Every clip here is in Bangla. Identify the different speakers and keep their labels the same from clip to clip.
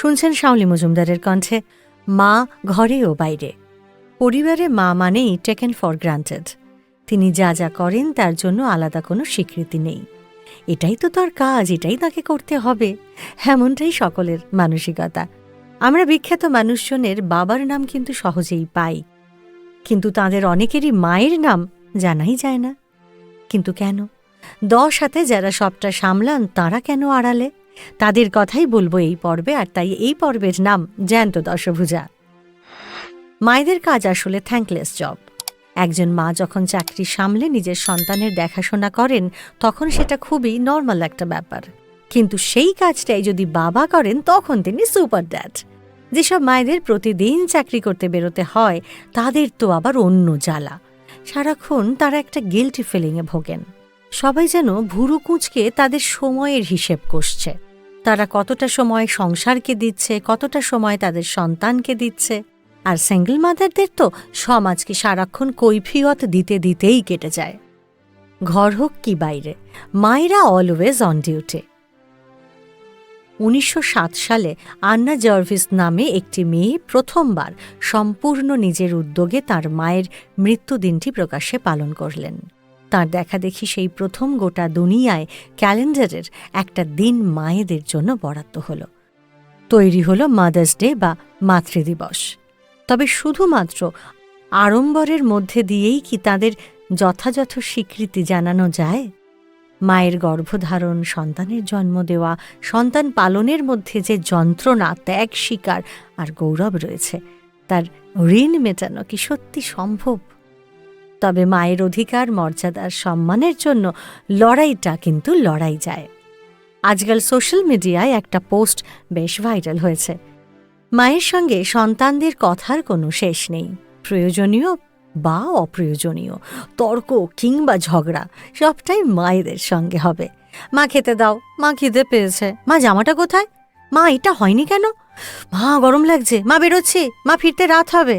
Speaker 1: শুনছেন শাওলি মজুমদারের কণ্ঠে মা ঘরে ও বাইরে। পরিবারে মা মানেই টেকেন ফর গ্রান্টেড। তিনি যা যা করেন তার জন্য আলাদা কোনো স্বীকৃতি নেই। এটাই তো তার কাজ, এটাই তাকে করতে হবে, এমনটাই সকলের মানসিকতা। আমরা বিখ্যাত মানুষজনের বাবার নাম কিন্তু সহজেই পাই, কিন্তু তাঁদের অনেকেরই মায়ের নাম জানাই যায় না। কিন্তু কেন? 10 হাতে যারা সবটা সামলান তাঁরা কেন আড়ালে? তাদের কথাই বলবো এই পর্বে, আর তাই এই পর্বের নাম জ্যান্ত দশভুজা। মায়েদের কাজ আসলে থ্যাঙ্কলেস জব। একজন মা যখন চাকরি সামলে নিজের সন্তানের দেখাশোনা করেন তখন সেটা খুবই নর্মাল একটা ব্যাপার, কিন্তু সেই কাজটাই যদি বাবা করেন তখন তিনি সুপার ড্যাড। যেসব মায়েদের প্রতিদিন চাকরি করতে বেরোতে হয় তাদের তো আবার অন্য জ্বালা। সারাক্ষণ তারা একটা গিল্টি ফিলিংয়ে ভোগেন। সবাই যেন ভুরু কুঁচকে তাদের সময়ের হিসেব কষছে। তারা কতটা সময় সংসারকে দিচ্ছে, কতটা সময় তাদের সন্তানকে দিচ্ছে। আর সিঙ্গল মাদারদের তো সমাজকে সারাক্ষণ কৈফিয়ত দিতে দিতেই কেটে যায়। ঘর হোক কি বাইরে, মায়েরা অলওয়েজ অন ডিউটি। 1907 সালে আন্না জার্ভিস নামে একটি মেয়ে প্রথমবার সম্পূর্ণ নিজের উদ্যোগে তার মায়ের মৃত্যুদিনটি প্রকাশ্যে পালন করলেন। তার দেখাদেখি সেই প্রথম গোটা দুনিয়ায় ক্যালেন্ডারের একটা দিন মায়েদের জন্য বরাদ্দ হল। তৈরি হল মাদার্স ডে বা মাতৃদিবস। তবে শুধুমাত্র আড়ম্বরের মধ্যে দিয়েই কি তাদের যথাযথ স্বীকৃতি জানানো যায়? মায়ের গর্ভধারণ, সন্তানের জন্ম দেওয়া, সন্তান পালনের মধ্যে যে যন্ত্রণা, ত্যাগ, স্বীকার আর গৌরব রয়েছে, তার ঋণ মেটানো কি সত্যি সম্ভব? তবে মায়ের অধিকার, মর্যাদার, সম্মানের জন্য লড়াইটা কিন্তু লড়াই যায়। আজকাল সোশ্যাল মিডিয়ায় একটা পোস্ট বেশ ভাইরাল হয়েছে। মায়ের সঙ্গে সন্তানদের কথার কোনো শেষ নেই। প্রয়োজনীয় বা অপ্রয়োজনীয় তর্ক কিংবা ঝগড়া সবটাই মায়েদের সঙ্গে হবে। মা খেতে দাও, মা খিদে পেয়েছে, মা জামাটা কোথায়, মা এটা হয়নি কেন, মা গরম লাগছে, মা বেরোচ্ছে, মা ফিরতে রাত হবে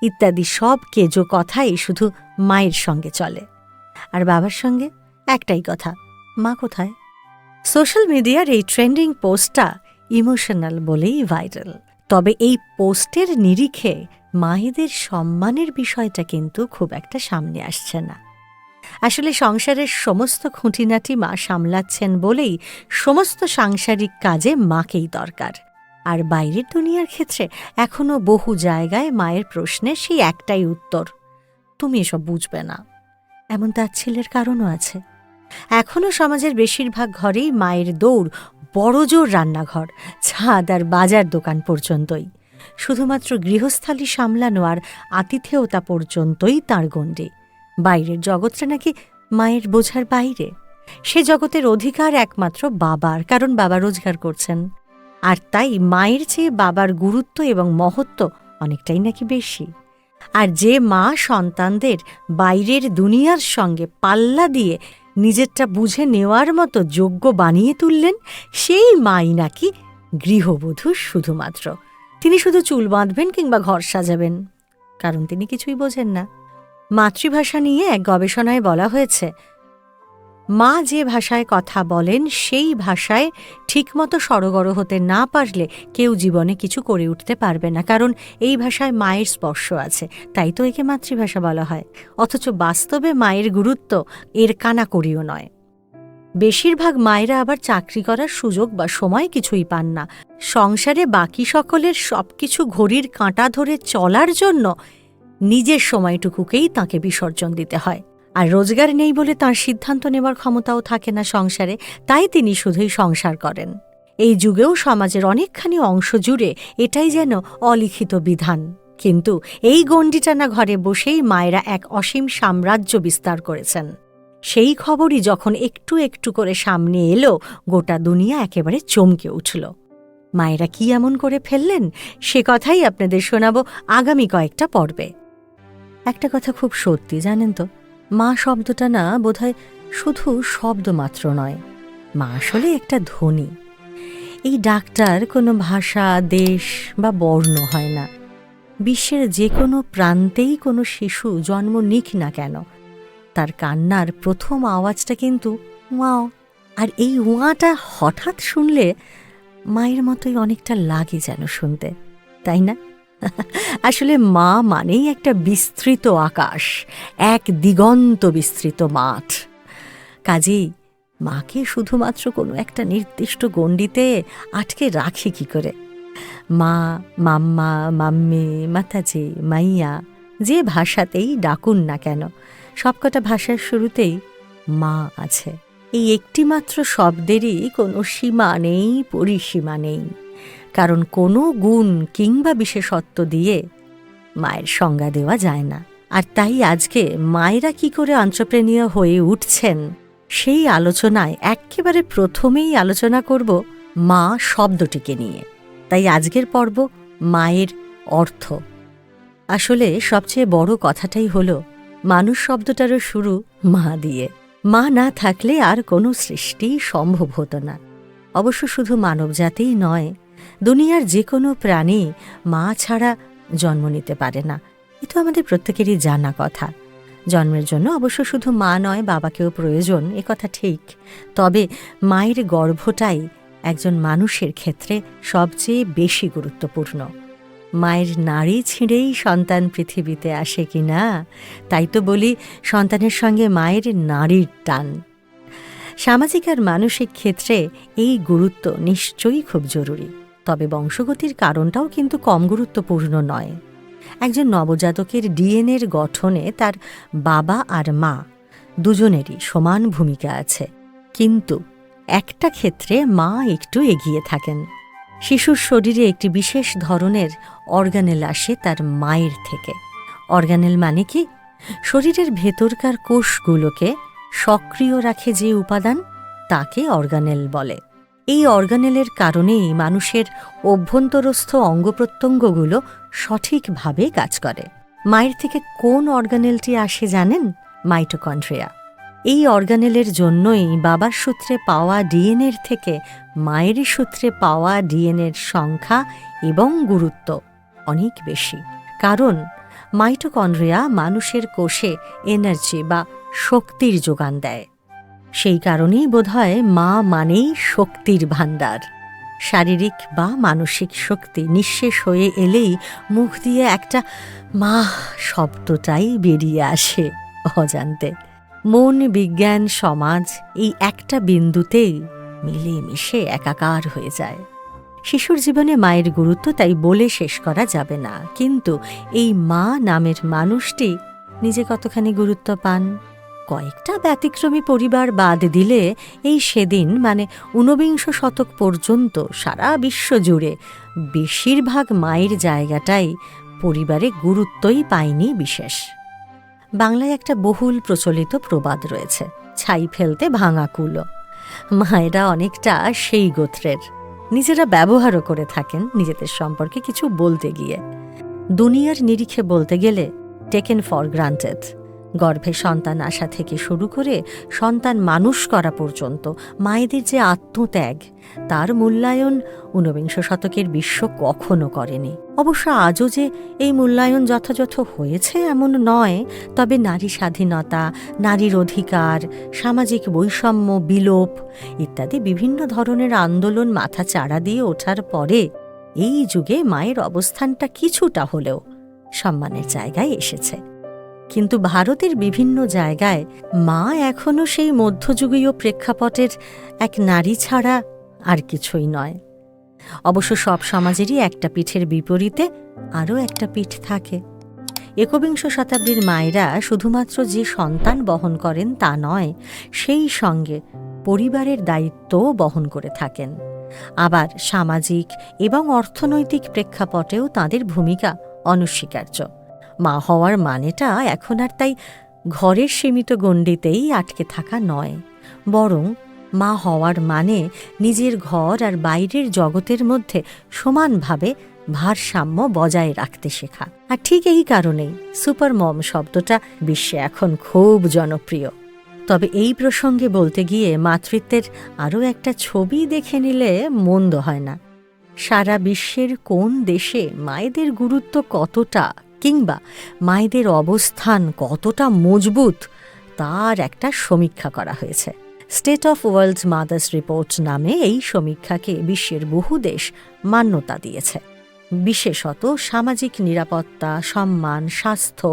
Speaker 1: ইত্যাদি সব কেজো কথাই শুধু মায়ের সঙ্গে চলে। আর বাবার সঙ্গে একটাই কথা, মা কোথায়? সোশ্যাল মিডিয়ার এই ট্রেন্ডিং পোস্টটা ইমোশনাল বলেই ভাইরাল। তবে এই পোস্টের নিরিখে মায়েদের সম্মানের বিষয়টা কিন্তু খুব একটা সামনে আসছে না। আসলে সংসারের সমস্ত খুঁটিনাটি মা সামলাচ্ছেন বলেই সমস্ত সাংসারিক কাজে মাকেই দরকার। আর বাইরের দুনিয়ার ক্ষেত্রে এখনও বহু জায়গায় মায়ের প্রশ্নে সেই একটাই উত্তর, তুমি এসব বুঝবে না। এমন তাচ্ছিল্যের কারণও আছে। এখনও সমাজের বেশিরভাগ ঘরেই মায়ের দৌড় বড়জোর রান্নাঘর, ছাদ আর বাজার দোকান পর্যন্তই। শুধুমাত্র গৃহস্থালী সামলানো আর আতিথেয়তা পর্যন্তই তাঁর গণ্ডি। বাইরের জগৎটা নাকি মায়ের বোঝার বাইরে। সে জগতের অধিকার একমাত্র বাবার, কারণ বাবা রোজগার করছেন। আর তাই মায়ের চেয়ে বাবার গুরুত্ব এবং মহত্ব অনেকটাই নাকি বেশি। আর যে মা সন্তানদের বাইরের দুনিয়ার সঙ্গে পাল্লা দিয়ে নিজেরটা বুঝে নেওয়ার মতো যোগ্য বানিয়ে তুললেন, সেই মাই নাকি গৃহবধূ শুধুমাত্র। তিনি শুধু চুল বাঁধবেন কিংবা ঘর সাজাবেন, কারণ তিনি কিছুই বোঝেন না। মাতৃভাষা নিয়ে এক গবেষণায় বলা হয়েছে, মা যে ভাষায় কথা বলেন সেই ভাষায় ঠিকমতো সড়গড় হতে না পারলে কেউ জীবনে কিছু করে উঠতে পারবে না, কারণ এই ভাষায় মায়ের স্পর্শ আছে, তাই তো একে মাতৃভাষা বলা হয়। অথচ বাস্তবে মায়ের গুরুত্ব এর কানাকড়িও নয়। বেশিরভাগ মায়েরা আবার চাকরি করার সুযোগ বা সময় কিছুই পান না। সংসারে বাকি সকলের সবকিছু ঘড়ির কাঁটা ধরে চলার জন্য নিজের সময়টুকুকেই তাঁকে বিসর্জন দিতে হয়। আর রোজগার নেই বলে তাঁর সিদ্ধান্ত নেওয়ার ক্ষমতাও থাকে না সংসারে, তাই তিনি শুধুই সংসার করেন। এই যুগেও সমাজের অনেকখানি অংশ জুড়ে এটাই যেন অলিখিত বিধান। কিন্তু এই গণ্ডিটানা ঘরে বসেই মায়েরা এক অসীম সাম্রাজ্য বিস্তার করেছেন। সেই খবরই যখন একটু একটু করে সামনে এলো, গোটা দুনিয়া একেবারে চমকে উঠল। মায়েরা কি এমন করে ফেললেন, সে কথাই আপনাদের শোনাব আগামী কয়েকটা পর্বে। একটা কথা খুব সত্যি, জানেন তো, মা শব্দটা না বোধহয় শুধু শব্দ মাত্র নয়, মা আসলে একটা ধ্বনি। এই ডাকটার কোনো ভাষা, দেশ বা বর্ণ হয় না। বিশ্বের যে কোনো প্রান্তেই কোনো শিশু জন্ম নিক না কেন, তার কান্নার প্রথম আওয়াজটা কিন্তু ওয়াও। আর এই ওয়াটা হঠাৎ শুনলে মায়ের মতোই অনেকটা লাগে যেন শুনতে, তাই না? আসলে মা মানেই একটা বিস্তৃত আকাশ, এক দিগন্ত বিস্তৃত মাঠ। কাজেই মাকে শুধুমাত্র কোনো একটা নির্দিষ্ট গণ্ডিতে আটকে রাখি কি করে? মা, মাম্মা, মাম্মি, মাতাজি, মাইয়া, যে ভাষাতেই ডাকুন না কেন, সবকটা ভাষার শুরুতেই মা আছে। এই একটিমাত্র শব্দেরই কোনো সীমা নেই, পরিসীমা নেই, কারণ কোনো গুণ কিংবা বিশেষত্ব দিয়ে মায়ের সংজ্ঞা দেওয়া যায় না। আর তাই আজকে মায়েরা কি করে এন্টারপ্রেনিয়র হয়ে উঠছেন সেই আলোচনায় একেবারে প্রথমেই আলোচনা করব মা শব্দটিকে নিয়ে। তাই আজকের পর্ব মায়ের অর্থ। আসলে সবচেয়ে বড় কথাটাই হলো মানুষ শব্দটারও শুরু মা দিয়ে। মা না থাকলে আর কোনো সৃষ্টি সম্ভব হতো না। অবশ্য শুধু মানবজাতিই নয়, দুনিয়ার যে কোনো প্রাণী মা ছাড়া জন্ম নিতে পারে না। এ তো আমাদের প্রত্যেকেরই জানা কথা। জন্মের জন্য অবশ্য শুধু মা নয়, বাবাকেও প্রয়োজন, এ কথা ঠিক। তবে মায়ের গর্ভটাই একজন মানুষের ক্ষেত্রে সবচেয়ে বেশি গুরুত্বপূর্ণ। মায়ের নাড়ি ছিঁড়েই সন্তান পৃথিবীতে আসে কি না, তাই তো বলি সন্তানের সঙ্গে মায়ের নাড়ির টান। সামাজিক আর মানসিক ক্ষেত্রে এই গুরুত্ব নিশ্চয়ই খুব জরুরি। তবে বংশগতির কারণটাও কিন্তু কম গুরুত্বপূর্ণ নয়। একজন নবজাতকের ডিএনএর গঠনে তার বাবা আর মা দুজনেরই সমান ভূমিকা আছে, কিন্তু একটা ক্ষেত্রে মা একটু এগিয়ে থাকেন। শিশুর শরীরে একটি বিশেষ ধরনের অর্গানেল আসে তার মায়ের থেকে। অর্গানেল মানে কি? শরীরের ভেতরকার কোষগুলোকে সক্রিয় রাখে যে উপাদান, তাকে অর্গানেল বলে। এই অর্গানেলের কারণেই মানুষের অভ্যন্তরস্থ অঙ্গপ্রত্যঙ্গগুলো সঠিকভাবে কাজ করে। মায়ের থেকে কোন অর্গানেলটি আসে জানেন? মাইটোকন্ড্রিয়া। এই অর্গানেলের জন্যই বাবার সূত্রে পাওয়া ডিএনএর থেকে মায়ের সূত্রে পাওয়া ডিএনএর সংখ্যা এবং গুরুত্ব অনেক বেশি। কারণ মাইটোকন্ড্রিয়া মানুষের কোষে এনার্জি বা শক্তির যোগান দেয়। সেই কারণেই বোধহয় মা মানেই শক্তির ভাণ্ডার। শারীরিক বা মানসিক শক্তি নিঃশেষ হয়ে এলেই মুখ দিয়ে একটা মা শব্দটাই বেরিয়ে আসে অজান্তে। মন, বিজ্ঞান, সমাজ এই একটা বিন্দুতেই মিলেমিশে একাকার হয়ে যায়। শিশুর জীবনে মায়ের গুরুত্ব তাই বলে শেষ করা যাবে না। কিন্তু এই মা নামের মানুষটি নিজে কতখানি গুরুত্ব পান? কয়েকটা ব্যতিক্রমী পরিবার বাদ দিলে এই সেদিন মানে ঊনবিংশ শতক পর্যন্ত সারা বিশ্ব জুড়ে বেশিরভাগ মায়ের জায়গাটাই পরিবারে গুরুত্বই পায়নি বিশেষ। বাংলায় একটা বহুল প্রচলিত প্রবাদ রয়েছে, ছাই ফেলতে ভাঙা কুলো। মায়েরা অনেকটা সেই গোত্রের, নিজেরা ব্যবহারও করে থাকেন নিজেদের সম্পর্কে কিছু বলতে গিয়ে। দুনিয়ার নিরিখে বলতে গেলে টেকেন ফর গ্রান্টেড। গর্ভে সন্তান আসা থেকে শুরু করে সন্তান মানুষ করা পর্যন্ত মায়েদের যে আত্মত্যাগ, তার মূল্যায়ন ঊনবিংশ শতকের বিশ্ব কখনো করেনি। অবশ্য আজও যে এই মূল্যায়ন যথাযথ হয়েছে এমন নয়, তবে নারী স্বাধীনতা, নারীর অধিকার, সামাজিক বৈষম্য বিলোপ ইত্যাদি বিভিন্ন ধরনের আন্দোলন মাথা চাড়া দিয়ে ওঠার পরে এই যুগে মায়ের অবস্থানটা কিছুটা হলেও সম্মানের জায়গায় এসেছে। কিন্তু ভারতের বিভিন্ন জায়গায় মা এখনও সেই মধ্যযুগীয় প্রেক্ষাপটের এক নারী ছাড়া আর কিছুই নয়। অবশ্য সব সমাজেরই একটা পিঠের বিপরীতে আরও একটা পিঠ থাকে। একবিংশ শতাব্দীর মায়েরা শুধুমাত্র যে সন্তান বহন করেন তা নয়, সেই সঙ্গে পরিবারের দায়িত্বও বহন করে থাকেন। আবার সামাজিক এবং অর্থনৈতিক প্রেক্ষাপটেও তাঁদের ভূমিকা অনস্বীকার্য। মা হওয়ার মানেটা এখন আর তাই ঘরের সীমিত গণ্ডিতেই আটকে থাকা নয়, বরং মা হওয়ার মানে নিজের ঘর আর বাইরের জগতের মধ্যে সমানভাবে ভারসাম্য বজায় রাখতে শেখা। আর ঠিক এই কারণেই সুপার মম শব্দটা বিশ্বে এখন খুব জনপ্রিয়। তবে এই প্রসঙ্গে বলতে গিয়ে মাতৃত্বের আরও একটা ছবি দেখে নিলে মন্দ হয় না। সারা বিশ্বের কোন দেশে মায়েদের গুরুত্ব কতটা কিংবা মায়েদের অবস্থান কতটা মজবুত তার একটা সমীক্ষা করা হয়েছে। State of world mother's report নামে এই সমীক্ষাকে বিশ্বের বহু দেশ মান্যতা দিয়েছে। বিশেষত সামাজিক নিরাপত্তা, সম্মান, স্বাস্থ্য,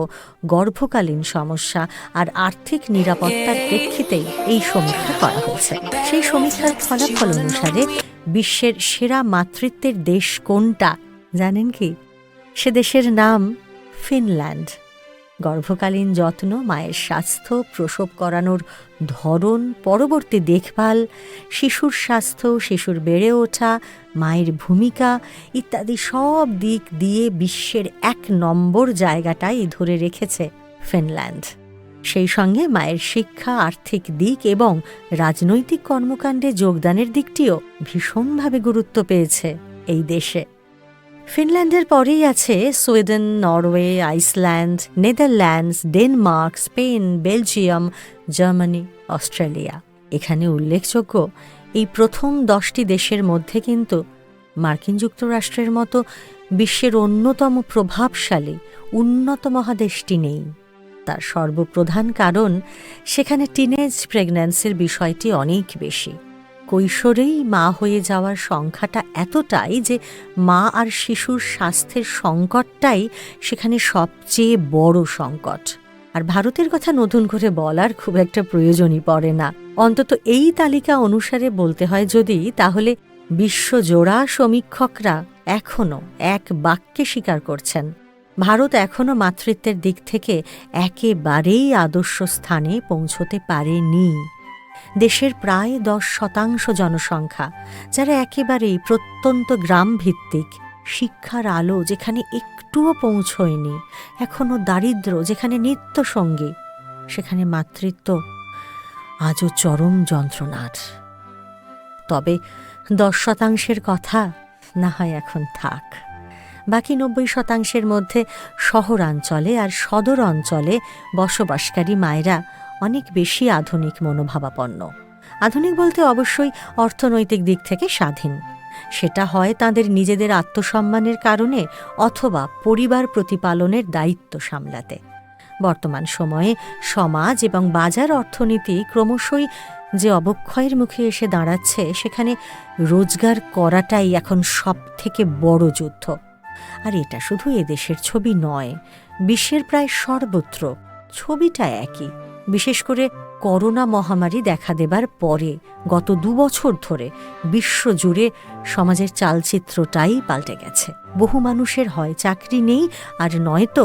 Speaker 1: গর্ভকালীন সমস্যা আর আর্থিক নিরাপত্তার প্রেক্ষিতেই এই সমীক্ষা করা হয়েছে। সেই সমীক্ষার ফলাফল অনুসারে বিশ্বের সেরা মাতৃত্বের দেশ কোনটা জানেন কি? সে দেশের নাম ফিনল্যান্ড। গর্ভকালীন যত্ন, মায়ের স্বাস্থ্য, প্রসব করানোর ধরন, পরবর্তী দেখভাল, শিশুর স্বাস্থ্য, শিশুর বেড়ে ওঠা, মায়ের ভূমিকা ইত্যাদি সব দিক দিয়ে বিশ্বের ১ নম্বর জায়গাটাই ধরে রেখেছে ফিনল্যান্ড। সেই সঙ্গে মায়ের শিক্ষা, আর্থিক দিক এবং রাজনৈতিক কর্মকাণ্ডে যোগদানের দিকটিও ভীষণভাবে গুরুত্ব পেয়েছে এই দেশে। ফিনল্যান্ডের পরেই আছে Sweden, Norway, Iceland, Netherlands, Denmark, Spain, Belgium, Germany, Australia. এখানে উল্লেখযোগ্য এই প্রথম 10টি দেশের মধ্যে কিন্তু মার্কিন যুক্তরাষ্ট্রের মতো বিশ্বের অন্যতম প্রভাবশালী উন্নত মহাদেশটি নেই। তার সর্বপ্রধান কারণ সেখানে টিনেজ প্রেগন্যান্সির বিষয়টি অনেক বেশি। কৈশোরেই মা হয়ে যাওয়ার সংখ্যাটা এতটাই যে মা আর শিশুর স্বাস্থ্যের সংকটটাই সেখানে সবচেয়ে বড় সংকট। আর ভারতের কথা নতুন করে বলার খুব একটা প্রয়োজনই পড়ে না। অন্তত এই তালিকা অনুসারে বলতে হয় যদি, তাহলে বিশ্বজোড়া সমীক্ষকরা এখনও এক বাক্যে স্বীকার করছেন ভারত এখনও মাতৃত্বের দিক থেকে একেবারেই আদর্শ স্থানে পৌঁছতে পারেনি। দেশের প্রায় 10% জনসংখ্যা, যারা একেবারেই প্রত্যন্ত গ্রাম ভিত্তিক, শিক্ষার আলো যেখানে একটুও পৌঁছয়নি, এখনও দারিদ্র্য যেখানে নিত্যসঙ্গী, সেখানে মাতৃত্ব আজও চরম যন্ত্রণার। তবে 10% কথা না হয় এখন থাক। বাকি 90% মধ্যে শহরাঞ্চলে আর সদর অঞ্চলে বসবাসকারী মায়েরা অনেক বেশি আধুনিক মনোভাবাপন্ন। আধুনিক বলতে অবশ্যই অর্থনৈতিক দিক থেকে স্বাধীন। সেটা হয় তাদের নিজেদের আত্মসম্মানের কারণে অথবা পরিবার প্রতিপালনের দায়িত্ব সামলাতে। বর্তমান সময়ে সমাজ এবং বাজার অর্থনীতি ক্রমশই যে অবক্ষয়ের মুখে এসে দাঁড়াচ্ছে, সেখানে রোজগার করাটাই এখন সবথেকে বড় যুদ্ধ। আর এটা শুধু এদেশের ছবি নয়, বিশ্বের প্রায় সর্বত্র ছবিটা একই। বিশেষ করে করোনা মহামারী দেখা দেবার পরে গত 2 বছর ধরে বিশ্বজুড়ে সমাজের চালচিত্রটাই পাল্টে গেছে। বহু মানুষের হয় চাকরি নেই, আর নয়তো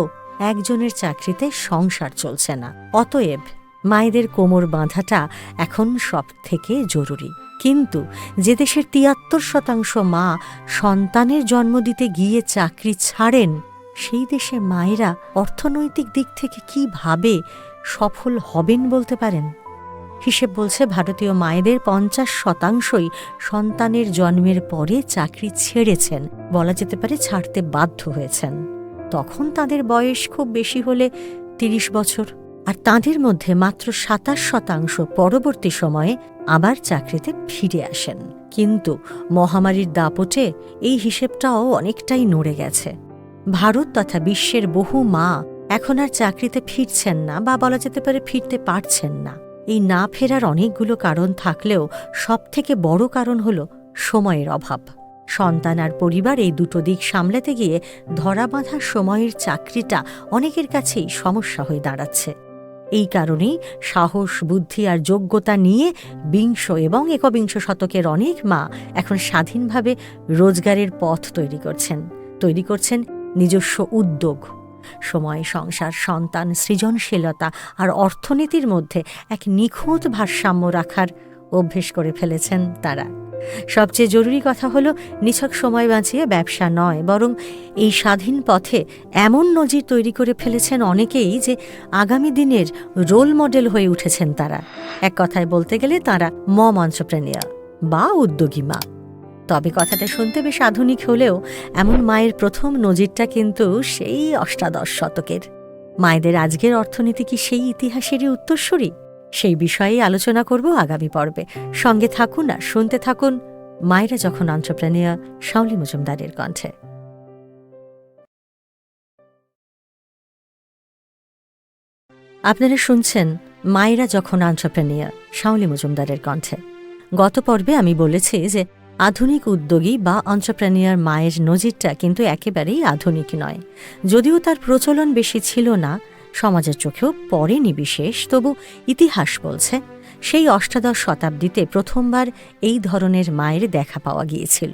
Speaker 1: একজনের চাকরিতে সংসার চলছে না। অতএব মায়েদের কোমর বাঁধাটা এখন সব থেকে জরুরি। কিন্তু যে দেশের 73% মা সন্তানের জন্ম দিতে গিয়ে চাকরি ছাড়েন, সেই দেশে মায়েরা অর্থনৈতিক দিক থেকে কিভাবে সফল হবেন বলতে পারেন? হিসেব বলছে ভারতীয় মায়েদের 50%ই সন্তানের জন্মের পরে চাকরি ছেড়েছেন, বলা যেতে পারে ছাড়তে বাধ্য হয়েছেন। তখন তাদের বয়স খুব বেশি হলে 30 বছর, আর তাঁদের মধ্যে মাত্র 27% পরবর্তী সময়ে আবার চাকরিতে ফিরে আসেন। কিন্তু মহামারীর দাপটে এই হিসেবটাও অনেকটাই নড়ে গেছে। ভারত তথা বিশ্বের বহু মা এখন আর চাকরিতে ফিরছেন না, বা বলা যেতে পারে ফিরতে পারছেন না। এই না ফেরার অনেকগুলো কারণ থাকলেও সবথেকে বড় কারণ হল সময়ের অভাব। সন্তান আর পরিবার এই দুটো দিক সামলাতে গিয়ে ধরা বাঁধা সময়ের চাকরিটা অনেকের কাছেই সমস্যা হয়ে দাঁড়াচ্ছে। এই কারণেই সাহস, বুদ্ধি আর যোগ্যতা নিয়ে 20 এবং 21 শতকের অনেক মা এখন স্বাধীনভাবে রোজগারের পথ তৈরি করছেন নিজস্ব উদ্যোগ। সময়, সংসার, সন্তান, সৃজনশীলতা আর অর্থনীতির মধ্যে এক নিখুঁত ভারসাম্য রাখার অভ্যেস করে ফেলেছেন তারা। সবচেয়ে জরুরি কথা হলো, নিছক সময় বাঁচিয়ে ব্যবসা নয়, বরং এই স্বাধীন পথে এমন নজির তৈরি করে ফেলেছেন অনেকেই যে আগামী দিনের রোল মডেল হয়ে উঠেছেন তারা। এক কথায় বলতে গেলে তারা মম এন্টারপ্রেনিউর বা উদ্যোগী মা। তবে কথাটা শুনতে বেশ আধুনিক হলেও এমন মায়ের প্রথম নজিরটা কিন্তু সেই 18 শতকের। মায়েদের আজকের অর্থনীতি কি সেই ইতিহাসেরই উত্তরসূরি? সেই বিষয়েই আলোচনা করব আগামী পর্বে। সঙ্গে থাকুন আর শুনতে থাকুন মায়েরা যখন এন্টারপ্রেনিউর, শাওলি মজুমদারের কণ্ঠে। আপনারা শুনছেন মায়েরা যখন এন্টারপ্রেনিয়ার, শাওলি মজুমদারের কণ্ঠে। গত পর্বে আমি বলেছি যে আধুনিক উদ্যোগী বা এন্টারপ্রেনিয়ার মায়ের নজিরটা কিন্তু একেবারেই আধুনিক নয়। যদিও তার প্রচলন বেশি ছিল না, সমাজের চোখেও পড়েনি বিশেষ, তবু ইতিহাস বলছে সেই অষ্টাদশ শতাব্দীতে প্রথমবার এই ধরনের মায়ের দেখা পাওয়া গিয়েছিল।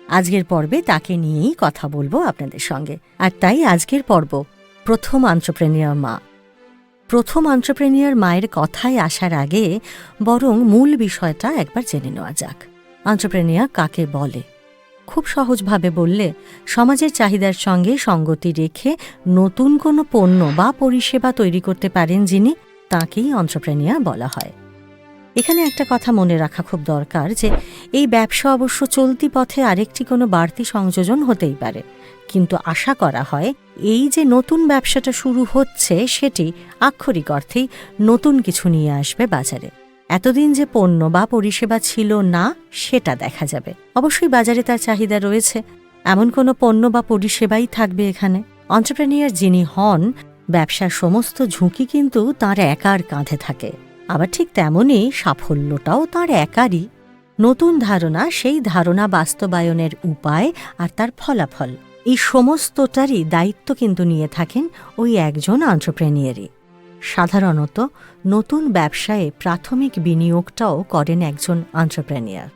Speaker 1: আজকের পর্বে তাকে নিয়েই কথা বলবো আপনাদের সঙ্গে। আর তাই আজকের পর্ব প্রথম এন্টারপ্রেনিয়ার মা। প্রথম এন্টারপ্রেনিয়ার মায়ের কথায় আসার আগে বরং মূল বিষয়টা একবার জেনে নেওয়া যাক। এন্টারপ্রেনিয়ার কাকে বলে? খুব সহজভাবে বললে, সমাজের চাহিদার সঙ্গে সঙ্গতি রেখে নতুন কোনো পণ্য বা পরিষেবা তৈরি করতে পারেন যিনি, তাঁকেই এন্টারপ্রেনিয়ার বলা হয়। এখানে একটা কথা মনে রাখা খুব দরকার যে এই ব্যবসা অবশ্য চলতি পথে আরেকটি কোনো বাড়তি সংযোজন হতেই পারে, কিন্তু আশা করা হয় এই যে নতুন ব্যবসাটা শুরু হচ্ছে সেটি আক্ষরিক অর্থেই নতুন কিছু নিয়ে আসবে বাজারে। এতদিন যে পণ্য বা পরিষেবা ছিল না সেটা দেখা যাবে। অবশ্যই বাজারে তার চাহিদা রয়েছে, এমন কোনো পণ্য বা পরিষেবাই থাকবে এখানে। এন্টারপ্রেনিয়ার যিনি হন, ব্যবসার সমস্ত ঝুঁকি কিন্তু তাঁর একার কাঁধে থাকে। আবার ঠিক তেমনই সাফল্যটাও তাঁর একারই। নতুন ধারণা, সেই ধারণা বাস্তবায়নের উপায় আর তার ফলাফল, এই সমস্তটারই দায়িত্ব কিন্তু নিয়ে থাকেন ওই একজন এন্টারপ্রেনিয়ারই। সাধারণত নতুন ব্যবসায়ে প্রাথমিক বিনিয়োগটাও করেন একজন এন্টারপ্রেনিয়ার।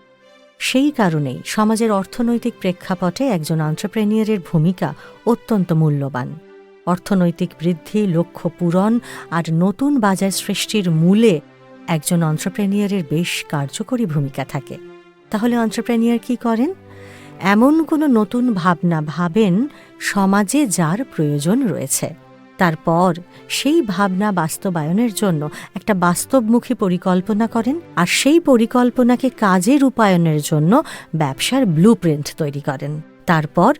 Speaker 1: সেই কারণেই সমাজের অর্থনৈতিক প্রেক্ষাপটে একজন এন্টারপ্রেনিয়ারের ভূমিকা অত্যন্ত মূল্যবান। অর্থনৈতিক বৃদ্ধি, লক্ষ্য পূরণ আর নতুন বাজার সৃষ্টির মূলে একজন এন্টারপ্রেনিয়ারের বেশ কার্যকরী ভূমিকা থাকে। তাহলে এন্টারপ্রেনিয়ার কি করেন? এমন কোনো নতুন ভাবনা ভাবেন সমাজে যার প্রয়োজন রয়েছে, তারপর সেই ভাবনা বাস্তবায়নের জন্য একটা বাস্তবমুখী পরিকল্পনা করেন, আর সেই পরিকল্পনাকে কাজে রূপায়ণের জন্য ব্যবসার ব্লুপ্রিন্ট তৈরি করেন। তারপর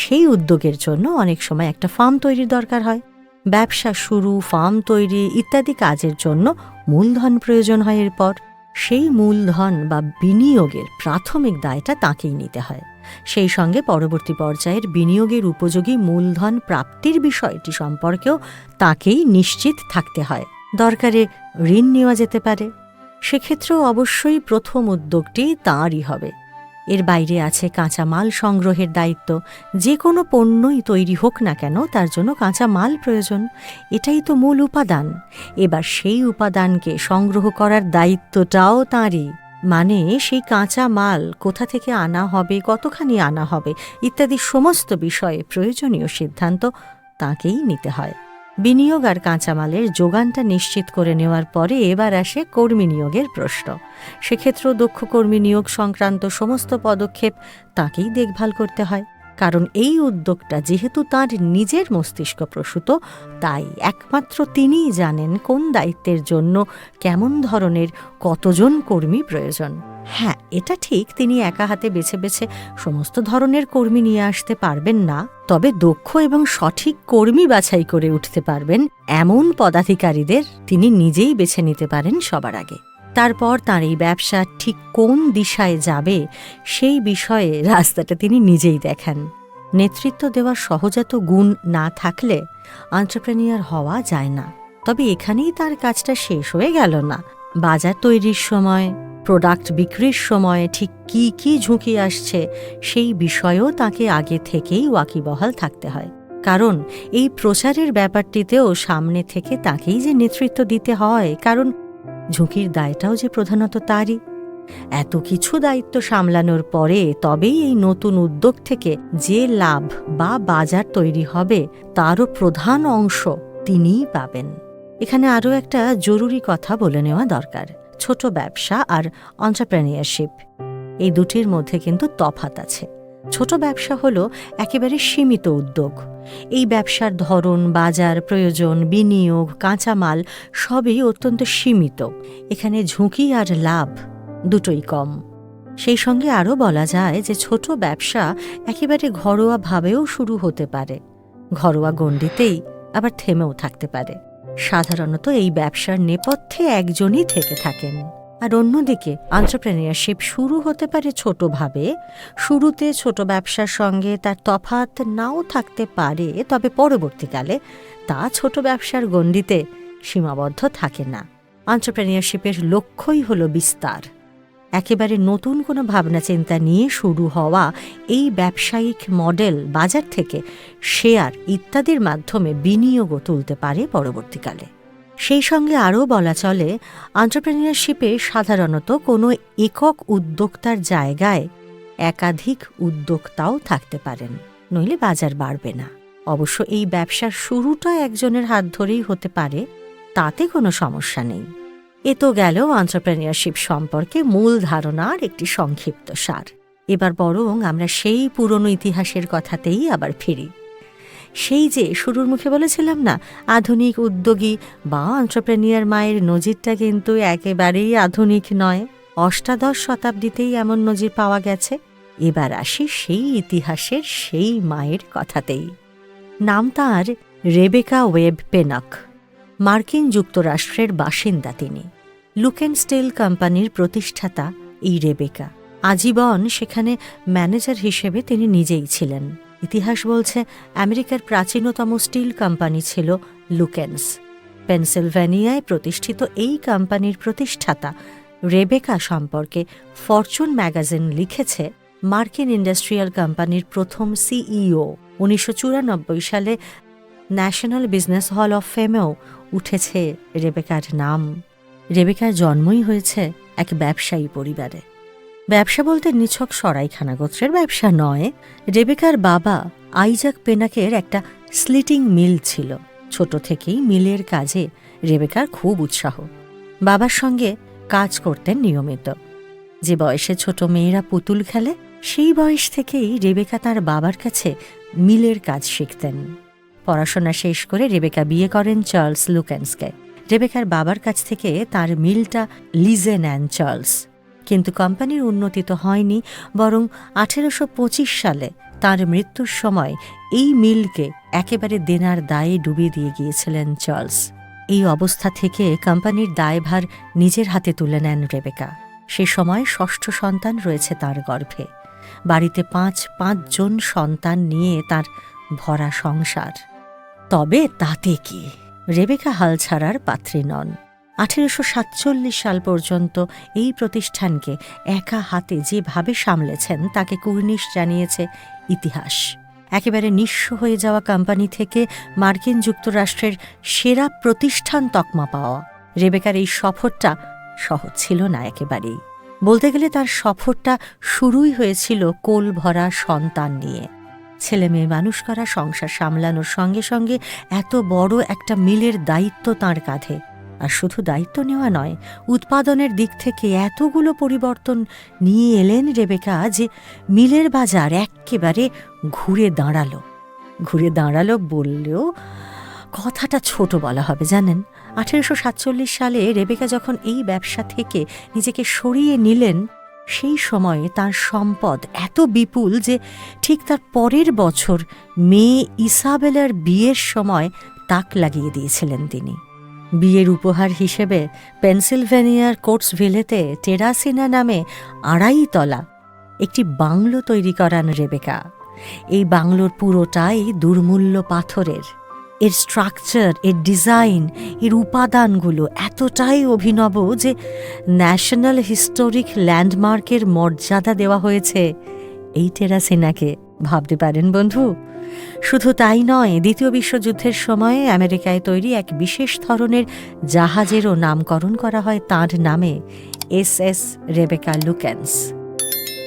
Speaker 1: সেই উদ্যোগের জন্য অনেক সময় একটা ফার্ম তৈরির দরকার হয়। ব্যবসা শুরু, ফার্ম তৈরি ইত্যাদি কাজের জন্য মূলধন প্রয়োজন হয়। এরপর সেই মূলধন বা বিনিয়োগের প্রাথমিক দায়টা তাঁকেই নিতে হয়। সেই সঙ্গে পরবর্তী পর্যায়ের বিনিয়োগের উপযোগী মূলধন প্রাপ্তির বিষয়টি সম্পর্কেও তাঁকেই নিশ্চিত থাকতে হয়। দরকারে ঋণ নেওয়া যেতে পারে, সেক্ষেত্রেও অবশ্যই প্রথম উদ্যোগটি তাঁরই হবে। এর বাইরে আছে কাঁচা মাল সংগ্রহের দায়িত্ব। যে কোনো পণ্যই তৈরি হোক না কেন, তার জন্য কাঁচা মাল প্রয়োজন, এটাই তো মূল উপাদান। এবার সেই উপাদানকে সংগ্রহ করার দায়িত্বটাও তাঁরই। মানে সেই কাঁচা মাল কোথা থেকে আনা হবে, কতখানি আনা হবে ইত্যাদি সমস্ত বিষয়ে প্রয়োজনীয় সিদ্ধান্ত তাঁকেই নিতে হয়। বিনিয়োগ আর কাঁচামালের যোগানটা নিশ্চিত করে নেওয়ার পরে এবার আসে কর্মী নিয়োগের প্রশ্ন। সেক্ষেত্রেও দক্ষ কর্মী নিয়োগ সংক্রান্ত সমস্ত পদক্ষেপ তাঁকেই দেখভাল করতে হয়। কারণ এই উদ্যোগটা যেহেতু তাঁর নিজের মস্তিষ্ক প্রসূত, তাই একমাত্র তিনিই জানেন কোন দায়িত্বের জন্য কেমন ধরনের কতজন কর্মী প্রয়োজন। হ্যাঁ, এটা ঠিক, তিনি একা হাতে বেছে বেছে সমস্ত ধরনের কর্মী নিয়ে আসতে পারবেন না, তবে দক্ষ এবং সঠিক কর্মী বাছাই করে উঠতে পারবেন এমন পদাধিকারীদের তিনি নিজেই বেছে নিতে পারেন সবার আগে। তারপর তাঁর এই ব্যবসা ঠিক কোন দিশায় যাবে সেই বিষয়ে রাস্তাটা তিনি নিজেই দেখান। নেতৃত্ব দেওয়ার সহজাত গুণ না থাকলে এন্টারপ্রেনিয়ার হওয়া যায় না। তবে এখানেই তার কাজটা শেষ হয়ে গেল না। বাজার তৈরির সময়, প্রোডাক্ট বিক্রির সময় ঠিক কি কি ঝুঁকি আসছে সেই বিষয়েও তাকে আগে থেকেই ওয়াকিবহাল থাকতে হয়। কারণ এই প্রচারের ব্যাপারটিতেও সামনে থেকে তাকেই যে নেতৃত্ব দিতে হয়, কারণ ঝুঁকির দায়টাও যে প্রধানত তারই। এত কিছু দায়িত্ব সামলানোর পরে তবেই এই নতুন উদ্যোগ থেকে যে লাভ বা বাজার তৈরি হবে তারও প্রধান অংশ তিনিই পাবেন। এখানে আরও একটা জরুরি কথা বলে নেওয়া দরকার। ছোট ব্যবসা আর এন্টারপ্রেনিয়ারশিপ, এই দুটির মধ্যে কিন্তু তফাৎ আছে। ছোট ব্যবসা হলো একেবারে সীমিত উদ্যোগ। এই ব্যবসার ধরন, বাজার, প্রয়োজন, বিনিয়োগ, কাঁচামাল সবই অত্যন্ত সীমিত। এখানে ঝুঁকি আর লাভ দুটোই কম। সেই সঙ্গে আরও বলা যায় যে ছোট ব্যবসা একেবারে ঘরোয়াভাবেও শুরু হতে পারে, ঘরোয়া গণ্ডিতেই আবার থেমেও থাকতে পারে। সাধারণত এই ব্যবসার নেপথ্যে একজনই থেকে থাকেন। আর অন্যদিকে এন্টারপ্রেনিয়ারশিপ শুরু হতে পারে ছোটভাবে। শুরুতে ছোট ব্যবসার সঙ্গে তার তফাৎ নাও থাকতে পারে, তবে পরবর্তীকালে তা ছোট ব্যবসার গণ্ডিতে সীমাবদ্ধ থাকে না। এন্টারপ্রেনিয়রশিপের লক্ষ্যই হল বিস্তার। একেবারে নতুন কোনো ভাবনা চিন্তা নিয়ে শুরু হওয়া এই ব্যবসায়িক মডেল বাজার থেকে শেয়ার ইত্যাদির মাধ্যমে বিনিয়োগও তুলতে পারে পরবর্তীকালে। সেই সঙ্গে আরও বলা চলে, এন্টারপ্রেনিয়রশিপে সাধারণত কোনো একক উদ্যোক্তার জায়গায় একাধিক উদ্যোক্তাও থাকতে পারেন, নইলে বাজার বাড়বে না। অবশ্য এই ব্যবসার শুরুটা একজনের হাত ধরেই হতে পারে, তাতে কোনো সমস্যা নেই। এ তো গেল এন্টারপ্রেনিয়রশিপ সম্পর্কে মূল ধারণার একটি সংক্ষিপ্ত সার। এবার বরং আমরা সেই পুরনো ইতিহাসের কথাতেই আবার ফিরি। সেই যে শুরুর মুখে বলেছিলাম না, আধুনিক উদ্যোগী বা এন্টারপ্রেনিয়র মায়ের নজিরটা কিন্তু একেবারেই আধুনিক নয়, অষ্টাদশ শতাব্দীতেই এমন নজির পাওয়া গেছে। এবার আসি সেই ইতিহাসের সেই মায়ের কথাতেই। নাম তাঁর রেবেকা ওয়েব পেনক। মার্কিন যুক্তরাষ্ট্রের বাসিন্দা তিনি। লুকেনস্টেল কোম্পানির প্রতিষ্ঠাতা এই রেবেকা। আজীবন সেখানে ম্যানেজার হিসেবে তিনি নিজেই ছিলেন। ইতিহাস বলছে আমেরিকার প্রাচীনতম স্টিল কোম্পানি ছিল লুকেন্স। পেনসিলভেনিয়ায় প্রতিষ্ঠিত এই কোম্পানির প্রতিষ্ঠাতা রেবেকা সম্পর্কে ফরচুন ম্যাগাজিন লিখেছে, মার্কিন ইন্ডাস্ট্রিয়াল কোম্পানির প্রথম সিইও। 1994 সালে ন্যাশনাল বিজনেস হল অফ ফেমেও উঠেছে রেবেকার নাম। রেবেকার জন্মই হয়েছে এক ব্যবসায়ী পরিবারে। ব্যবসা বলতে নিছক সরাইখানা গোত্রের ব্যবসা নয়। রেবেকার বাবা আইজাক পেনাকের একটা স্লিটিং মিল ছিল। ছোট থেকেই মিলের কাজে রেবেকার খুব উৎসাহ। বাবার সঙ্গে কাজ করতেন নিয়মিত। যে বয়সে ছোট মেয়েরা পুতুল খেলে, সেই বয়স থেকেই রেবেকা তার বাবার কাছে মিলের কাজ শিখতেন। পড়াশোনা শেষ করে রেবেকা বিয়ে করেন চার্লস লুকেন্সকে। রেবেকার বাবার কাছ থেকে তার মিলটা লিজে নেন চার্লস। কিন্তু কোম্পানির উন্নতি তো হয়নি, বরং 1825 সালে তার মৃত্যুর সময় এই মিলকে একেবারে দেনার দায়ে ডুবিয়ে দিয়ে গিয়েছিলেন চার্লস। এই অবস্থা থেকে কোম্পানির দায়ভার নিজের হাতে তুলে নেন রেবেকা। সে সময় ষষ্ঠ সন্তান রয়েছে তার গর্ভে। বাড়িতে পাঁচ জন সন্তান নিয়ে তার ভরা সংসার। তবে তাতে কি, রেবেকা হাল ছাড়ার পাত্রী নন। 1847 সাল পর্যন্ত এই প্রতিষ্ঠানকে একা হাতে যেভাবে সামলেছেন তাকে কুর্নিশ জানিয়েছে ইতিহাস। একেবারে নিঃস্ব হয়ে যাওয়া কোম্পানি থেকে মার্কিন যুক্তরাষ্ট্রের সেরা প্রতিষ্ঠান তকমা পাওয়া রেবেকার এই সফরটা সহজ ছিল না একেবারেই। বলতে গেলে তার সফরটা শুরুই হয়েছিল কোল ভরা সন্তান নিয়ে। ছেলে মেয়ে মানুষ করা, সংসার সামলানোর সঙ্গে সঙ্গে এত বড় একটা মিলের দায়িত্ব তাঁর কাঁধে। আর শুধু দায়িত্ব নেওয়া নয়, উৎপাদনের দিক থেকে এতগুলো পরিবর্তন নিয়ে এলেন রেবেকা যে মিলের বাজার একেবারে ঘুরে দাঁড়ালো বললেও কথাটা ছোট বলা হবে, জানেন। 1847 সালে রেবেকা যখন এই ব্যবসা থেকে নিজেকে সরিয়ে নিলেন, সেই সময়ে তার সম্পদ এত বিপুল যে ঠিক তার পরের বছর মেয়ে ইসাবেলার বিয়ের সময় তাক লাগিয়ে দিয়েছিলেন তিনি। বিয়ের উপহার হিসেবে পেনসিলভেনিয়ার কোটসভিলেতে টেরাসিনা নামে 2.5 তলা একটি বাংলো তৈরি করান রেবেকা। এই বাংলোর পুরোটাই দুর্মূল্য পাথরের। এর স্ট্রাকচার, এর ডিজাইন, এর উপাদানগুলো এতটাই অভিনব যে ন্যাশনাল হিস্টোরিক ল্যান্ডমার্কের মর্যাদা দেওয়া হয়েছে এই টেরাসিনাকে। ভাবতে পারেন বন্ধু। শুধু তাই নয়, দ্বিতীয় বিশ্বযুদ্ধের সময়ে আমেরিকায় তৈরি এক বিশেষ ধরনের জাহাজেরও নামকরণ করা হয় তাঁর নামে, SS রেবেকা লুকেন্স।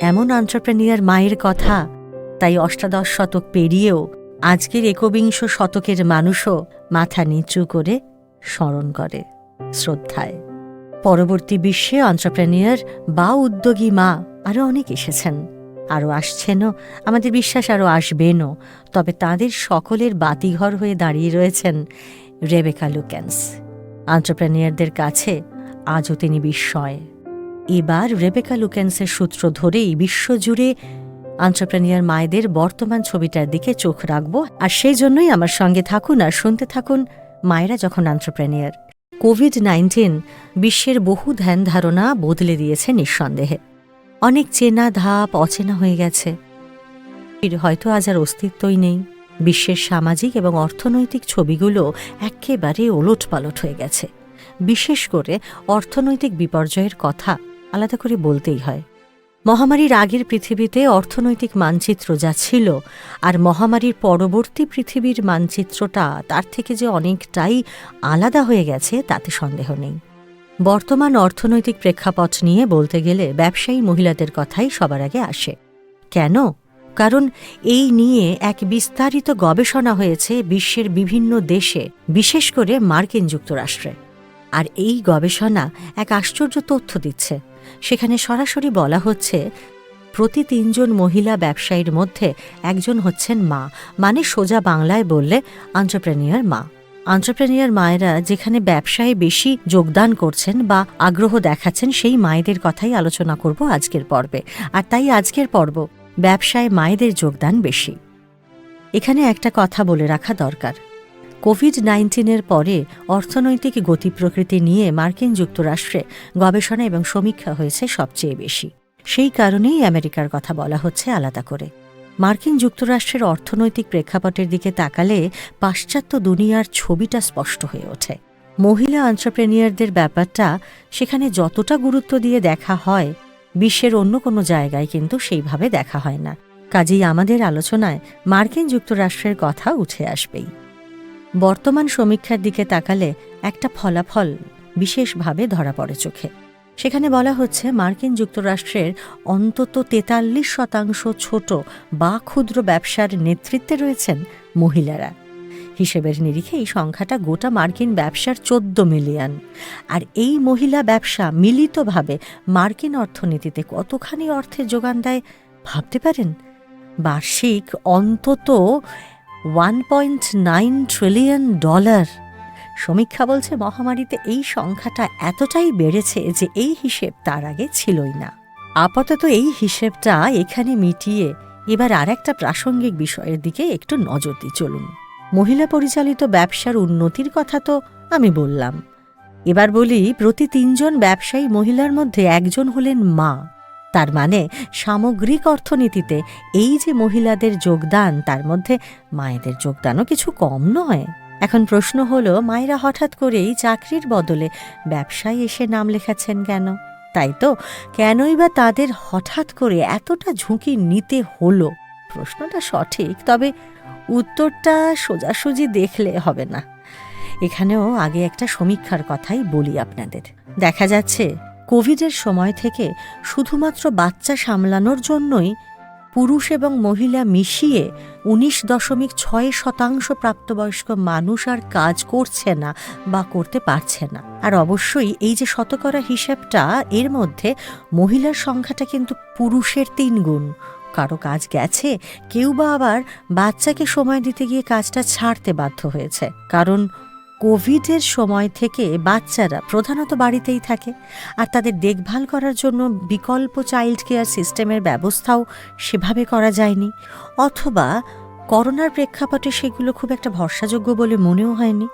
Speaker 1: এমন এন্টারপ্রেনিয়র মায়ের কথা তাই অষ্টাদশ শতক পেরিয়েও আজকের একবিংশ শতকের মানুষও মাথা নিচু করে স্মরণ করে শ্রদ্ধায়। পরবর্তী বিশ্বে এন্টারপ্রেনিয়র বা উদ্যোগী মা আরও অনেক এসেছেন, আরও আসছেনও, আমাদের বিশ্বাস আরও আসবেনও। তবে তাঁদের সকলের বাতিঘর হয়ে দাঁড়িয়ে রয়েছেন রেবেকা লুকেন্স। এন্টারপ্রেনিয়রদের কাছে আজও তিনি বিস্ময়। এবার রেবেকা লুকেন্সের সূত্র ধরেই বিশ্বজুড়ে এন্টারপ্রেনিয়র মায়েদের বর্তমান ছবিটার দিকে চোখ রাখব। আর সেই জন্যই আমার সঙ্গে থাকুন আর শুনতে থাকুন মায়েরা যখন এন্টারপ্রেনিয়র। কোভিড-19 বিশ্বের বহু ধ্যান ধারণা বদলে দিয়েছে নিঃসন্দেহে। অনেক চেনা ধাপ অচেনা হয়ে গেছে, হয়তো আজ আর অস্তিত্বই নেই। বিশ্বের সামাজিক এবং অর্থনৈতিক ছবিগুলো একেবারে ওলটপালট হয়ে গেছে। বিশেষ করে অর্থনৈতিক বিপর্যয়ের কথা আলাদা করে বলতেই হয়। মহামারীর আগের পৃথিবীতে অর্থনৈতিক মানচিত্র যা ছিল, আর মহামারীর পরবর্তী পৃথিবীর মানচিত্রটা তার থেকে যে অনেকটাই আলাদা হয়ে গেছে তাতে সন্দেহ নেই। বর্তমান অর্থনৈতিক প্রেক্ষাপট নিয়ে বলতে গেলে ব্যবসায়ী মহিলাদের কথাই সবার আগে আসে। কেন? কারণ এই নিয়ে এক বিস্তারিত গবেষণা হয়েছে বিশ্বের বিভিন্ন দেশে, বিশেষ করে মার্কিন যুক্তরাষ্ট্রে। আর এই গবেষণা এক আশ্চর্য তথ্য দিচ্ছে। সেখানে সরাসরি বলা হচ্ছে, প্রতি ৩ জন মহিলা ব্যবসায়ীর মধ্যে একজন হচ্ছেন মা, মানে সোজা বাংলায় বললে এন্টারপ্রেনিউর মা। এন্টারপ্রেনিউর মায়েরা যেখানে ব্যবসায় বেশি যোগদান করছেন বা আগ্রহ দেখাচ্ছেন, সেই মায়েদের কথাই আলোচনা করব আজকের পর্বে। আর তাই আজকের পর্ব ব্যবসায় মায়েদের যোগদান বেশি। এখানে একটা কথা বলে রাখা দরকার। কোভিড-19 পরে অর্থনৈতিক গতি প্রকৃতি নিয়ে মার্কিন যুক্তরাষ্ট্রে গবেষণা এবং সমীক্ষা হয়েছে সবচেয়ে বেশি। সেই কারণেই আমেরিকার কথা বলা হচ্ছে আলাদা করে। মার্কিন যুক্তরাষ্ট্রের অর্থনৈতিক প্রেক্ষাপটের দিকে তাকালে পাশ্চাত্য দুনিয়ার ছবিটা স্পষ্ট হয়ে ওঠে। মহিলা এন্টারপ্রেনিউরদের ব্যাপারটা সেখানে যতটা গুরুত্ব দিয়ে দেখা হয়, বিশ্বের অন্য কোনো জায়গায় কিন্তু সেইভাবে দেখা হয় না। কাজেই আমাদের আলোচনায় মার্কিন যুক্তরাষ্ট্রের কথা উঠে আসবেই। বর্তমান সমীক্ষার দিকে তাকালে একটা ফলাফল বিশেষভাবে ধরা পড়ে চোখে। সেখানে বলা হচ্ছে, মার্কিন যুক্তরাষ্ট্রের অন্তত ৪৩% ছোট বা ক্ষুদ্র ব্যবসার নেতৃত্বে রয়েছেন মহিলারা। হিসেবের নিরিখে এই সংখ্যাটা গোটা মার্কিন ব্যবসার ১৪ মিলিয়ন। আর এই মহিলা ব্যবসা মিলিতভাবে মার্কিন অর্থনীতিতে কতখানি অর্থের যোগান দেয় ভাবতে পারেন? বার্ষিক অন্তত $1.9 ট্রিলিয়ন। সমীক্ষা বলছে মহামারীতে এই সংখ্যাটা এতটাই বেড়েছে যে এই হিসেব তার আগে ছিলই না। আপাতত এই হিসেবটা এখানে মিটিয়ে এবার আর একটা প্রাসঙ্গিক বিষয়ের দিকে একটু নজর দিই চলুন। মহিলা পরিচালিত ব্যবসার উন্নতির কথা তো আমি বললাম। এবার বলি, প্রতি ৩ জন ব্যবসায়ী মহিলার মধ্যে একজন হলেন মা। তার মানে সামগ্রিক অর্থনীতিতে এই যে মহিলাদের যোগদান, তার মধ্যে মায়েদের যোগদানও কিছু কম নয়। এখন প্রশ্ন হলো, মায়েরা হঠাৎ করেই চাকরির বদলে ব্যবসায় এসে নাম লেখাচ্ছেন কেন? তাই তো, কেনই বা তাদের হঠাৎ করে এতটা ঝুঁকি নিতে হলো? প্রশ্নটা সঠিক, তবে উত্তরটা সোজাসুজি দেখলে হবে না। এখানেও আগে একটা সমীক্ষার কথাই বলি আপনাদের। দেখা যাচ্ছে কোভিডের সময় থেকে শুধুমাত্র বাচ্চা সামলানোর জন্যই পুরুষ এবং মহিলা মিশিয়ে 19.6% প্রাপ্তবয়স্ক মানুষ আর কাজ করছে না বা করতে পারছে না। আর অবশ্যই এই যে শতকরা হিসেবটা, এর মধ্যে মহিলার সংখ্যাটা কিন্তু পুরুষের 3 গুণ। কারো কাজ গেছে, কেউ বা আবার বাচ্চাকে সময় দিতে গিয়ে কাজটা ছাড়তে বাধ্য হয়েছে। কারণ কোভিডের সময় থেকে বাচ্চারা প্রধানত বাড়িতেই থাকে, আর তাদের দেখভাল করার জন্য বিকল্প চাইল্ড কেয়ার সিস্টেমের ব্যবস্থাও সেভাবে করা যায়নি, অথবা করোনার প্রেক্ষাপটে সেগুলো খুব একটা ভরসাযোগ্য বলে মনেও হয়নি।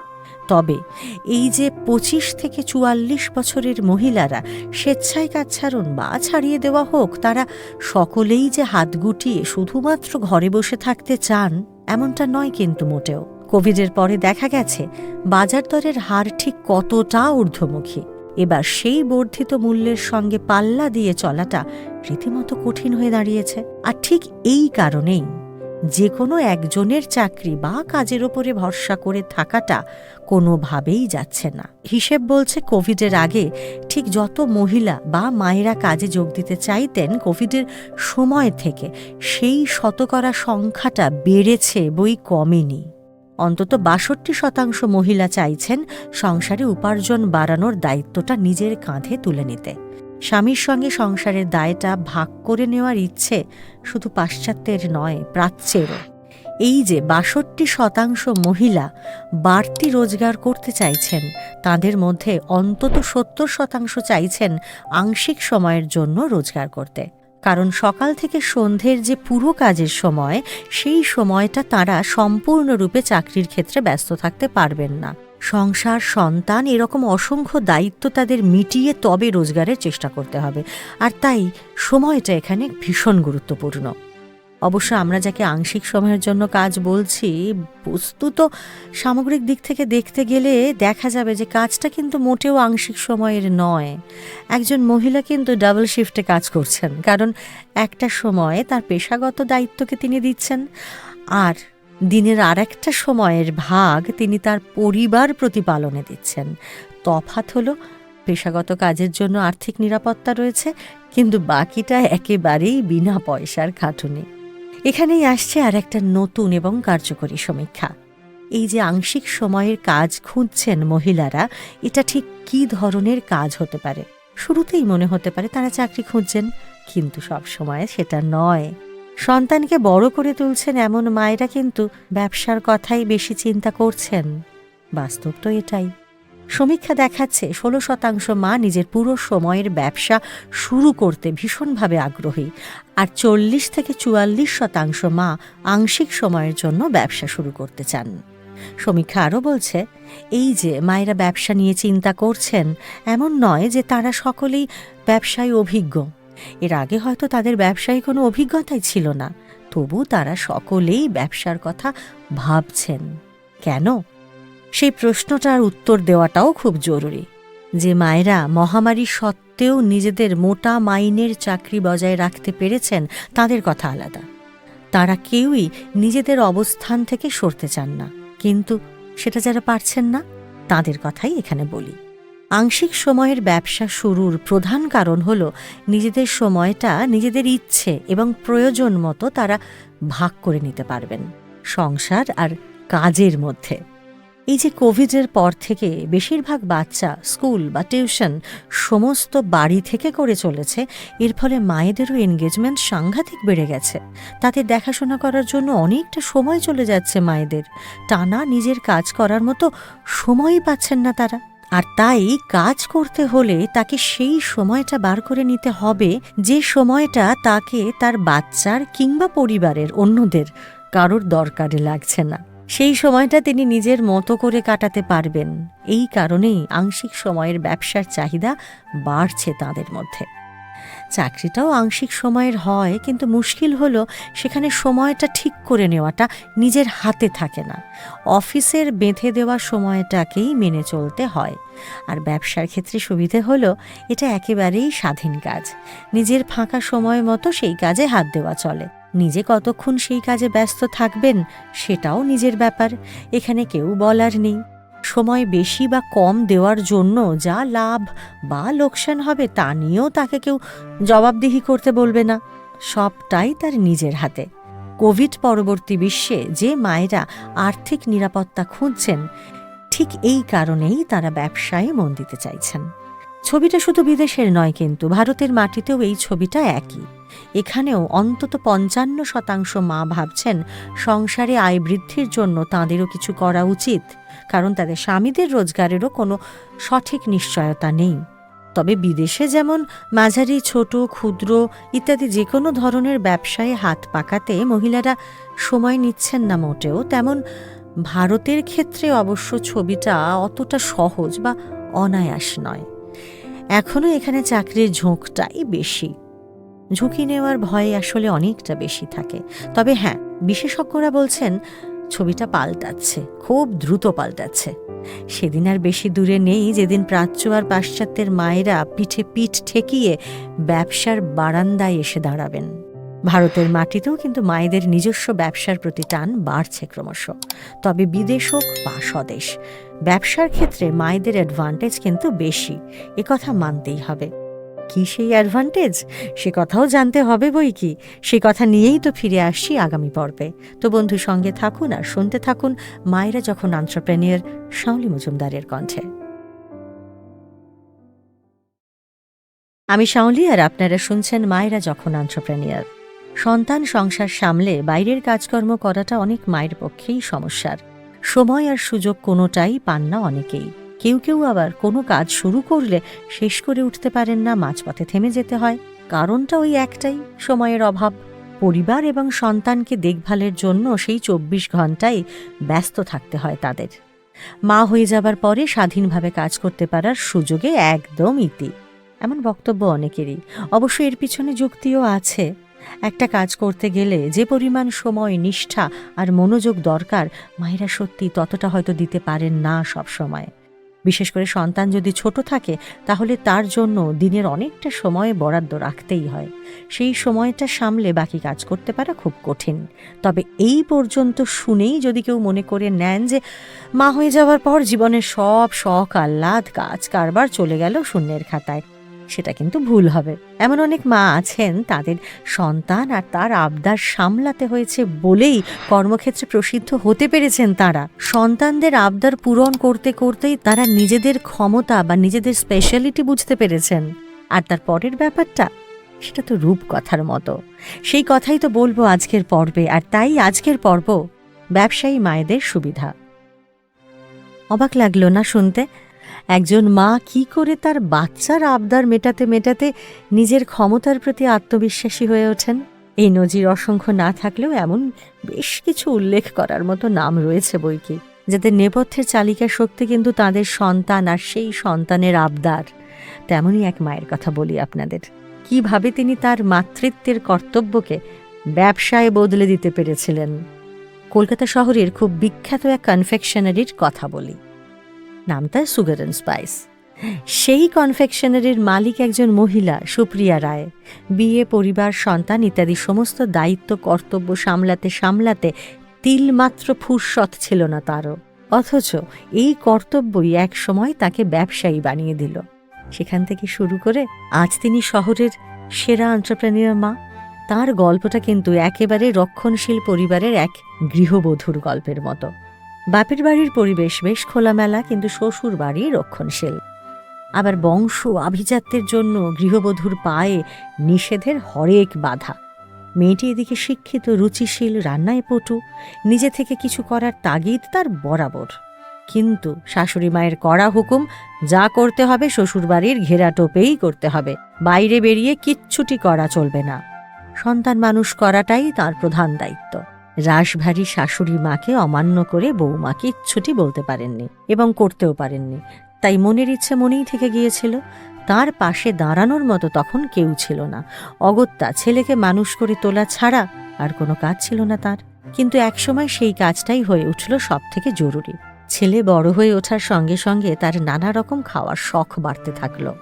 Speaker 1: তবে এই যে 25 থেকে 44 বছরের মহিলারা স্বেচ্ছায় কাজ ছাড়ুন বা ছাড়িয়ে দেওয়া হোক, তারা সকলেই যে হাত গুটিয়ে শুধুমাত্র ঘরে বসে থাকতে চান এমনটা নয় কিন্তু মোটেও। কোভিডের পরে দেখা গেছে বাজার দরের হার ঠিক কতটা ঊর্ধ্বমুখী। এবার সেই বর্ধিত মূল্যের সঙ্গে পাল্লা দিয়ে চলাটা রীতিমতো কঠিন হয়ে দাঁড়িয়েছে। আর ঠিক এই কারণেই যে কোনো একজনের চাকরি বা কাজের ওপরে ভরসা করে থাকাটা কোনোভাবেই যাচ্ছে না। হিসেব বলছে কোভিডের আগে ঠিক যত মহিলা বা মায়েরা কাজে যোগ দিতে চাইতেন, কোভিডের সময় থেকে সেই শতকরা সংখ্যাটা বেড়েছে, বই কমেনি। অন্তত 62% মহিলা চাইছেন সংসারে উপার্জন বাড়ানোর দায়িত্বটা নিজের কাঁধে তুলে নিতে। স্বামীর সঙ্গে সংসারের দায়টা ভাগ করে নেওয়ার ইচ্ছে শুধু পাশ্চাত্যের নয়, প্রাচ্যেরও। এই যে 62% মহিলা বাড়তি রোজগার করতে চাইছেন, তাদের মধ্যে অন্তত 70% চাইছেন আংশিক সময়ের জন্য রোজগার করতে। কারণ সকাল থেকে সন্ধ্যের যে পুরো কাজের সময়, সেই সময়টা তাঁরা সম্পূর্ণরূপে চাকরির ক্ষেত্রে ব্যস্ত থাকতে পারবেন না। সংসার, সন্তান, এরকম অসংখ্য দায়িত্ব তাদের মিটিয়ে তবে রোজগারের চেষ্টা করতে হবে। আর তাই সময়টা এখানে ভীষণ গুরুত্বপূর্ণ। অবশ্য আমরা যাকে আংশিক সময়ের জন্য কাজ বলছি, বস্তুত সামগ্রিক দিক থেকে দেখতে গেলে দেখা যাবে যে কাজটা কিন্তু মোটেও আংশিক সময়ের নয়। একজন মহিলা কিন্তু ডাবল শিফটে কাজ করছেন, কারণ একটা সময়ে তার পেশাগত দায়িত্বকে তিনি দিচ্ছেন, আর দিনের আর একটা সময়ের ভাগ তিনি তার পরিবার প্রতিপালনে দিচ্ছেন। তফাৎ হলো পেশাগত কাজের জন্য আর্থিক নিরাপত্তা রয়েছে, কিন্তু বাকিটা একেবারেই বিনা পয়সার খাটুনি। এখানেই আসছে আর একটা নতুন এবং কার্যকরী সমীক্ষা। এই যে আংশিক সময়ের কাজ খুঁজছেন মহিলারা, এটা ঠিক কী ধরনের কাজ হতে পারে? শুরুতেই মনে হতে পারে তারা চাকরি খুঁজছেন, কিন্তু সব সময় সেটা নয়। সন্তানকে বড় করে তুলছেন এমন মায়েরা কিন্তু ব্যবসার কথাই বেশি চিন্তা করছেন। বাস্তব তো এটাই। সমীক্ষা দেখাচ্ছে 16% মা নিজের পুরো সময়ের ব্যবসা শুরু করতে ভীষণভাবে আগ্রহী, আর 40-44% মা আংশিক সময়ের জন্য ব্যবসা শুরু করতে চান। সমীক্ষা আরও বলছে, এই যে মায়েরা ব্যবসা নিয়ে চিন্তা করছেন, এমন নয় যে তারা সকলেই ব্যবসায় অভিজ্ঞ। এর আগে হয়তো তাদের ব্যবসায় কোনো অভিজ্ঞতাই ছিল না, তবু তারা সকলেই ব্যবসার কথা ভাবছেন। কেন? সেই প্রশ্নটার উত্তর দেওয়াটাও খুব জরুরি। যে মায়েরা মহামারী সত্ত্বেও নিজেদের মোটা মাইনের চাকরি বজায় রাখতে পেরেছেন, তাদের কথা আলাদা। তারা কেউই নিজেদের অবস্থান থেকে সরতে চান না, কিন্তু সেটা যারা পারছেন না, তাদের কথাই এখানে বলি। আংশিক সময়ের ব্যবসা শুরুর প্রধান কারণ হল নিজেদের সময়টা নিজেদের ইচ্ছে এবং প্রয়োজন মতো তারা ভাগ করে নিতে পারবেন সংসার আর কাজের মধ্যে। এই যে কোভিডের পর থেকে বেশিরভাগ বাচ্চা স্কুল বা টিউশন সমস্ত বাড়ি থেকে করে চলেছে, এর ফলে মায়েদেরও এনগেজমেন্ট সাংঘাতিক বেড়ে গেছে। তাদের দেখাশোনা করার জন্য অনেকটা সময় চলে যাচ্ছে মায়েদের। টানা নিজের কাজ করার মতো সময়ই পাচ্ছেন না তারা। আর তাই কাজ করতে হলে তাকে সেই সময়টা বার করে নিতে হবে, যে সময়টা তাকে তার বাচ্চার কিংবা পরিবারের অন্যদের কারোর দরকারে লাগছে না। সেই সময়টা তিনি নিজের মতো করে কাটাতে পারবেন। এই কারণেই আংশিক সময়ের ব্যবসার চাহিদা বাড়ছে তাদের মধ্যে। চাকরিটাও আংশিক সময়ের হয়, কিন্তু মুশকিল হলো সেখানে সময়টা ঠিক করে নেওয়াটা নিজের হাতে থাকে না। অফিসের বেঁধে দেওয়া সময়টাকেই মেনে চলতে হয়। আর ব্যবসার ক্ষেত্রে সুবিধে হলো এটা একেবারেই স্বাধীন কাজ। নিজের ফাঁকা সময় মতো সেই কাজে হাত দেওয়া চলে। নিজে কতক্ষণ সেই কাজে ব্যস্ত থাকবেন সেটাও নিজের ব্যাপার, এখানে কেউ বলার নেই। সময় বেশি বা কম দেওয়ার জন্য যা লাভ বা লোকসান হবে তা নিয়েও তাকে কেউ জবাবদিহি করতে বলবে না। সবটাই তার নিজের হাতে। কোভিড পরবর্তী বিশ্বে যে মায়েরা আর্থিক নিরাপত্তা খুঁজছেন, ঠিক এই কারণেই তারা ব্যবসায় মন দিতে চাইছেন। ছবিটা শুধু বিদেশের নয়, কিন্তু ভারতের মাটিতেও এই ছবিটা একই। এখানেও অন্তত 55% মা ভাবছেন সংসারে আয় বৃদ্ধির জন্য তাঁদেরও কিছু করা উচিত, কারণ তাদের স্বামীদের রোজগারেরও কোনো সঠিক নিশ্চয়তা নেই। তবে বিদেশে যেমন মাঝারি, ছোট, ক্ষুদ্র ইত্যাদি যে কোনো ধরনের ব্যবসায় হাত পাকাতে মহিলারা সময় নিচ্ছেন না মোটেও, তেমন ভারতের ক্ষেত্রে অবশ্য ছবিটা অতটা সহজ বা অনায়াস নয়। এখনও এখানে চাকরির ঝোঁকটাই বেশি। ঝুঁকি নেওয়ার ভয় আসলে অনেকটা বেশি থাকে। তবে হ্যাঁ, বিশেষজ্ঞরা বলছেন ছবিটা পাল্টাচ্ছে, খুব দ্রুত পাল্টাচ্ছে। সেদিন আর বেশি দূরে নেই যেদিন প্রাচ্য আর পাশ্চাত্যের মায়েরা পিঠে পিঠ ঠেকিয়ে ব্যবসার বারান্দায় এসে দাঁড়াবেন। ভারতের মাটিতেও কিন্তু মায়েদের নিজস্ব ব্যবসার প্রতি টান বাড়ছে ক্রমশ। তবে বিদেশ হোক বা স্বদেশ, ব্যবসার ক্ষেত্রে মায়েদের অ্যাডভান্টেজ কিন্তু বেশি, একথা মানতেই হবে। কি সেই অ্যাডভান্টেজ, সে কথাও জানতে হবে বই কি। সে কথা নিয়েই তো ফিরে আসছি আগামী পর্বে। তো বন্ধু, সঙ্গে থাকুন আর শুনতে থাকুন মায়েরা যখন এন্টারপ্রেনিউর, শাওলি মজুমদারের কণ্ঠে। আমি শাওলি, আর আপনারা শুনছেন মায়েরা যখন এন্টারপ্রেনিউর। সন্তান সংসার সামলে বাইরের কাজকর্ম করাটা অনেক মায়ের পক্ষেই সমস্যার। সময় আর সুযোগ কোনোটাই পান না অনেকেই। কেউ কেউ আবার কোনো কাজ শুরু করলে শেষ করে উঠতে পারেন না, মাঝপথে থেমে যেতে হয়। কারণটা ওই একটাই, সময়ের অভাব। পরিবার এবং সন্তানকে দেখভালের জন্য সেই 24 ঘন্টাই ব্যস্ত থাকতে হয় তাদের। মা হয়ে যাবার পরে স্বাধীনভাবে কাজ করতে পারার সুযোগে একদম ইতি, এমন বক্তব্য অনেকেরই। অবশ্য এর পিছনে যুক্তিও আছে। একটা কাজ করতে গেলে যে পরিমাণ সময়, নিষ্ঠা আর মনোযোগ দরকার, মায়েরা সত্যি ততটা হয়তো দিতে পারেন না সব সময়। বিশেষ করে সন্তান যদি ছোট থাকে, তাহলে তার জন্য দিনের অনেকটা সময় বরাদ্দ রাখতেই হয়। সেই সময়টা সামলে বাকি কাজ করতে পারা খুব কঠিন। তবে এই পর্যন্ত শুনেই যদি কেউ মনে করে নেন যে মা হয়ে যাওয়ার পর জীবনের সব শখ, আহ্লাদ, কাজ কারবার চলে গেল শূন্যের খাতায়, সেটা কিন্তু ভুল হবে। এমন অনেক মা আছেন, তাদের সন্তান আর তার আবদার সামলাতে হয়েছে বলেই কর্মক্ষেত্রে প্রসিদ্ধ হতে পেরেছেন তারা। সন্তানদের আবদার পূরণ করতে করতেই তারা নিজেদের ক্ষমতা বা নিজেদের স্পেশালিটি বুঝতে পেরেছেন। আর তার পরের ব্যাপারটা, সেটা তো রূপকথার মতো। সেই কথাই তো বলবো আজকের পর্বে। আর তাই আজকের পর্ব ব্যবসায়ী মায়েদের সুবিধা। অবাক লাগলো না শুনতে? একজন মা কি করে তার বাচ্চার আবদার মেটাতে মেটাতে নিজের ক্ষমতার প্রতি আত্মবিশ্বাসী হয়ে ওঠেন। এই নজির অসংখ্য না থাকলেও এমন বেশ কিছু উল্লেখ করার মতো নাম রয়েছে বইকি, যাদের নেপথ্যের চালিকা শক্তি কিন্তু তাদের সন্তান আর সেই সন্তানের আবদার। তেমনই এক মায়ের কথা বলি আপনাদের, কিভাবে তিনি তার মাতৃত্বের কর্তব্যকে ব্যবসায় বদলে দিতে পেরেছিলেন। কলকাতা শহরের খুব বিখ্যাত এক কনফেকশনারির কথা বলি, নামটা সুগার অ্যান্ড স্পাইস। সেই কনফেকশনারির মালিক একজন মহিলা, সুপ্রিয়া রায়। বিয়ে, পরিবার, সন্তান ইত্যাদি সমস্ত দায়িত্ব কর্তব্য সামলাতে সামলাতে তিলমাত্র ফুরসত ছিল না তারও। অথচ এই কর্তব্যই এক সময় তাকে ব্যবসায়ী বানিয়ে দিল। সেখান থেকে শুরু করে আজ তিনি শহরের সেরা এন্টারপ্রেনিয়র মা। তার গল্পটা কিন্তু একেবারে রক্ষণশীল পরিবারের এক গৃহবধূর গল্পের মতো। বাপের বাড়ির পরিবেশ বেশ খোলামেলা, কিন্তু শ্বশুর বাড়ি রক্ষণশীল। আবার বংশ আভিজাত্যের জন্য গৃহবধূর পায়ে নিষেধের হরেক বাধা। মেয়েটি এদিকে শিক্ষিত, রুচিশীল, রান্নায় পটু, নিজে থেকে কিছু করার তাগিদ তার বরাবর। কিন্তু শাশুড়ি মায়ের কড়া হুকুম, যা করতে হবে শ্বশুরবাড়ির ঘেরা টোপেই করতে হবে, বাইরে বেরিয়ে কিচ্ছুটি করা চলবে না। সন্তান মানুষ করাটাই তার প্রধান দায়িত্ব। রাশভারী শাশুড়ি মাকে অমান্য করে বৌমা কিচ্ছুটি বলতে পারেননি এবং করতেও পারেননি। তাই মনের ইচ্ছে মনেই থেকে গিয়েছিল। তার পাশে দাঁড়ানোর মতো তখন কেউ ছিল না। অগত্যা ছেলেকে মানুষ করে তোলা ছাড়া আর কোনো কাজ ছিল না তার। কিন্তু একসময় সেই কাজটাই হয়ে উঠল সব থেকে জরুরি। ছেলে বড় হয়ে ওঠার সঙ্গে সঙ্গে তার নানা রকম খাওয়ার শখ বাড়তে থাকলো।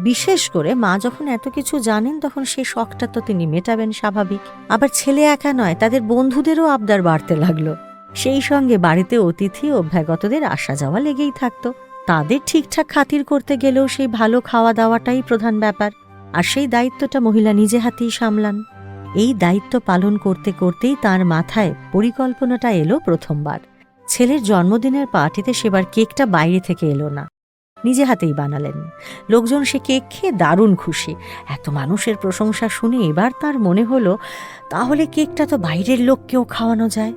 Speaker 1: বিশেষ করে মা যখন এত কিছু জানেন, তখন সে শখটা তো তিনি মেটাবেন স্বাভাবিক। আবার ছেলে একা নয়, তাদের বন্ধুদেরও আবদার বাড়তে লাগলো। সেই সঙ্গে বাড়িতে অতিথি অভ্যাগতদের আসা যাওয়া লেগেই থাকতো। তাদের ঠিকঠাক খাতির করতে গেলেও সেই ভালো খাওয়া দাওয়াটাই প্রধান ব্যাপার। আর সেই দায়িত্বটা মহিলা নিজে হাতেই সামলান। এই দায়িত্ব পালন করতে করতেই তার মাথায় পরিকল্পনাটা এলো প্রথমবার। ছেলের জন্মদিনের পার্টিতে সেবার কেকটা বাইরে থেকে এলো না, নিজে হাতেই বানালেন। লোকজন সে কেক খেয়ে দারুণ খুশি। এত মানুষের প্রশংসা শুনে এবার তার মনে হলো, তাহলে কেকটা তো বাইরের লোককেও খাওয়ানো যায়।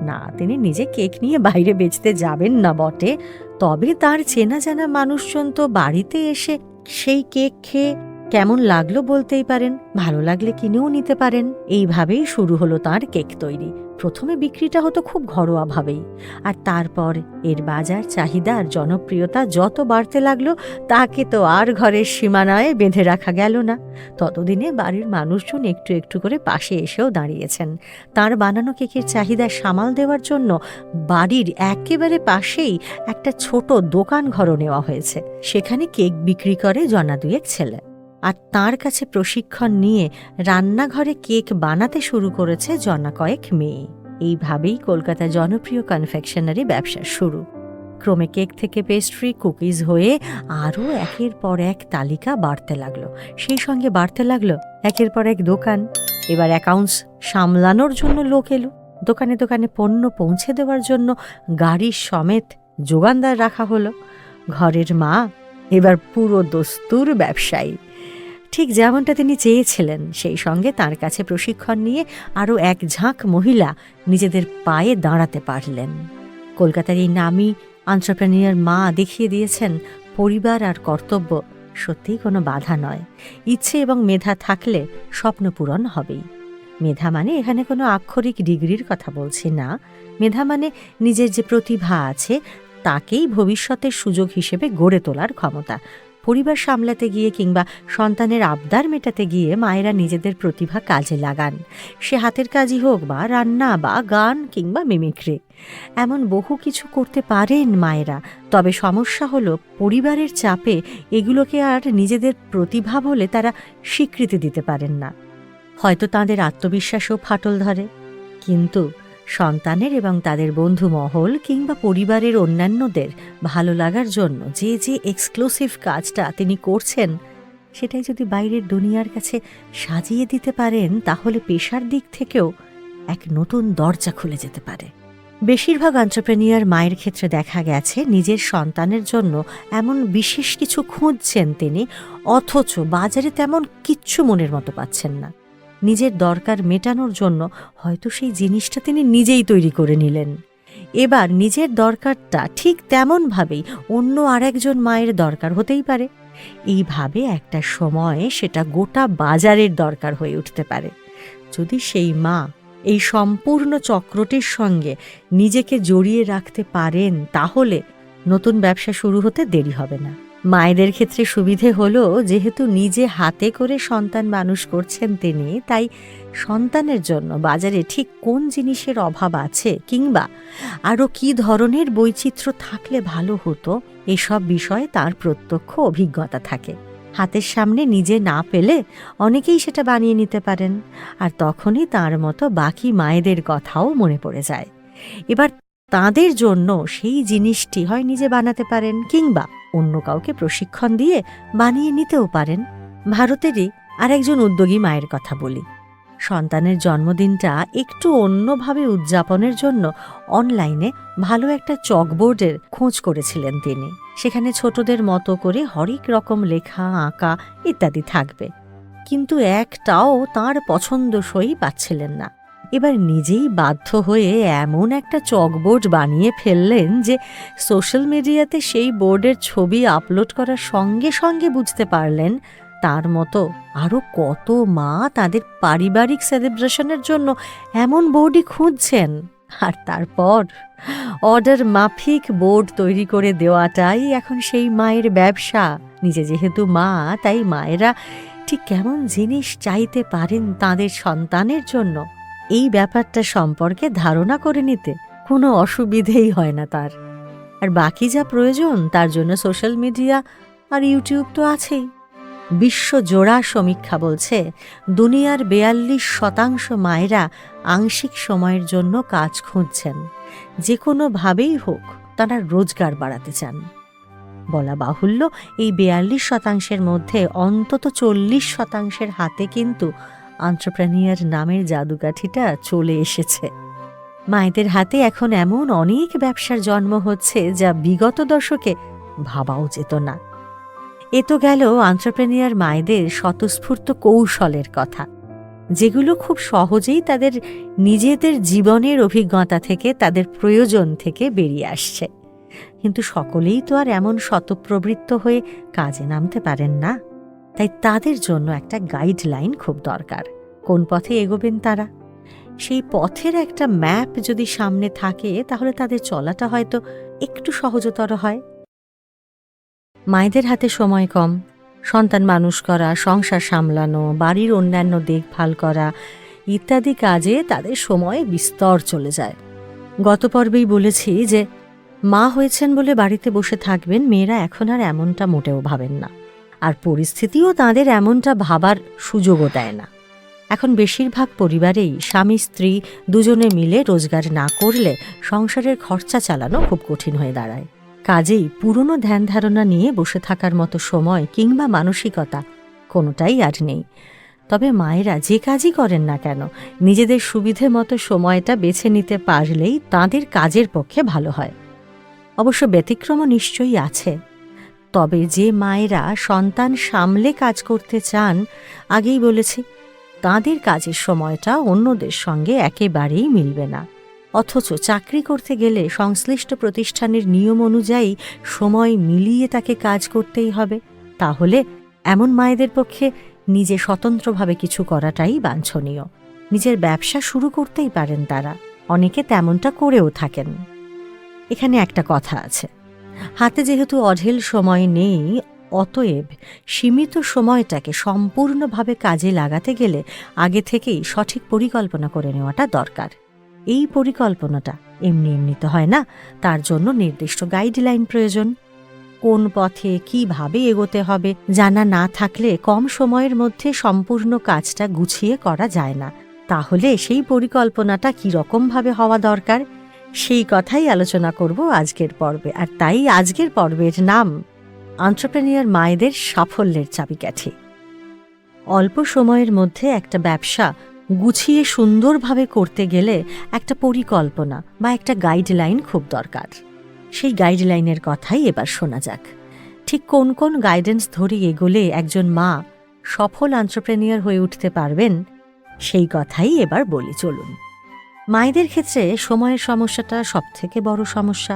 Speaker 1: না, তিনি নিজে কেক নিয়ে বাইরে বেচতে যাবেন না বটে, তবে তার চেনা জানা মানুষজন তো বাড়িতে এসে সেই কেক খেয়ে কেমন লাগলো বলতেই পারেন, ভালো লাগলে কিনেও নিতে পারেন। এইভাবেই শুরু হলো তার কেক তৈরি। প্রথমে বিক্রিটা হতো খুব ঘরোয়াভাবেই, আর তারপর এর বাজার চাহিদা আর জনপ্রিয়তা যত বাড়তে লাগলো, তাকে তো আর ঘরের সীমানায় বেঁধে রাখা গেল না। ততদিনে বাড়ির মানুষজন একটু একটু করে পাশে এসেও দাঁড়িয়েছেন। তার বানানো কেকের চাহিদা সামাল দেওয়ার জন্য বাড়ির একেবারে পাশেই একটা ছোট দোকান ঘরও নেওয়া হয়েছে। সেখানে কেক বিক্রি করে জনা দুয়েক ছেলে, আর তার কাছে প্রশিক্ষণ নিয়ে রান্নাঘরে কেক বানাতে শুরু করেছে জনা কয়েক মেয়ে। এইভাবেই কলকাতা জনপ্রিয় কনফেকশনারি ব্যবসা শুরু। ক্রমে কেক থেকে পেস্ট্রি, কুকিজ হয়ে আরও একের পর এক তালিকা বাড়তে লাগলো। সেই সঙ্গে বাড়তে লাগলো একের পর এক দোকান। এবার অ্যাকাউন্টস সামলানোর জন্য লোক এলো। দোকানে দোকানে পণ্য পৌঁছে দেওয়ার জন্য গাড়ির সমেত যোগানদার রাখা হলো। ঘরের মা এবার পুরো দস্তুর ব্যবসায়ী, ঠিক যেমনটা তিনি চেয়েছিলেন। সেই সঙ্গে তার কাছে প্রশিক্ষণ নিয়ে আরও এক ঝাঁক মহিলা নিজেদের পায়ে দাঁড়াতে পারলেন। কলকাতার এই নামী এন্টারপ্রেনিয়র মা দেখিয়ে দিয়েছেন, পরিবার আর কর্তব্য সত্যিই কোনো বাধা নয়। ইচ্ছে এবং মেধা থাকলে স্বপ্ন পূরণ হবেই। মেধা মানে এখানে কোনো আক্ষরিক ডিগ্রির কথা বলছি না। মেধা মানে নিজের যে প্রতিভা আছে তাকেই ভবিষ্যতের সুযোগ হিসেবে গড়ে তোলার ক্ষমতা। পরিবার সামলাতে গিয়ে কিংবা সন্তানের আবদার মেটাতে গিয়ে মায়েরা নিজেদের প্রতিভা কাজে লাগান। সে হাতের কাজই হোক বা রান্না বা গান কিংবা মিমিক্রি, এমন বহু কিছু করতে পারেন মায়েরা। তবে সমস্যা হলো পরিবারের চাপে এগুলোকে আর নিজেদের প্রতিভা বলে তারা স্বীকৃতি দিতে পারেন না। হয়তো তাঁদের আত্মবিশ্বাসও ফাটল ধরে। কিন্তু সন্তানের এবং তাদের বন্ধু মহল কিংবা পরিবারের অন্যান্যদের ভালো লাগার জন্য যে যে এক্সক্লুসিভ কাজটা তিনি করছেন, সেটাই যদি বাইরের দুনিয়ার কাছে সাজিয়ে দিতে পারেন, তাহলে পেশার দিক থেকেও এক নতুন দরজা খুলে যেতে পারে। বেশিরভাগ এন্টারপ্রেনিউর মায়ের ক্ষেত্রে দেখা গেছে নিজের সন্তানের জন্য এমন বিশেষ কিছু খুঁজছেন তিনি, অথচ বাজারে তেমন কিচ্ছু মনের মতো পাচ্ছেন না। নিজের দরকার মেটানোর জন্য হয়তো সেই জিনিসটা তিনি নিজেই তৈরি করে নিলেন। এবার নিজের দরকারটা ঠিক তেমনভাবেই অন্য আরেকজন মায়ের দরকার হতেই পারে। এইভাবে একটা সময়ে সেটা গোটা বাজারের দরকার হয়ে উঠতে পারে। যদি সেই মা এই সম্পূর্ণ চক্রটির সঙ্গে নিজেকে জড়িয়ে রাখতে পারেন, তাহলে নতুন ব্যবসা শুরু হতে দেরি হবে না। মায়েদের ক্ষেত্রে সুবিধে হলো, যেহেতু নিজে হাতে করে সন্তান মানুষ করছেন তিনি, তাই সন্তানের জন্য বাজারে ঠিক কোন জিনিসের অভাব আছে কিংবা আরও কী ধরনের বৈচিত্র্য থাকলে ভালো হতো, এসব বিষয়ে তার প্রত্যক্ষ অভিজ্ঞতা থাকে। হাতের সামনে নিজে না পেলে অনেকেই সেটা বানিয়ে নিতে পারেন, আর তখনই তার মতো বাকি মায়েদের কথাও মনে পড়ে যায়। এবার তাদের জন্য সেই জিনিসটি হয় নিজে বানাতে পারেন কিংবা অন্য কাউকে প্রশিক্ষণ দিয়ে বানিয়ে নিতেও পারেন। ভারতেরই আরেকজন উদ্যোগী মায়ের কথা বলি। সন্তানের জন্মদিনটা একটু অন্যভাবে উদযাপনের জন্য অনলাইনে ভালো একটা চকবোর্ডের খোঁজ করেছিলেন তিনি। সেখানে ছোটদের মতো করে হরেক রকম লেখা, আঁকা ইত্যাদি থাকবে, কিন্তু একটাও তাঁর পছন্দসই পাচ্ছিলেন না। এবার নিজেই বাধ্য হয়ে এমন একটা চকবোর্ড বানিয়ে ফেললেন যে সোশ্যাল মিডিয়াতে সেই বোর্ডের ছবি আপলোড করার সঙ্গে সঙ্গে বুঝতে পারলেন তার মতো আরও কত মা তাদের পারিবারিক সেলিব্রেশনের জন্য এমন বোর্ডই খুঁজছেন। আর তারপর অর্ডার মাফিক বোর্ড তৈরি করে দেওয়াটাই এখন সেই মায়ের ব্যবসা। নিজে যেহেতু মা, তাই মায়েরা ঠিক কেমন জিনিস চাইতে পারেন তাদের সন্তানের জন্য, এই ব্যাপারটা সম্পর্কে ধারণা করে নিতে কোনো অসুবিধেই হয় না তার। আর বাকি যা প্রয়োজন তার জন্য সোশ্যাল মিডিয়া আর ইউটিউব তো আছেই। বিশ্বজোড়া সমীক্ষা বলছে দুনিয়ার 42% মায়েরা আংশিক সময়ের জন্য কাজ খুঁজছেন। যে কোনোভাবেই হোক তারা রোজগার বাড়াতে চান। বলা বাহুল্য, এই 42%-এর মধ্যে অন্তত 40%-এর হাতে কিন্তু এন্টারপ্রেনিউর নামের জাদুকাঠিটা চলে এসেছে। মায়েদের হাতে এখন এমন অনেক ব্যবসার জন্ম হচ্ছে যা বিগত দশকে ভাবাও যেত না। এ তো গেল এন্টারপ্রেনিউর মায়েদের স্বতঃস্ফূর্ত কৌশলের কথা, যেগুলো খুব সহজেই তাদের নিজেদের জীবনের অভিজ্ঞতা থেকে, তাদের প্রয়োজন থেকে বেরিয়ে আসছে। কিন্তু সকলেই তো আর এমন শতপ্রবৃত্ত হয়ে কাজে নামতে পারেন না। তাই তাদের জন্য একটা গাইডলাইন খুব দরকার। কোন পথে এগোবেন তারা, সেই পথের একটা ম্যাপ যদি সামনে থাকে, তাহলে তাদের চলাটা হয়তো একটু সহজতর হয়। মায়েদের হাতে সময় কম, সন্তান মানুষ করা, সংসার সামলানো, বাড়ির অন্যান্য দেখভাল করা ইত্যাদি কাজে তাদের সময় বিস্তর চলে যায়। গত পর্বেই বলেছি যে মা হয়েছেন বলে বাড়িতে বসে থাকবেন, মেয়েরা এখন আর এমনটা মোটেও ভাবেন না, আর পরিস্থিতিও তাদের এমনটা ভাবার সুযোগও দেয় না। এখন বেশিরভাগ পরিবারেই স্বামী স্ত্রী দুজনে মিলে রোজগার না করলে সংসারের খরচা চালানো খুব কঠিন হয়ে দাঁড়ায়। কাজেই পুরনো ধ্যান ধারণা নিয়ে বসে থাকার মতো সময় কিংবা মানসিকতা কোনোটাই আর নেই। তবে মায়েরা যে কাজই করেন না কেন, নিজেদের সুবিধে মতো সময়টা বেছে নিতে পারলেই তাঁদের কাজের পক্ষে ভালো হয়। অবশ্য ব্যতিক্রমও নিশ্চয়ই আছে। তবে যে মায়েরা সন্তান সামলে কাজ করতে চান, আগেই বলেছি, তাঁদের কাজের সময়টা অন্যদের সঙ্গে একেবারেই মিলবে না। অথচ চাকরি করতে গেলে সংশ্লিষ্ট প্রতিষ্ঠানের নিয়ম অনুযায়ী সময় মিলিয়ে তাকে কাজ করতেই হবে। তাহলে এমন মায়েদের পক্ষে নিজে স্বতন্ত্রভাবে কিছু করাটাই বাঞ্ছনীয়। নিজের ব্যবসা শুরু করতেই পারেন তারা, অনেকে তেমনটা করেও থাকেন। এখানে একটা কথা আছে, হাতে যেহেতু অঢেল সময় নেই, অতএব সীমিত সময়টাকে সম্পূর্ণভাবে কাজে লাগাতে গেলে আগে থেকেই সঠিক পরিকল্পনা করে নেওয়াটা দরকার। এই পরিকল্পনাটা এমনি এমনি তো হয় না, তার জন্য নির্দিষ্ট গাইডলাইন প্রয়োজন। কোন পথে কিভাবে এগোতে হবে জানা না থাকলে কম সময়ের মধ্যে সম্পূর্ণ কাজটা গুছিয়ে করা যায় না। তাহলে সেই পরিকল্পনাটা কীরকমভাবে হওয়া দরকার সেই কথাই আলোচনা করব আজকের পর্বে। আর তাই আজকের পর্বের নাম এন্টারপ্রেনিউর মায়েদের সাফল্যের চাবিকাঠি। অল্প সময়ের মধ্যে একটা ব্যবসা গুছিয়ে সুন্দরভাবে করতে গেলে একটা পরিকল্পনা বা একটা গাইডলাইন খুব দরকার। সেই গাইডলাইনের কথাই এবার শোনা যাক। ঠিক কোন কোন গাইডেন্স ধরে এগোলে একজন মা সফল এন্টারপ্রেনিউর হয়ে উঠতে পারবেন সেই কথাই এবার বলি চলুন। মায়েদের ক্ষেত্রে সময়ের সমস্যাটা সবথেকে বড় সমস্যা।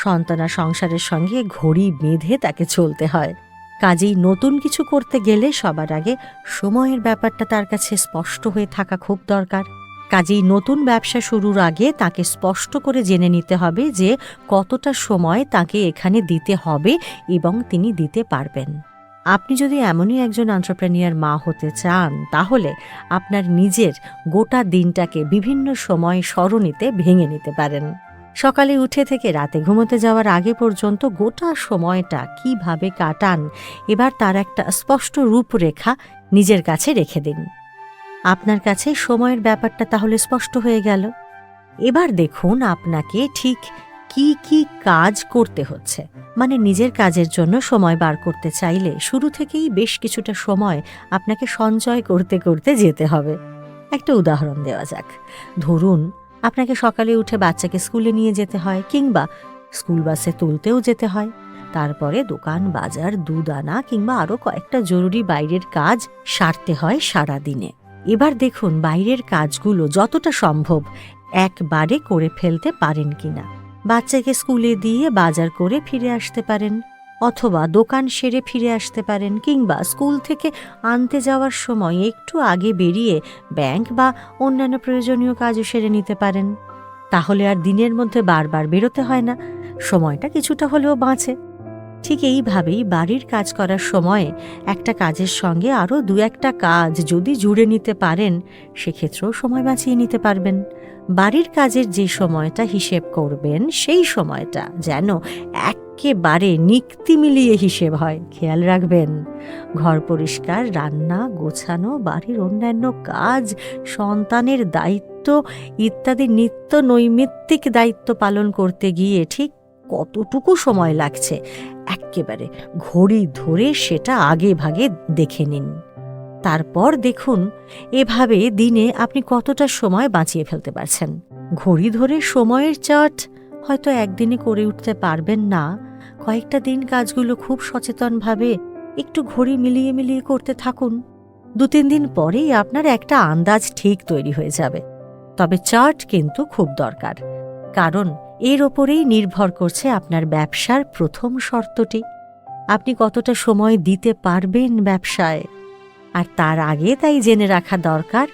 Speaker 1: সন্তান আর সংসারের সঙ্গে ঘড়ি বেঁধে তাকে চলতে হয়। কাজেই নতুন কিছু করতে গেলে সবার আগে সময়ের ব্যাপারটা তার কাছে স্পষ্ট হয়ে থাকা খুব দরকার। কাজেই নতুন ব্যবসা শুরুর আগে তাকে স্পষ্ট করে জেনে নিতে হবে যে কতটা সময় তাকে এখানে দিতে হবে এবং তিনি দিতে পারবেন। আপনি যদি এমনই একজন এন্টারপ্রেনিউর মা হতে চান তাহলে আপনার নিজের গোটা দিনটাকে বিভিন্ন সময় সরণিতে ভেঙে নিতে পারেন। সকালে উঠে থেকে রাতে ঘুমোতে যাওয়ার আগে পর্যন্ত গোটা সময়টা কিভাবে কাটান এবার তার একটা স্পষ্ট রূপরেখা নিজের কাছে রেখে দিন। আপনার কাছে সময়ের ব্যাপারটা তাহলে স্পষ্ট হয়ে গেল। এবার দেখুন আপনাকে ঠিক কি কি কাজ করতে হচ্ছে। মানে নিজের কাজের জন্য সময় বার করতে চাইলে শুরু থেকেই বেশ কিছুটা সময় আপনাকে সঞ্চয় করতে করতে যেতে হবে। একটা উদাহরণ দেওয়া যাক। ধরুন আপনাকে সকালে উঠে বাচ্চাকে স্কুলে নিয়ে যেতে হয় কিংবা স্কুল বাসে তুলতেও যেতে হয়। তারপরে দোকান বাজার দুধ আনা কিংবা আরও কয়েকটা জরুরি বাইরের কাজ সারতে হয় সারা দিনে। এবার দেখুন বাইরের কাজগুলো যতটা সম্ভব একবারে করে ফেলতে পারেন কিনা। বাচ্চাকে স্কুলে দিয়ে বাজার করে ফিরে আসতে পারেন, অথবা দোকান সেরে ফিরে আসতে পারেন, কিংবা স্কুল থেকে আনতে যাওয়ার সময় একটু আগে বেরিয়ে ব্যাংক বা অন্যান্য প্রয়োজনীয় কাজও সেরে নিতে পারেন। তাহলে আর দিনের মধ্যে বারবার বেরোতে হয় না, সময়টা কিছুটা হলেও বাঁচে। ঠিক এইভাবেই বাড়ির কাজ করার সময় একটা কাজের সঙ্গে আরও দু একটা কাজ যদি জুড়ে নিতে পারেন সেক্ষেত্রেও সময় বাঁচিয়ে নিতে পারবেন। বাড়ির কাজের যে সময়টা হিসেব করবেন সেই সময়টা যেন একেবারে নিক্তি মিলিয়ে হিসেব হয়, খেয়াল রাখবেন। ঘর পরিষ্কার, রান্না, গোছানো, বাড়ির অন্যান্য কাজ, সন্তানের দায়িত্ব ইত্যাদি নিত্য নৈমিত্তিক দায়িত্ব পালন করতে গিয়ে ঠিক কতটুকু সময় লাগছে একেবারে ঘড়ি ধরে সেটা আগে ভাগে দেখে নিন। তারপর দেখুন এভাবে দিনে আপনি কতটা সময় বাঁচিয়ে ফেলতে পারছেন। ঘড়ি ধরে সময়ের চার্ট হয়তো একদিনে করে উঠতে পারবেন না, কয়েকটা দিন কাজগুলো খুব সচেতনভাবে একটু ঘড়ি মিলিয়ে মিলিয়ে করতে থাকুন। 2-3 দিন পরেই আপনার একটা আন্দাজ ঠিক তৈরি হয়ে যাবে। তবে চার্ট কিন্তু খুব দরকার, কারণ এর ওপরেই নির্ভর করছে আপনার ব্যবসার প্রথম শর্তটি, আপনি কতটা সময় দিতে পারবেন ব্যবসায়। আর তার আগে তাই জেনে রাখা দরকার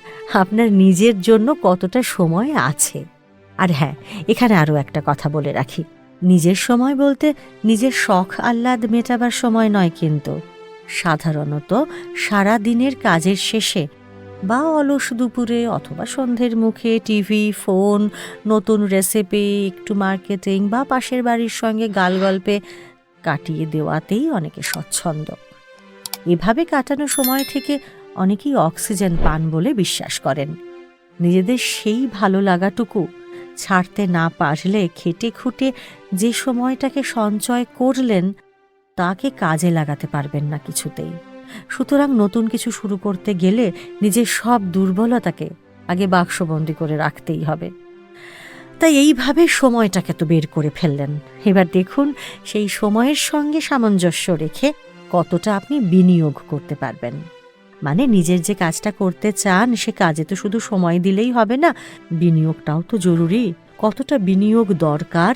Speaker 1: আপনার নিজের জন্য কতটা সময় আছে। আর হ্যাঁ, এখানে আরও একটা কথা বলে রাখি, নিজের সময় বলতে নিজের শখ আহ্লাদ মেটাবার সময় নয়, কিন্তু সাধারণত সারা দিনের কাজের শেষে বা অলস দুপুরে অথবা সন্ধ্যের মুখে টিভি, ফোন, নতুন রেসিপি, একটু মার্কেটিং বা পাশের বাড়ির সঙ্গে গালগল্পে কাটিয়ে দেওয়াতেই অনেকে স্বচ্ছন্দ। এভাবে কাটানো সময় থেকে অনেকেই অক্সিজেন পান বলে বিশ্বাস করেন। নিজেদের সেই ভালো লাগাটুকু ছাড়তে না পারলে খেটে খুঁটে যে সময়টাকে সঞ্চয় করলেন তাকে কাজে লাগাতে পারবেন না কিছুতেই। সুতরাং নতুন কিছু শুরু করতে গেলে নিজের সব দুর্বলতাকে আগে বাক্সবন্দি করে রাখতেই হবে। তাই এইভাবে সময়টাকে তো বের করে ফেললেন। এবার দেখুন সেই সময়ের সঙ্গে সামঞ্জস্য রেখে কতটা আপনি বিনিয়োগ করতে পারবেন। মানে নিজের যে কাজটা করতে চান সে কাজে তো শুধু সময় দিলেই হবে না, বিনিয়োগটাও তো জরুরি। কতটা বিনিয়োগ দরকার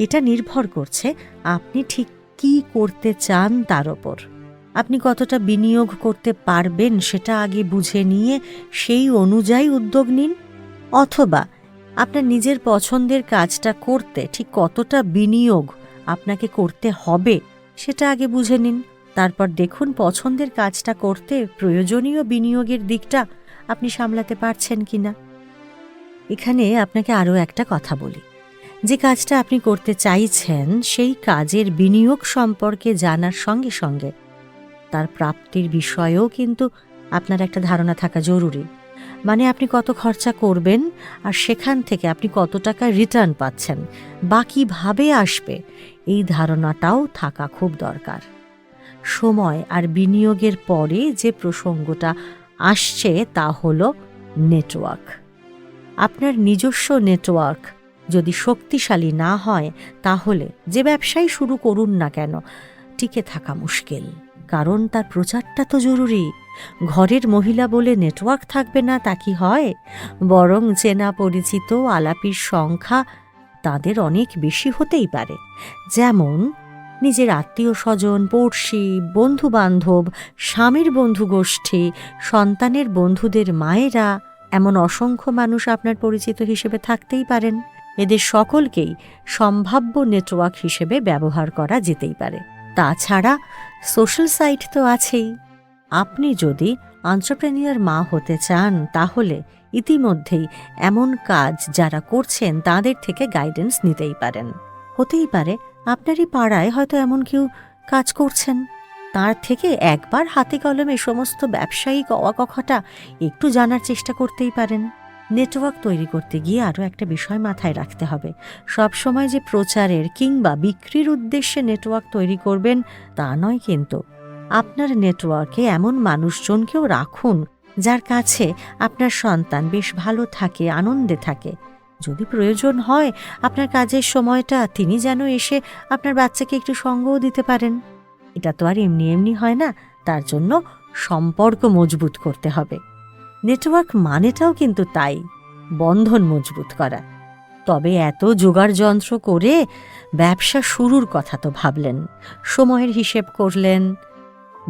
Speaker 1: এটা নির্ভর করছে আপনি ঠিক কি করতে চান তার ওপর। আপনি কতটা বিনিয়োগ করতে পারবেন সেটা আগে বুঝে নিয়ে সেই অনুযায়ী উদ্যোগ নিন, অথবা আপনার নিজের পছন্দের কাজটা করতে ঠিক কতটা বিনিয়োগ আপনাকে করতে হবে সেটা আগে বুঝে নিন। তারপর দেখুন পছন্দের কাজটা করতে প্রয়োজনীয় বিনিয়োগের দিকটা আপনি সামলাতে পারছেন কিনা। এখানে আপনাকে আরও একটা কথা বলি, যে কাজটা আপনি করতে চাইছেন সেই কাজের বিনিয়োগ সম্পর্কে জানার সঙ্গে সঙ্গে তার প্রাপ্তির বিষয়েও কিন্তু আপনার একটা ধারণা থাকা জরুরি। মানে আপনি কত খরচা করবেন আর সেখান থেকে আপনি কত টাকা রিটার্ন পাচ্ছেন বা কীভাবে আসবে, এই ধারণাটাও থাকা খুব দরকার। সময় আর বিনিয়োগের পরে যে প্রসঙ্গটা আসছে তা হলো নেটওয়ার্ক। আপনার নিজস্ব নেটওয়ার্ক যদি শক্তিশালী না হয় তাহলে যে ব্যবসাই শুরু করুন না কেন টিকে থাকা মুশকিল, কারণ তার প্রচারটা তো জরুরি। ঘরের মহিলা বলে নেটওয়ার্ক থাকবে না তা কি হয়? বরং চেনা পরিচিত আলাপির সংখ্যা তাদের অনেক বেশি হতেই পারে। যেমন নিজের আত্মীয় স্বজন, পড়শি, বন্ধু বান্ধব, স্বামীর বন্ধু গোষ্ঠী, সন্তানের বন্ধুদের মায়েরা, এমন অসংখ্য মানুষ আপনার পরিচিত হিসেবে থাকতেই পারেন। এদের সকলকেই সম্ভাব্য নেটওয়ার্ক হিসেবে ব্যবহার করা যেতেই পারে। তাছাড়া সোশ্যাল সাইট তো আছেই। আপনি যদি এন্টারপ্রেনিউর মা হতে চান তাহলে ইতিমধ্যেই এমন কাজ যারা করছেন তাদের থেকে গাইডেন্স নিতেই পারেন। হতেই পারে আপনারই পাড়ায় হয়তো এমন কেউ কাজ করছেন, তার থেকে একবার হাতে কলমে সমস্ত ব্যবসায়িক অওয়াকখাটা একটু জানার চেষ্টা করতেই পারেন। নেটওয়ার্ক তৈরি করতে গিয়ে আরও একটা বিষয় মাথায় রাখতে হবে, সবসময় যে প্রচারের কিংবা বিক্রির উদ্দেশ্যে নেটওয়ার্ক তৈরি করবেন তা নয়। কিন্তু আপনার নেটওয়ার্কে এমন মানুষজনকেও রাখুন যার কাছে আপনার সন্তান বেশ ভালো থাকে, আনন্দে থাকে। যদি প্রয়োজন হয় আপনার কাজের সময়টা তিনি যেন এসে আপনার বাচ্চাকে একটু সঙ্গও দিতে পারেন। এটা তো আর এমনি এমনি হয় না, তার জন্য সম্পর্ক মজবুত করতে হবে। নেটওয়ার্ক মানেটাও কিন্তু তাই, বন্ধন মজবুত করা। তবে এত জোগাড় যন্ত্র করে ব্যবসা শুরুর কথা তো ভাবলেন, সময়ের হিসেব করলেন,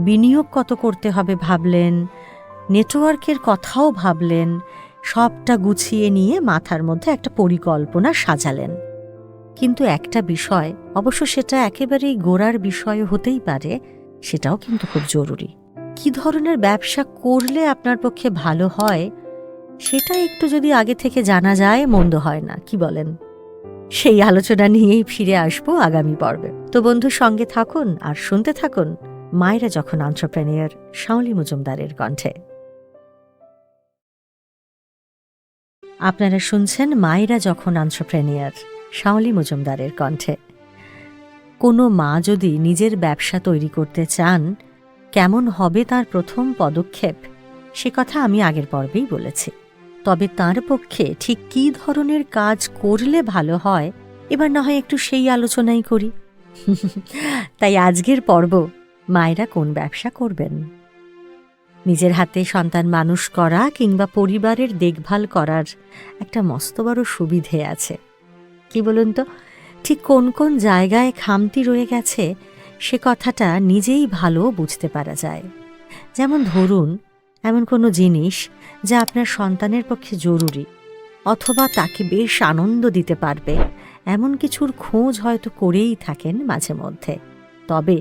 Speaker 1: বিনিয়োগ কত করতে হবে ভাবলেন, নেটওয়ার্কের কথাও ভাবলেন, সবটা গুছিয়ে নিয়ে মাথার মধ্যে একটা পরিকল্পনা সাজালেন। কিন্তু একটা বিষয়, অবশ্য সেটা একেবারেই গোড়ার বিষয় হতেই পারে, সেটাও কিন্তু খুব জরুরি। কি ধরনের ব্যবসা করলে আপনার পক্ষে ভালো হয় সেটা একটু যদি আগে থেকে জানা যায় মন্দ হয় না, কি বলেন? সেই আলোচনা নিয়েই ফিরে আসবো আগামী পর্বে। তো বন্ধু, সঙ্গে থাকুন আর শুনতে থাকুন মায়েরা যখন এন্টারপ্রেনিউর, শাওলি মজুমদারের কণ্ঠে। আপনারা শুনছেন মায়েরা যখন এন্টারপ্রেনিউর, শাওলি মজুমদারের কণ্ঠে। কোনো মা যদি নিজের ব্যবসা তৈরি করতে চান, কেমন হবে তার প্রথম পদক্ষেপ সে কথা আমি আগের পর্বেই বলেছি। তবে তার পক্ষে ঠিক কী ধরনের কাজ করলে ভালো হয় এবার না হয় একটু সেই আলোচনাই করি। তাই আজকের পর্ব, মায়েরা কোন ব্যবসা করবেন। নিজের হাতে সন্তান মানুষ করা কিংবা পরিবারের দেখভাল করার একটা মস্ত বড় সুবিধে আছে। কি বলুন তো, ঠিক কোন কোন জায়গায় খামতি রয়ে গেছে সে কথাটা নিজেই ভালো বুঝতে পারা যায়। যেমন ধরুন, এমন কোনো জিনিস যা আপনার সন্তানের পক্ষে জরুরি অথবা তাকে বেশ আনন্দ দিতে পারবে, এমন কিছুর খোঁজ হয়তো করেই থাকেন মাঝে মধ্যে। তবে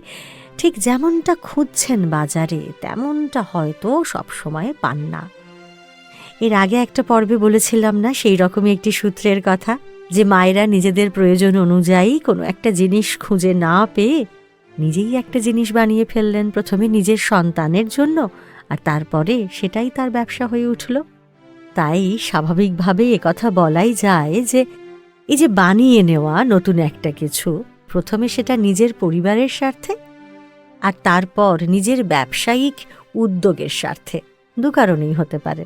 Speaker 1: ঠিক যেমনটা খুঁজছেন বাজারে তেমনটা হয়তো সবসময় পান না। এর আগে একটা পর্বে বলেছিলাম না সেই রকমই একটি সূত্রের কথা, যে মায়েরা নিজেদের প্রয়োজন অনুযায়ী কোনো একটা জিনিস খুঁজে না পেয়ে নিজেই একটা জিনিস বানিয়ে ফেললেন, প্রথমে নিজের সন্তানের জন্য, আর তারপরে সেটাই তার ব্যবসা হয়ে উঠল। তাই স্বাভাবিকভাবে একথা বলাই যায় যে এই যে বানিয়ে নেওয়া নতুন একটা কিছু, প্রথমে সেটা নিজের পরিবারের স্বার্থে আর তারপর নিজের ব্যবসায়িক উদ্যোগের স্বার্থে, দু কারণেই হতে পারে।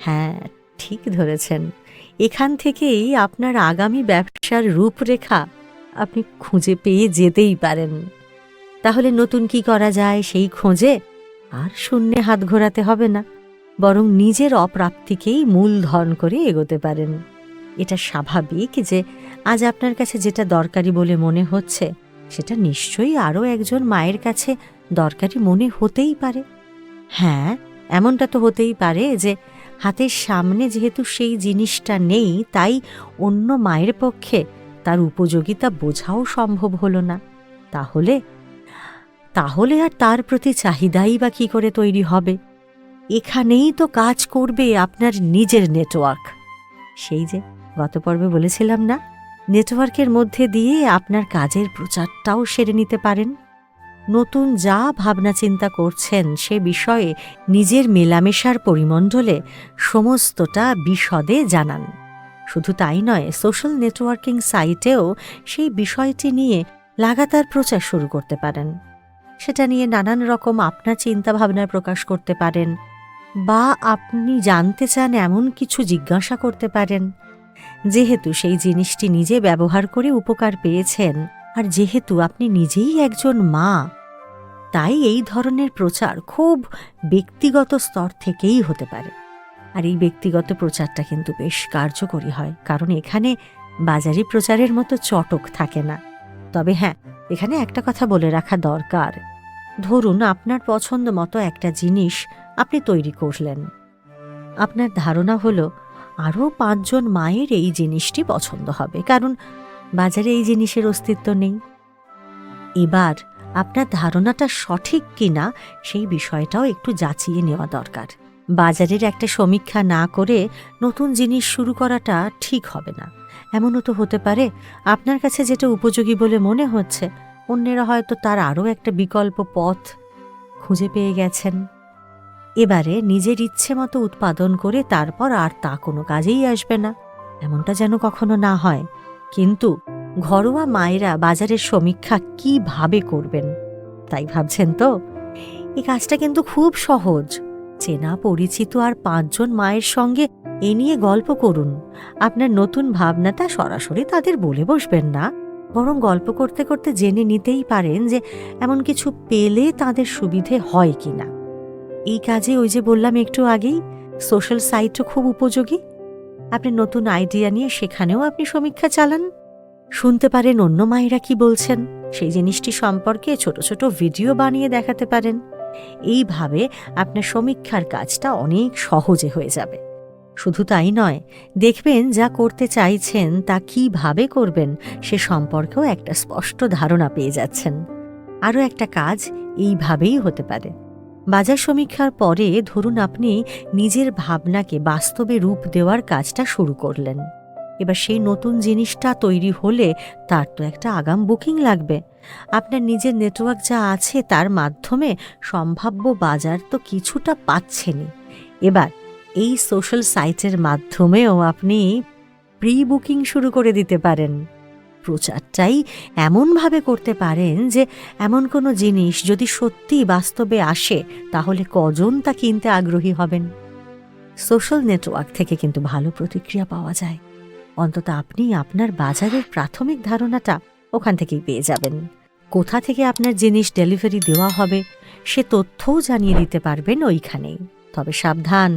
Speaker 1: হ্যাঁ, ঠিক ধরেছেন। এখান থেকেই আপনার আগামী ব্যবসার রূপরেখা আপনি খুঁজে পেয়ে যেতেই পারেন। তাহলে নতুন কি করা যায় সেই খোঁজে আর শূন্যে হাত ঘোরাতে হবে না, বরং নিজের অপ্রাপ্তিকেই মূলধন করে এগোতে পারেন। এটা স্বাভাবিক যে আজ আপনার কাছে যেটা দরকারি বলে মনে হচ্ছে সেটা নিশ্চয়ই আরও একজন মায়ের কাছে দরকারি মনে হতেই পারে। হ্যাঁ, এমনটা তো হতেই পারে যে হাতের সামনে যেহেতু সেই জিনিসটা নেই, তাই অন্য মায়ের পক্ষে তার উপযোগিতা বোঝাও সম্ভব হলো না। তাহলে আর তার প্রতি চাহিদাই বা কী করে তৈরি হবে? এখানেই তো কাজ করবে আপনার নিজের নেটওয়ার্ক। সেই যে গত পর্বে বলেছিলাম না, নেটওয়ার্কের মধ্যে দিয়ে আপনার কাজের প্রচারটাও সেরে নিতে পারেন। নতুন যা ভাবনা চিন্তা করছেন সে বিষয়ে নিজের মেলামেশার পরিমণ্ডলে সমস্তটা বিশদে জানান। শুধু তাই নয়, সোশ্যাল নেটওয়ার্কিং সাইটেও সেই বিষয়টি নিয়ে লাগাতার প্রচার শুরু করতে পারেন। সেটা নিয়ে নানান রকম আপনার চিন্তাভাবনার প্রকাশ করতে পারেন, বা আপনি জানতে চান এমন কিছু জিজ্ঞাসা করতে পারেন। যেহেতু সেই জিনিসটি নিজে ব্যবহার করে উপকার পেয়েছেন, আর যেহেতু আপনি নিজেই একজন মা, তাই এই ধরনের প্রচার খুব ব্যক্তিগত স্তর থেকেই হতে পারে। আর এই ব্যক্তিগত প্রচারটা কিন্তু বেশ কার্যকরী হয়, কারণ এখানে বাজারি প্রচারের মতো চটক থাকে না। তবে হ্যাঁ, এখানে একটা কথা বলে রাখা দরকার। ধরুন আপনার পছন্দ মতো একটা জিনিস আপনি তৈরি করলেন। আপনার ধারণা হলো আরও 5 জন মায়ের এই জিনিসটি পছন্দ হবে, কারণ বাজারে এই জিনিসের অস্তিত্ব নেই। এবার আপনার ধারণাটা সঠিক কিনা সেই বিষয়টাও একটু যাচিয়ে নেওয়া দরকার। বাজারের একটা সমীক্ষা না করে নতুন জিনিস শুরু করাটা ঠিক হবে না। এমনও তো হতে পারে আপনার কাছে যেটা উপযোগী বলে মনে হচ্ছে, অন্যেরা হয়তো তার আরও একটা বিকল্প পথ খুঁজে পেয়ে গেছেন। এবারে নিজের ইচ্ছে মতো উৎপাদন করে তারপর আর তা কোনো কাজেই আসবে না, এমনটা যেন কখনো না হয়। কিন্তু ঘরোয়া মায়েরা বাজারের সমীক্ষা কিভাবে করবেন তাই ভাবছেন তো? এই কাজটা কিন্তু খুব সহজ। চেনা পরিচিত আর 5 জন মায়ের সঙ্গে এ নিয়ে গল্প করুন। আপনার নতুন ভাবনাটা সরাসরি তাদের বলে বসবেন না, বরং গল্প করতে করতে জেনে নিতেই পারেন যে এমন কিছু পেলে তাদের সুবিধে হয় কিনা। এই কাজে ওই যে বললাম একটু আগেই, সোশ্যাল সাইটও খুব উপযোগী। আপনি নতুন আইডিয়া নিয়ে সেখানেও আপনি সমীক্ষা চালান, শুনতে পারেন অন্য মায়েরা কি বলছেন, সেই জিনিসটি সম্পর্কে ছোট ছোট ভিডিও বানিয়ে দেখাতে পারেন। এইভাবে আপনার সমীক্ষার কাজটা অনেক সহজে হয়ে যাবে। শুধু তাই নয়, দেখবেন যা করতে চাইছেন তা কিভাবে করবেন সে সম্পর্কেও একটা স্পষ্ট ধারণা পেয়ে যাচ্ছেন। আরও একটা কাজ এইভাবেই হতে পারে। বাজার সমীক্ষার পরে ধরুন আপনি নিজের ভাবনাকে বাস্তবে রূপ দেওয়ার কাজটা শুরু করলেন। এবার সেই নতুন জিনিসটা তৈরি হলে তার তো একটা আগাম বুকিং লাগবে। আপনার নিজের নেটওয়ার্ক যা আছে তার মাধ্যমে সম্ভাব্য বাজার তো কিছুটা পাচ্ছেনই। এবার এই সোশ্যাল সাইটের মাধ্যমেও আপনি প্রি বুকিং শুরু করে দিতে পারেন। প্রচারটাই এমনভাবে করতে পারেন যে এমন কোনো জিনিস যদি সত্যি বাস্তবে আসে তাহলে কজন তা কিনতে আগ্রহী হবেন। সোশ্যাল নেটওয়ার্ক থেকে কিন্তু ভালো প্রতিক্রিয়া পাওয়া যায়। অন্তত আপনি আপনার বাজারের প্রাথমিক ধারণাটা ওখান থেকেই পেয়ে যাবেন। কোথা থেকে আপনার জিনিস ডেলিভারি দেওয়া হবে সে তথ্যও জানিয়ে দিতে পারবেন ওইখানেই। তবে সাবধান,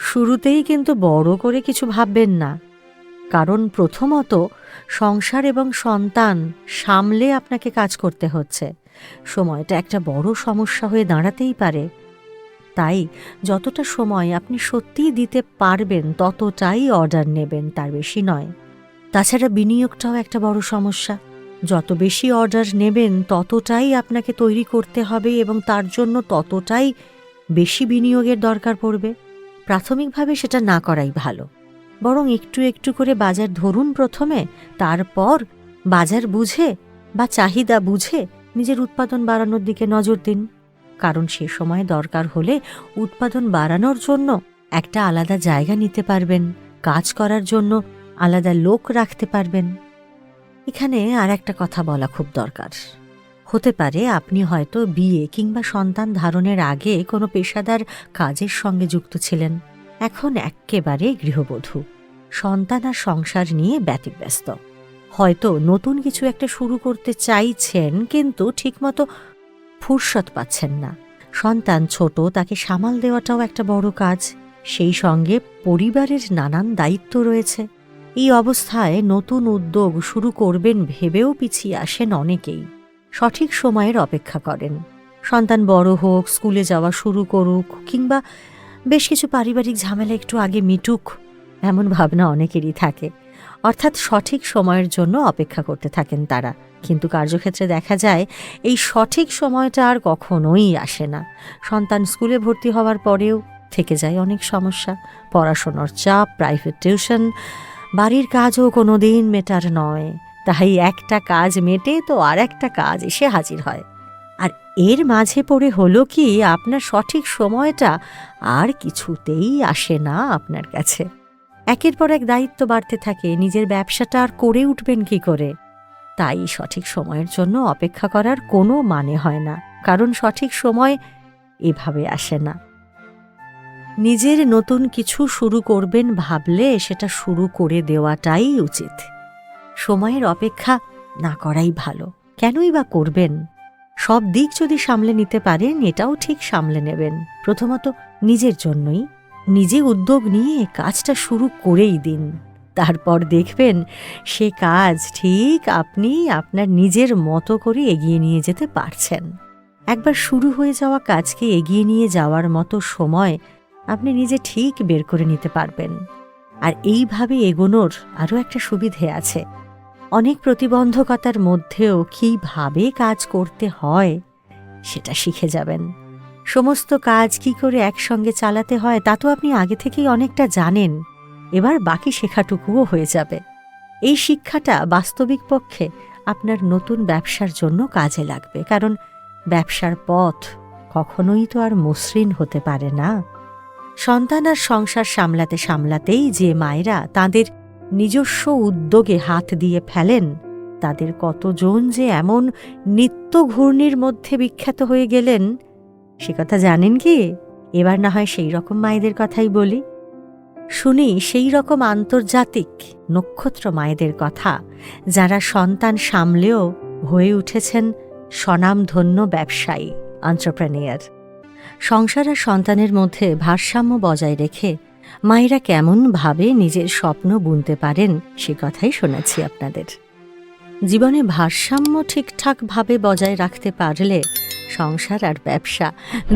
Speaker 1: শুরুতেই কিন্তু বড় করে কিছু ভাববেন না, কারণ প্রথমত সংসার এবং সন্তান সামলে আপনাকে কাজ করতে হচ্ছে। সময়টা একটা বড় সমস্যা হয়ে দাঁড়াতেই পারে। তাই যতটা সময় আপনি সত্যিই দিতে পারবেন ততটাই অর্ডার নেবেন, তার বেশি নয়। তাছাড়া বিনিয়োগটাও একটা বড় সমস্যা। যত বেশি অর্ডার নেবেন ততটাই আপনাকে তৈরি করতে হবে এবং তার জন্য ততটাই বেশি বিনিয়োগের দরকার পড়বে। প্রাথমিকভাবে সেটা না করাই ভালো। বরং একটু একটু করে বাজার ধরুন প্রথমে, তারপর বাজার বুঝে বা চাহিদা বুঝে নিজের উৎপাদন বাড়ানোর দিকে নজর দিন। কারণ সে সময় দরকার হলে উৎপাদন বাড়ানোর জন্য একটা আলাদা জায়গা নিতে পারবেন, কাজ করার জন্য আলাদা লোক রাখতে পারবেন। এখানে আর একটা কথা বলা খুব দরকার। হতে পারে আপনি হয়তো বিয়ে কিংবা সন্তান ধারণের আগে কোনো পেশাদার কাজের সঙ্গে যুক্ত ছিলেন, এখন এক্কেবারে গৃহবধূ, সন্তান আর সংসার নিয়ে ব্যতিব্যস্ত। হয়তো নতুন কিছু একটা শুরু করতে চাইছেন, কিন্তু ঠিকমতো ফুরসত পাচ্ছেন না। সন্তান ছোট, তাকে সামাল দেওয়াটাও একটা বড় কাজ। সেই সঙ্গে পরিবারের নানান দায়িত্ব রয়েছে। এই অবস্থায় নতুন উদ্যোগ শুরু করবেন ভেবেও পিছিয়ে আসেন অনেকেই। সঠিক সময়ের অপেক্ষা করেন। সন্তান বড় হোক, স্কুলে যাওয়া শুরু করুক, কিংবা বেশ কিছু পারিবারিক ঝামেলা একটু আগে মিটুক, এমন ভাবনা অনেকেরই থাকে। অর্থাৎ সঠিক সময়ের জন্য অপেক্ষা করতে থাকেন তারা। কিন্তু কার্যক্ষেত্রে দেখা যায় এই সঠিক সময়টা আর কখনোই আসে না। সন্তান স্কুলে ভর্তি হওয়ার পরেও থেকে যায় অনেক সমস্যা, পড়াশোনার চাপ, প্রাইভেট টিউশন, বাড়ির কাজও কোনো দিন মেটার নয়। তাই একটা কাজ মেটে তো আর একটা কাজ এসে হাজির হয়। আর এর মাঝে পড়ে হলো কি, আপনার সঠিক সময়টা আর কিছুতেই আসে না আপনার কাছে। একের পর এক দায়িত্ব বাড়তে থাকে, নিজের ব্যবসাটা আর করে উঠবেন কি করে? তাই সঠিক সময়ের জন্য অপেক্ষা করার কোনো মানে হয় না, কারণ সঠিক সময় এভাবে আসে না। নিজের নতুন কিছু শুরু করবেন ভাবলে সেটা শুরু করে দেওয়াটাই উচিত। সময়ের অপেক্ষা না করাই ভালো। কেনই বা করবেন? সব দিক যদি সামলে নিতে পারেন, এটাও ঠিক সামলে নেবেন। প্রথমত নিজের জন্যই নিজে উদ্যোগ নিয়ে কাজটা শুরু করেই দিন। তারপর দেখবেন সে কাজ ঠিক আপনি আপনার নিজের মতো করে এগিয়ে নিয়ে যেতে পারছেন। একবার শুরু হয়ে যাওয়া কাজকে এগিয়ে নিয়ে যাওয়ার মতো সময় আপনি নিজে ঠিক বের করে নিতে পারবেন। আর এইভাবে এগোনোর আরও একটা সুবিধে আছে। অনেক প্রতিবন্ধকতার মধ্যেও কীভাবে কাজ করতে হয় সেটা শিখে যাবেন। সমস্ত কাজ কি করে একসঙ্গে চালাতে হয় তা তো আপনি আগে থেকেই অনেকটা জানেন। এবার বাকি শেখাটুকুও হয়ে যাবে। এই শিক্ষাটা বাস্তবিক পক্ষে আপনার নতুন ব্যবসার জন্য কাজে লাগবে, কারণ ব্যবসার পথ কখনোই তো আর মসৃণ হতে পারে না। সন্তান আর সংসার সামলাতে সামলাতেই যে মায়েরা তাদের নিজস্ব উদ্যোগে হাত দিয়ে ফেলেন, তাদের কতজন যে এমন নিত্য ঘূর্ণির মধ্যে বিখ্যাত হয়ে গেলেন সে কথা জানেন কি? এবার না হয় সেই রকম মায়েদের কথাই বলি। শুনি সেই রকম আন্তর্জাতিক নক্ষত্র মায়েদের কথা, যারা সন্তান সামলেও হয়ে উঠেছেন স্বনামধন্য ব্যবসায়ী, এন্টারপ্রেনিয়ার। সংসার আর সন্তানের মধ্যে ভারসাম্য বজায় রেখে মায়েরা কেমনভাবে নিজের স্বপ্ন বুনতে পারেন সে কথাই শোনাচ্ছি আপনাদের। জীবনে ভারসাম্য ঠিকঠাকভাবে বজায় রাখতে পারলে সংসার আর ব্যবসা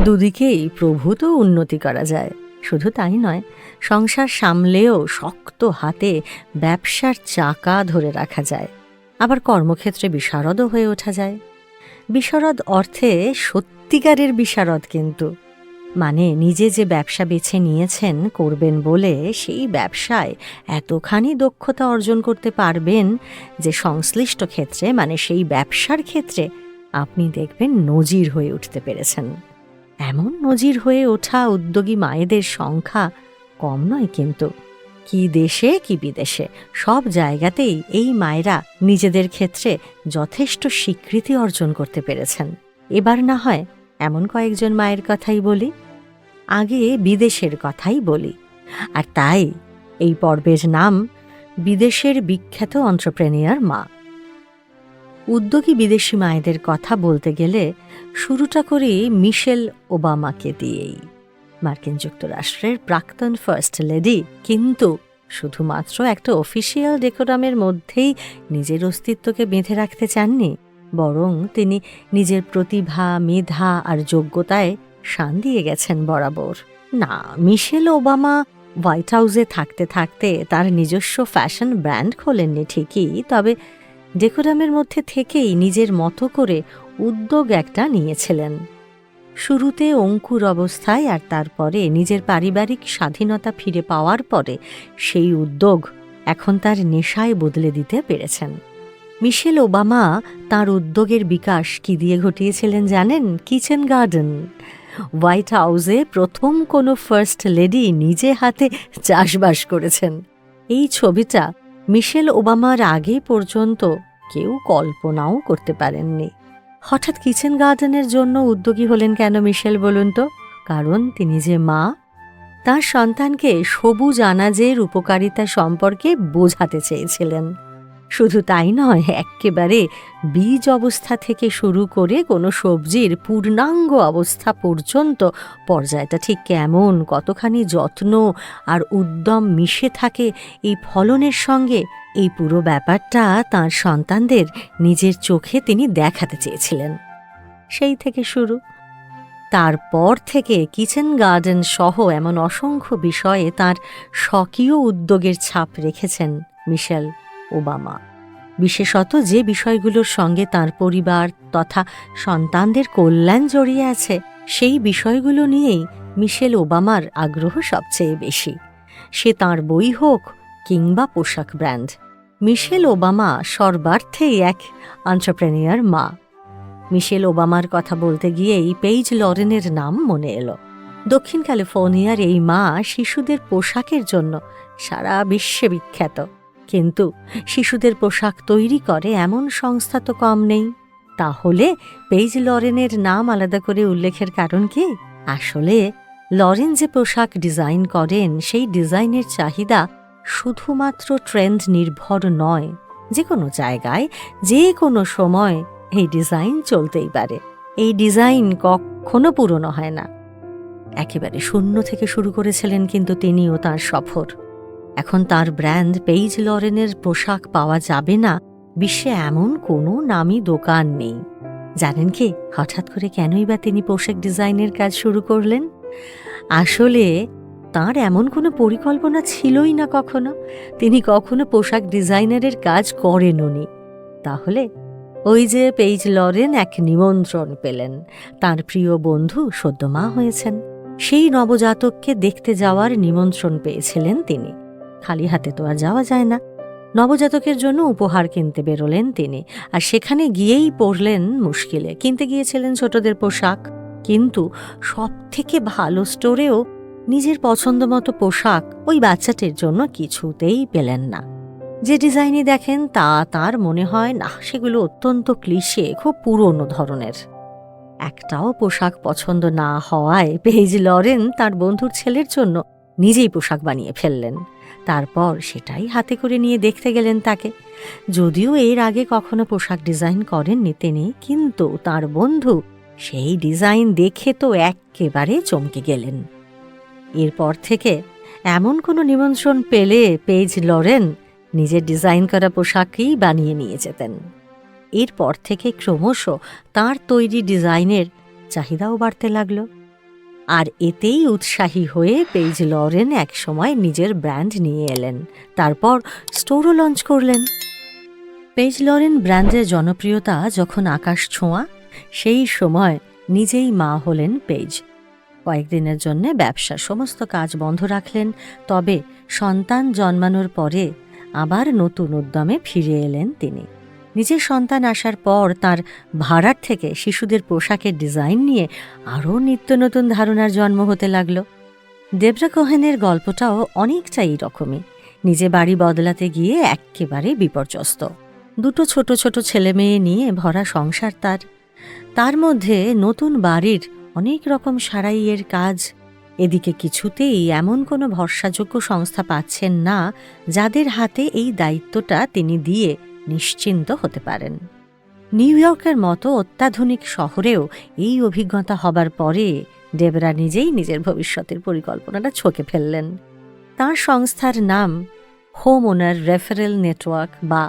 Speaker 1: দুদিকেই প্রভূত উন্নতি করা যায়। শুধু তাই নয়, সংসার সামলেও শক্ত হাতে ব্যবসার চাকা ধরে রাখা যায়। আবার কর্মক্ষেত্রে বিশারদও হয়ে ওঠা যায়। বিশারদ অর্থে সত্যিকারের বিশারদ, কিন্তু মানে নিজে যে ব্যবসা বেছে নিয়েছেন করবেন বলে সেই ব্যবসায় এতখানি দক্ষতা অর্জন করতে পারবেন যে সংশ্লিষ্ট ক্ষেত্রে, মানে সেই ব্যবসার ক্ষেত্রে আপনি দেখবেন নজির হয়ে উঠতে পেরেছেন। এমন নজির হয়ে ওঠা উদ্যোগী মায়েদের সংখ্যা কম নয় কিন্তু। কি দেশে কি বিদেশে সব জায়গাতেই এই মায়েরা নিজেদের ক্ষেত্রে যথেষ্ট স্বীকৃতি অর্জন করতে পেরেছেন। এবার না হয় এমন কয়েকজন মায়ের কথাই বলি, আগে বিদেশের কথাই বলি। আর তাই এই পর্বের নাম বিদেশের বিখ্যাত এন্টারপ্রেনিয়ার মা। উদ্যোগী বিদেশি মায়েদের কথা বলতে গেলে শুরুটা করি মিশেল ওবামাকে দিয়েই। মার্কিন যুক্তরাষ্ট্রের প্রাক্তন ফার্স্ট লেডি কিন্তু শুধুমাত্র একটা অফিসিয়াল ডেকোরামের মধ্যেই নিজের অস্তিত্বকে বেঁধে রাখতে চাননি, বরং তিনি নিজের প্রতিভা, মেধা আর যোগ্যতায় শান দিয়ে গেছেন বরাবর। না, মিশেল ওবামা হোয়াইট হাউসে থাকতে থাকতে তার নিজস্ব ফ্যাশন ব্র্যান্ড খোলেননি ঠিকই, তবে ডেকোরামের মধ্যে থেকেই নিজের মতো করে উদ্যোগ একটা নিয়েছিলেন। শুরুতে অঙ্কুর অবস্থায়, আর তারপরে নিজের পারিবারিক স্বাধীনতা ফিরে পাওয়ার পরে সেই উদ্যোগ এখন তার নেশায় বদলে দিতে পেরেছেন। মিশেল ওবামা তার উদ্যোগের বিকাশ কি দিয়ে ঘটিয়েছিলেন জানেন? Kitchen garden. হোয়াইট হাউসে প্রথম কোনো ফার্স্ট লেডি নিজে হাতে চাষবাস করেছেন। এই ছবিটা মিশেল ওবামার আগে পর্যন্ত কেউ কল্পনাও করতে পারেননি। হঠাৎ কিচেন গার্ডেনের জন্য উদ্যোগী হলেন কেন মিশেল বলুন তো? কারণ তিনি যে মা, তার সন্তানকে সবুজ আনাজের উপকারিতা সম্পর্কে বোঝাতে চেয়েছিলেন। শুধু তাই নয়, এক্কেবারে বীজ অবস্থা থেকে শুরু করে কোনো সবজির পূর্ণাঙ্গ অবস্থা পর্যন্ত পর্যায়টা ঠিক কেমন, কতখানি যত্ন আর উদ্যম মিশে থাকে এই ফলনের সঙ্গে, এই পুরো ব্যাপারটা তাঁর সন্তানদের নিজের চোখে তিনি দেখাতে চেয়েছিলেন। সেই থেকে শুরু। তারপর থেকে কিচেন গার্ডেন সহ এমন অসংখ্য বিষয়ে তাঁর স্বকীয় উদ্যোগের ছাপ রেখেছেন মিশেল ওবামা। বিশেষত যে বিষয়গুলোর সঙ্গে তার পরিবার তথা সন্তানদের কল্যাণ জড়িয়ে আছে, সেই বিষয়গুলো নিয়েই মিশেল ওবামার আগ্রহ সবচেয়ে বেশি। সে তাঁর বই হোক কিংবা পোশাক ব্র্যান্ড। মিশেল ওবামা সর্বার্থেই এক এন্টারপ্রেনিউর মা। মিশেল ওবামার কথা বলতে গিয়েই পেইজ লরেনের নাম মনে এলো। দক্ষিণ ক্যালিফোর্নিয়ার এই মা শিশুদের পোশাকের জন্য সারা বিশ্বে বিখ্যাত, কিন্তু শিশুদের পোশাক তৈরি করে এমন সংস্থা তো কম নেই। তাহলে পেইজ লরেনের নাম আলাদা করে উল্লেখের কারণ কি? আসলে লরেন যে পোশাক ডিজাইন করেন, সেই ডিজাইনের চাহিদা শুধুমাত্র ট্রেন্ড নির্ভর নয়। যে কোনো জায়গায় যে কোনো সময় এই ডিজাইন চলতেই পারে। এই ডিজাইন কখনো পুরনো হয় না। একেবারে শূন্য থেকে শুরু করেছিলেন কিন্তু তিনিও তাঁর সফর। এখন তার ব্র্যান্ড পেইজ লরেনের পোশাক পাওয়া যাবে না বিশ্বে এমন কোনো নামী দোকান নেই। জানেন কি, হঠাৎ করে কেনই বা তিনি পোশাক ডিজাইনের কাজ শুরু করলেন? আসলে তার এমন কোনো পরিকল্পনা ছিলই না কখনো। তিনি কখনো পোশাক ডিজাইনারের কাজ করেননি। তাহলে ওই যে পেইজ লরেন এক নিমন্ত্রণ পেলেন। তার প্রিয় বন্ধু সদ্য মা হয়েছেন, সেই নবজাতককে দেখতে যাওয়ার নিমন্ত্রণ পেয়েছিলেন তিনি। খালি হাতে তো আর যাওয়া যায় না। নবজাতকের জন্য উপহার কিনতে বেরোলেন তিনি, আর সেখানে গিয়েই পড়লেন মুশকিলে। কিনতে গিয়েছিলেন ছোটদের পোশাক, কিন্তু সবথেকে ভালো স্টোরেও নিজের পছন্দমতো পোশাক ওই বাচ্চাটির জন্য কিছুতেই পেলেন না। যে ডিজাইনই দেখেন তা তার মনে হয় না, সেগুলো অত্যন্ত ক্লিশে, খুব পুরনো ধরনের। একটাও পোশাক পছন্দ না হওয়ায় পেইজ লরেন তার বন্ধুর ছেলের জন্য নিজেই পোশাক বানিয়ে ফেললেন। তারপর সেটাই হাতে করে নিয়ে দেখতে গেলেন তাকে। যদিও এর আগে কখনো পোশাক ডিজাইন করেননি তিনি, কিন্তু তার বন্ধু সেই ডিজাইন দেখে তো এক্কেবারে চমকে গেলেন। এরপর থেকে এমন কোনো নিমন্ত্রণ পেলে পেইজ লরেন নিজের ডিজাইন করা পোশাকই বানিয়ে নিয়ে যেতেন। এরপর থেকে ক্রমশ তার তৈরি ডিজাইনের চাহিদাও বাড়তে লাগল। আর এতেই উৎসাহী হয়ে পেইজ লরেন একসময় নিজের ব্র্যান্ড নিয়ে এলেন। তারপর স্টোরও লঞ্চ করলেন। পেইজ লরেন ব্র্যান্ডের জনপ্রিয়তা যখন আকাশ ছোঁয়া, সেই সময় নিজেই মা হলেন পেইজ। কয়েকদিনের জন্য ব্যবসার সমস্ত কাজ বন্ধ রাখলেন। তবে সন্তান জন্মানোর পরে আবার নতুন উদ্যমে ফিরে এলেন তিনি। নিজের সন্তান আসার পর তার ভাড়ার থেকে শিশুদের পোশাকের ডিজাইন নিয়ে আরও নিত্য নতুন ধারণার জন্ম হতে লাগল। ডেবরা কোহেনের গল্পটাও অনেকটা এই রকমই। নিজে বাড়ি বদলাতে গিয়ে এক্কেবারে বিপর্যস্ত। দুটো ছোট ছোট ছেলে মেয়ে নিয়ে ভরা সংসার তার। তার মধ্যে নতুন বাড়ির অনেক রকম সারাইয়ের কাজ। এদিকে কিছুতেই এমন কোনো ভরসাযোগ্য সংস্থা পাচ্ছেন না যাদের হাতে এই দায়িত্বটা তিনি দিয়ে নিশ্চিন্ত হতে পারেন। নিউ ইয়র্কের মতো অত্যাধুনিক শহরেও এই অভিজ্ঞতা হবার পরে ডেবরা নিজেই নিজের ভবিষ্যতের পরিকল্পনাটা ছকে ফেললেন। তাঁর সংস্থার নাম হোম ওনার রেফারেল নেটওয়ার্ক বা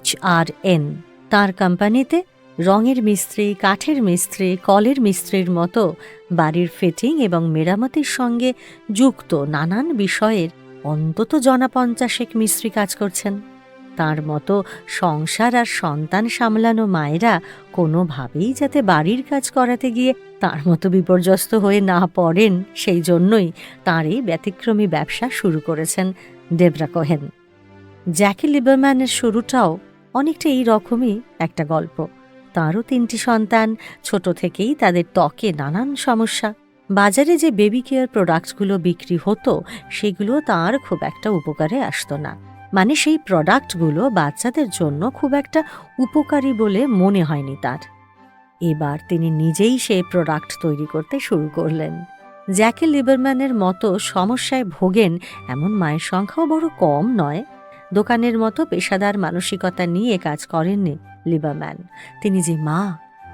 Speaker 1: HRN। তাঁর কোম্পানিতে রঙের মিস্ত্রি, কাঠের মিস্ত্রি, কলের মিস্ত্রির মতো বাড়ির ফিটিং এবং মেরামতির সঙ্গে যুক্ত নানান বিষয়ের অন্তত 50 মিস্ত্রি কাজ করছেন। তার মতো সংসার আর সন্তান সামলানো মায়েরা কোনোভাবেই যাতে বাড়ির কাজ করাতে গিয়ে তার মতো বিপর্যস্ত হয়ে না পড়েন, সেই জন্যই তাঁর এই ব্যতিক্রমী ব্যবসা শুরু করেছেন ডেবরা কোহেন। জ্যাকি লিবারম্যানের শুরুটাও অনেকটা এই রকমই একটা গল্প। তাঁরও 3টি সন্তান। ছোট থেকেই তাদের ত্বকে নানান সমস্যা। বাজারে যে বেবি কেয়ার প্রোডাক্টগুলো বিক্রি হতো সেগুলো তাঁর খুব একটা উপকারে আসতো না। মানে সেই প্রোডাক্টগুলো বাচ্চাদের জন্য খুব একটা উপকারী বলে মনে হয়নি তার। এবার তিনি নিজেই সেই প্রোডাক্ট তৈরি করতে শুরু করলেন। জ্যাকি লিবারম্যানের মতো সমস্যায় ভোগেন এমন মায়ের সংখ্যাও বড় কম নয়। দোকানের মতো পেশাদার মানসিকতা নিয়ে কাজ করেননি লিবারম্যান। তিনি যে মা,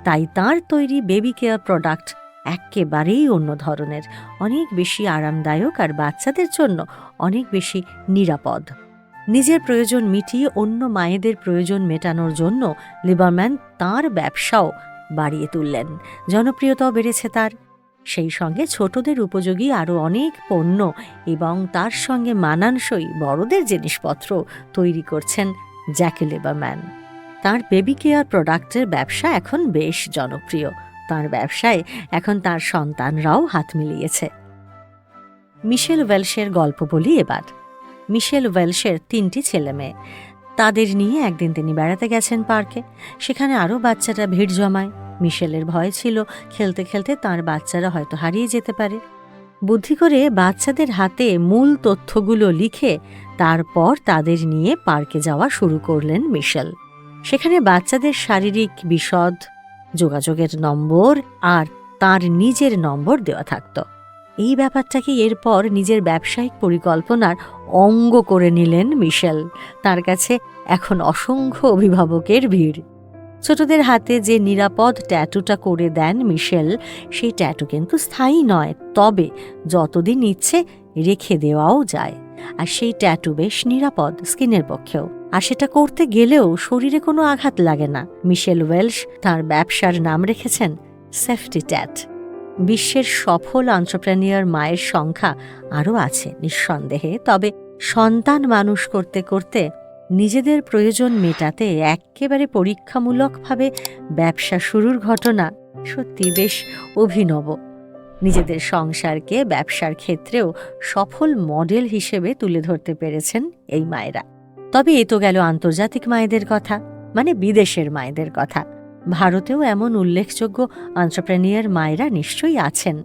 Speaker 1: তাই তাঁর তৈরি বেবি কেয়ার প্রোডাক্ট একেবারেই অন্য ধরনের, অনেক বেশি আরামদায়ক আর বাচ্চাদের জন্য অনেক বেশি নিরাপদ। নিজের প্রয়োজন মিটিয়ে অন্য মায়েদের প্রয়োজন মেটানোর জন্য লিবারম্যান তাঁর ব্যবসাও বাড়িয়ে তুললেন। জনপ্রিয়তাও বেড়েছে তার। সেই সঙ্গে ছোটদের উপযোগী আরও অনেক পণ্য এবং তার সঙ্গে মানানসই বড়দের জিনিসপত্র তৈরি করছেন জ্যাকি লিবারম্যান। তাঁর বেবি কেয়ার প্রোডাক্টের ব্যবসা এখন বেশ জনপ্রিয়। তাঁর ব্যবসায় এখন তার সন্তানরাও হাত মিলিয়েছে। মিশেল ওয়েলশের গল্প বলি এবার। মিশেল ওয়েলশের 3টি ছেলে মেয়ে। তাদের নিয়ে একদিন তিনি বেড়াতে গেছেন পার্কে। সেখানে আরও বাচ্চারা ভিড় জমায়। মিশেলের ভয় ছিল খেলতে খেলতে তাঁর বাচ্চারা হয়তো হারিয়ে যেতে পারে। বুদ্ধি করে বাচ্চাদের হাতে মূল তথ্যগুলো লিখে তারপর তাদের নিয়ে পার্কে যাওয়া শুরু করলেন মিশেল। সেখানে বাচ্চাদের শারীরিক বিশদ, যোগাযোগের নম্বর আর তার নিজের নম্বর দেওয়া থাকত। এই ব্যাপারটাকে এরপর নিজের ব্যবসায়িক পরিকল্পনার অঙ্গ করে নিলেন মিশেল। তার কাছে এখন অসংখ্য অভিভাবকের ভিড়। ছোটদের হাতে যে নিরাপদ ট্যাটুটা করে দেন মিশেল, সেই ট্যাটু কিন্তু স্থায়ী নয়, তবে যতদিন ইচ্ছে রেখে দেওয়াও যায়। আর সেই ট্যাটু বেশ নিরাপদ স্কিনের পক্ষেও। আর সেটা করতে গেলেও শরীরে কোনো আঘাত লাগে না। মিশেল ওয়েলশ তাঁর ব্যবসার নাম রেখেছেন সেফটি ট্যাট। বিশ্বের সফল এন্টারপ্রেনিউর মায়ের সংখ্যা আরও আছে নিঃসন্দেহে, তবে সন্তান মানুষ করতে করতে নিজেদের প্রয়োজন মেটাতে একেবারে পরীক্ষামূলকভাবে ব্যবসা শুরুর ঘটনা সত্যি বেশ অভিনব। নিজেদের সংসারকে ব্যবসার ক্ষেত্রেও সফল মডেল হিসেবে তুলে ধরতে পেরেছেন এই মায়েরা। তবে এ তো গেল আন্তর্জাতিক মায়েদের কথা, মানে বিদেশের মায়েদের কথা। ভারতেও এমন উল্লেখযোগ্য এন্টারপ্রেনিউর মায়েরা নিশ্চয়ই আছেন।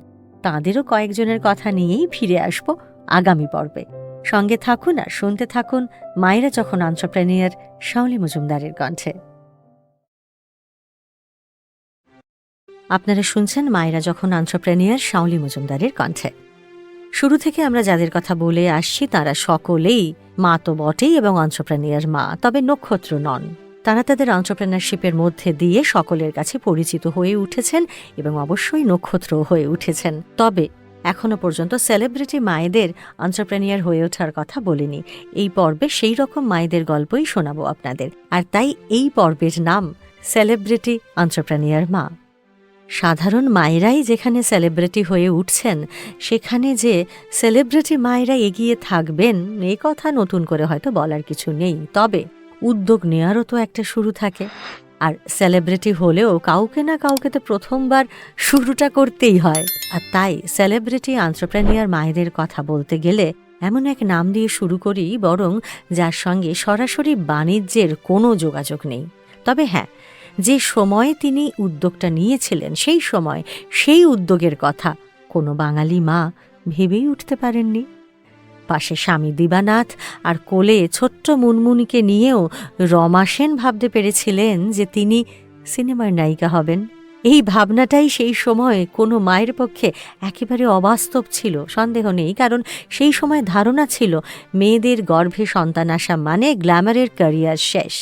Speaker 1: তাঁদেরও কয়েকজনের কথা নিয়েই ফিরে আসব আগামী পর্বে। সঙ্গে থাকুন আর শুনতে থাকুন মায়েরা যখন এন্টারপ্রেনিউর শাওলি মজুমদারের কণ্ঠে। আপনারা শুনছেন মায়েরা যখন এন্টারপ্রেনিউর শাওলি মজুমদারের কণ্ঠে। শুরু থেকে আমরা যাদের কথা বলে আসছি তারা সকলেই মা তো বটেই এবং এন্টারপ্রেনিউর মা, তবে নক্ষত্র নন। তারা তাদের এন্টারপ্রেনারশিপের মধ্যে দিয়ে সকলের কাছে পরিচিত হয়ে উঠেছেন এবং অবশ্যই নক্ষত্র হয়ে উঠেছেন। তবে এখনও পর্যন্ত সেলিব্রিটি মায়েদের এন্টারপ্রেনিউর হয়ে ওঠার কথা বলিনি। এই পর্বে সেই রকম মায়েদের গল্পই শোনাবো আপনাদের। আর তাই এই পর্বের নাম সেলিব্রিটি এন্টারপ্রেনিউর মা। সাধারণ মায়েরাই যেখানে সেলিব্রিটি হয়ে উঠছেন, সেখানে যে সেলিব্রিটি মায়েরা এগিয়ে থাকবেন এই কথা নতুন করে হয়তো বলার কিছু নেই। তবে উদ্যোগ নেওয়ারও তো একটা শুরু থাকে। আর সেলিব্রিটি হলেও কাউকে না কাউকে তো প্রথমবার শুরুটা করতেই হয়। আর তাই সেলিব্রিটি এন্টারপ্রেনিউর মায়েদের কথা বলতে গেলে এমন এক নাম দিয়ে শুরু করি বরং যার সঙ্গে সরাসরি বাণিজ্যের কোনো যোগাযোগ নেই। তবে হ্যাঁ, যে সময়ে তিনি উদ্যোগটা নিয়েছিলেন সেই উদ্যোগের কথা কোনো বাঙালি মা ভেবেই উঠতে পারেননি। পাশে স্বামী দিবানাথ আর কোলে ছোট্ট মুনমুনিকে নিয়েও রমা সেন ভাবতে পেরেছিলেন যে তিনি সিনেমার নায়িকা হবেন। এই ভাবনাটাই সেই সময় কোনো মায়ের পক্ষে একেবারে অবাস্তব ছিল, সন্দেহ নেই। কারণ সেই সময় ধারণা ছিল মেয়েদের গর্ভে সন্তান আসা মানে গ্ল্যামারের ক্যারিয়ার শেষ।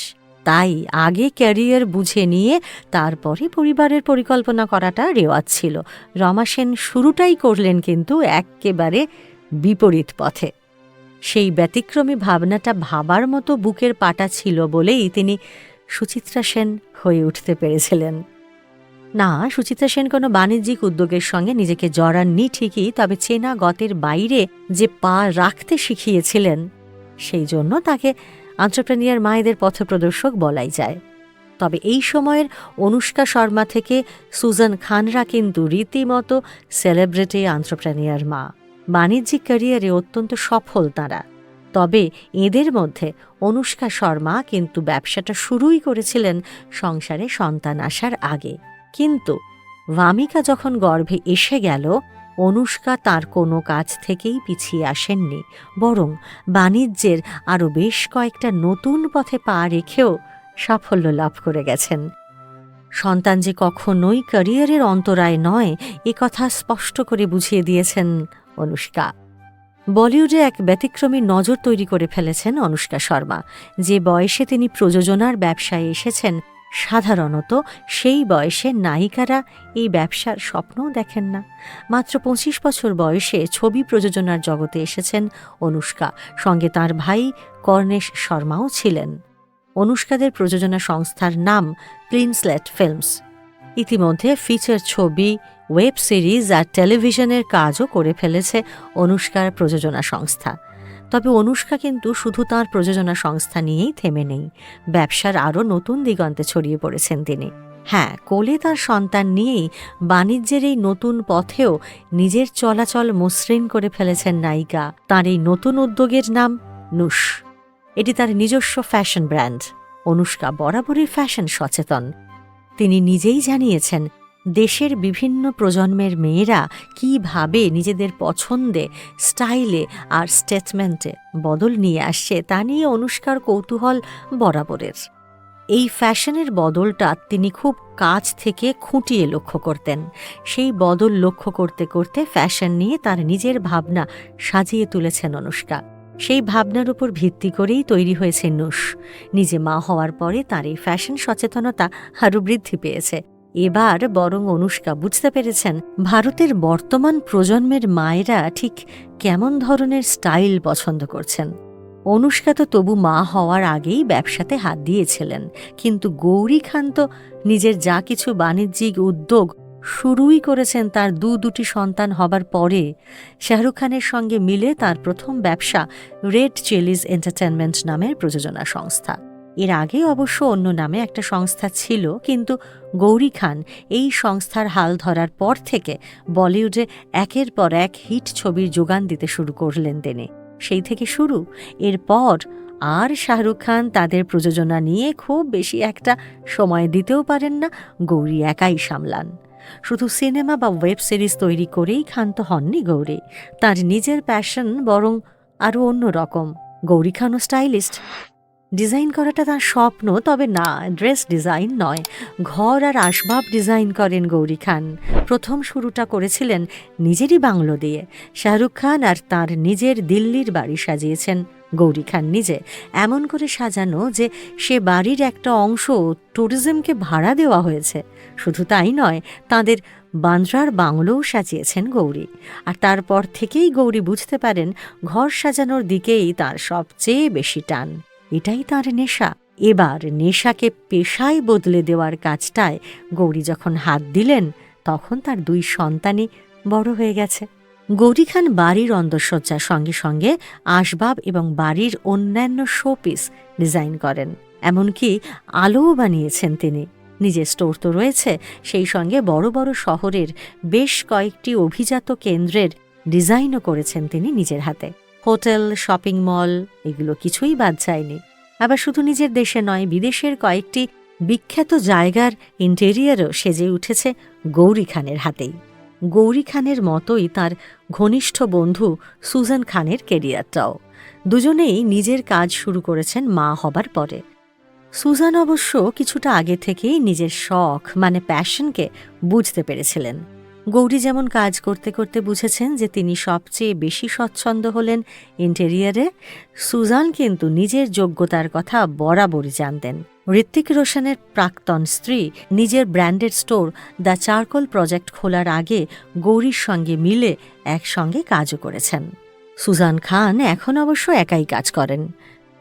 Speaker 1: তাই আগে ক্যারিয়ার বুঝে নিয়ে তারপরে পরিবারের পরিকল্পনা করাটা রেওয়াজ ছিল। রমা সেন শুরুটাই করলেন কিন্তু একেবারে বিপরীত পথে। সেই ব্যতিক্রমী ভাবনাটা ভাবার মতো বুকের পাটা ছিল বলেই তিনি সুচিত্রা সেন হয়ে উঠতে পেরেছিলেন। না, সুচিত্রা সেন কোনো বাণিজ্যিক উদ্যোগের সঙ্গে নিজেকে জড়াননি ঠিকই, তবে চেনা গতের বাইরে যে পা রাখতে শিখিয়েছিলেন সেই জন্য তাকে এন্টারপ্রেনিউর মায়েদের পথপ্রদর্শক বলাই যায়। তবে এই সময়ের অনুষ্কা শর্মা থেকে সুজান খানরা কিন্তু রীতিমতো সেলিব্রিটি এন্টারপ্রেনিউর মা। বাণিজ্যিক ক্যারিয়ারে অত্যন্ত সফল তাঁরা। তবে এদের মধ্যে অনুষ্কা শর্মা কিন্তু ব্যবসাটা শুরুই করেছিলেন সংসারে সন্তান আসার আগে। কিন্তু ভামিকা যখন গর্ভে এসে গেল, অনুষ্কা তার কোনো কাজ থেকেই পিছিয়ে আসেননি, বরং বাণিজ্যের আরও বেশ কয়েকটা নতুন পথে পা রেখেও সাফল্য লাভ করে গেছেন। সন্তান যে কখনোই ক্যারিয়ারের অন্তরায় নয়, এ কথা স্পষ্ট করে বুঝিয়ে দিয়েছেন অনুষ্কা। বলিউডে এক ব্যতিক্রমী নজর তৈরি করে ফেলেছেন অনুষ্কা শর্মা। যে বয়সে তিনি প্রযোজনার ব্যবসায় এসেছেন, সাধারণত সেই বয়সে নায়িকারা এই ব্যবসার স্বপ্নও দেখেন না। মাত্র 25 বছর বয়সে ছবি প্রযোজনার জগতে এসেছেন অনুষ্কা। সঙ্গে তার ভাই কর্ণেশ শর্মাও ছিলেন। অনুষ্কাদের প্রযোজনা সংস্থার নাম ক্লিন স্লেট ফিল্মস। ইতিমধ্যে ফিচার ছবি ওয়েব সিরিজ আর টেলিভিশনের কাজও করে ফেলেছে অনুষ্কার প্রযোজনা সংস্থা। তবে অনুষ্কা কিন্তু শুধু তাঁর প্রযোজনা সংস্থা নিয়েই থেমে নেই, ব্যবসার আরও নতুন দিগন্তে ছড়িয়ে পড়েছেন তিনি। হ্যাঁ, কোলে তার সন্তান নিয়েই বাণিজ্যের এই নতুন পথেও নিজের চলাচল মসৃণ করে ফেলেছেন নায়িকা। তার এই নতুন উদ্যোগের নাম নুশ। এটি তার নিজস্ব ফ্যাশন ব্র্যান্ড। অনুষ্কা বরাবরই ফ্যাশন সচেতন। তিনি নিজেই জানিয়েছেন, দেশের বিভিন্ন প্রজন্মের মেয়েরা কীভাবে নিজেদের পছন্দে, স্টাইলে আর স্টেটমেন্টে বদল নিয়ে আসছে তা নিয়ে অনুষ্কার কৌতূহল বরাবরের। এই ফ্যাশনের বদলটা তিনি খুব কাছ থেকে খুঁটিয়ে লক্ষ্য করতেন। সেই বদল লক্ষ্য করতে করতে ফ্যাশন নিয়ে তার নিজের ভাবনা সাজিয়ে তুলেছেন অনুষ্কা। সেই ভাবনার উপর ভিত্তি করেই তৈরি হয়েছে নুশ। নিজে মা হওয়ার পরে তার এই ফ্যাশন সচেতনতা আরও বৃদ্ধি পেয়েছে। এবার বরং অনুষ্কা বুঝতে পেরেছেন ভারতের বর্তমান প্রজন্মের মায়েরা ঠিক কেমন ধরনের স্টাইল পছন্দ করছেন। অনুষ্কা তো তবু মা হওয়ার আগেই ব্যবসাতে হাত দিয়েছিলেন, কিন্তু গৌরী খান তো নিজের যা কিছু বাণিজ্যিক উদ্যোগ শুরুই করেছেন তার দুটি সন্তান হবার পরে। শাহরুখ খানের সঙ্গে মিলে তার প্রথম ব্যবসা রেড চিলিজ এন্টারটেনমেন্ট নামের প্রযোজনা সংস্থা। এর আগে অবশ্য অন্য নামে একটা সংস্থা ছিল, কিন্তু গৌরী খান এই সংস্থার হাল ধরার পর থেকে বলিউডে একের পর এক হিট ছবির যোগান দিতে শুরু করলেন তিনি। সেই থেকে শুরু। এরপর আর শাহরুখ খান তাদের প্রযোজনা নিয়ে খুব বেশি একটা সময় দিতেও পারেন না, গৌরী একাই সামলান। শুধু সিনেমা বা ওয়েব সিরিজ তৈরি করেই ক্ষান্ত হননি গৌরী। তার নিজের প্যাশন বরং আরও অন্য রকম। গৌরী খানও স্টাইলিস্ট। ডিজাইন করাটা তার স্বপ্ন, তবে না, ড্রেস ডিজাইন নয়, ঘর আর আসবাব ডিজাইন করেন গৌরী খান। প্রথম শুরুটা করেছিলেন নিজেরই বাংলো দিয়ে। শাহরুখ খান আর তার নিজের দিল্লির বাড়ি সাজিয়েছেন গৌরী খান নিজে, এমন করে সাজানো যে সে বাড়ির একটা অংশ ট্যুরিজমকে ভাড়া দেওয়া হয়েছে। শুধু তাই নয়, তাঁদের বান্দ্রার বাংলোও সাজিয়েছেন গৌরী। আর তারপর থেকেই গৌরী বুঝতে পারেন ঘর সাজানোর দিকেই তার সবচেয়ে বেশি টান। এটাই তার নেশা। এবার নেশাকে পেশায় বদলে দেওয়ার কাজটায় গৌরী যখন হাত দিলেন, তখন তার 2 সন্তানই বড় হয়ে গেছে। গৌরী খান বাড়ির অন্দরসজ্জার সঙ্গে সঙ্গে আসবাব এবং বাড়ির অন্যান্য শোপিস ডিজাইন করেন। এমনকি আলোও বানিয়েছেন তিনি। নিজের স্টোর তো রয়েছে, সেই সঙ্গে বড় বড় শহরের বেশ কয়েকটি অভিজাত কেন্দ্রের ডিজাইনও করেছেন তিনি নিজের হাতে। হোটেল, শপিং মল, এগুলো কিছুই বাদ যায়নি। আবার শুধু নিজের দেশে নয়, বিদেশের কয়েকটি বিখ্যাত জায়গার ইন্টেরিয়ারও সেজে উঠেছে গৌরী খানের হাতেই। গৌরী খানের মতোই তার ঘনিষ্ঠ বন্ধু সুজান খানের কেরিয়ারটাও। দুজনেই নিজের কাজ শুরু করেছেন মা হবার পরে। সুজান অবশ্য কিছুটা আগে থেকেই নিজের শখ মানে প্যাশনকে বুঝতে পেরেছিলেন। গৌরী যেমন কাজ করতে করতে বুঝেছেন যে তিনি সবচেয়ে বেশি স্বচ্ছন্দ হলেন ইন্টেরিয়ারে, সুজান কিন্তু নিজের যোগ্যতার কথা বরাবরই জানতেন। ঋত্বিক রোশনের প্রাক্তন স্ত্রী নিজের branded store the charcoal project খোলার আগে গৌরীর সঙ্গে মিলে একসঙ্গে কাজও করেছেন। সুজান খান এখন অবশ্য একাই কাজ করেন।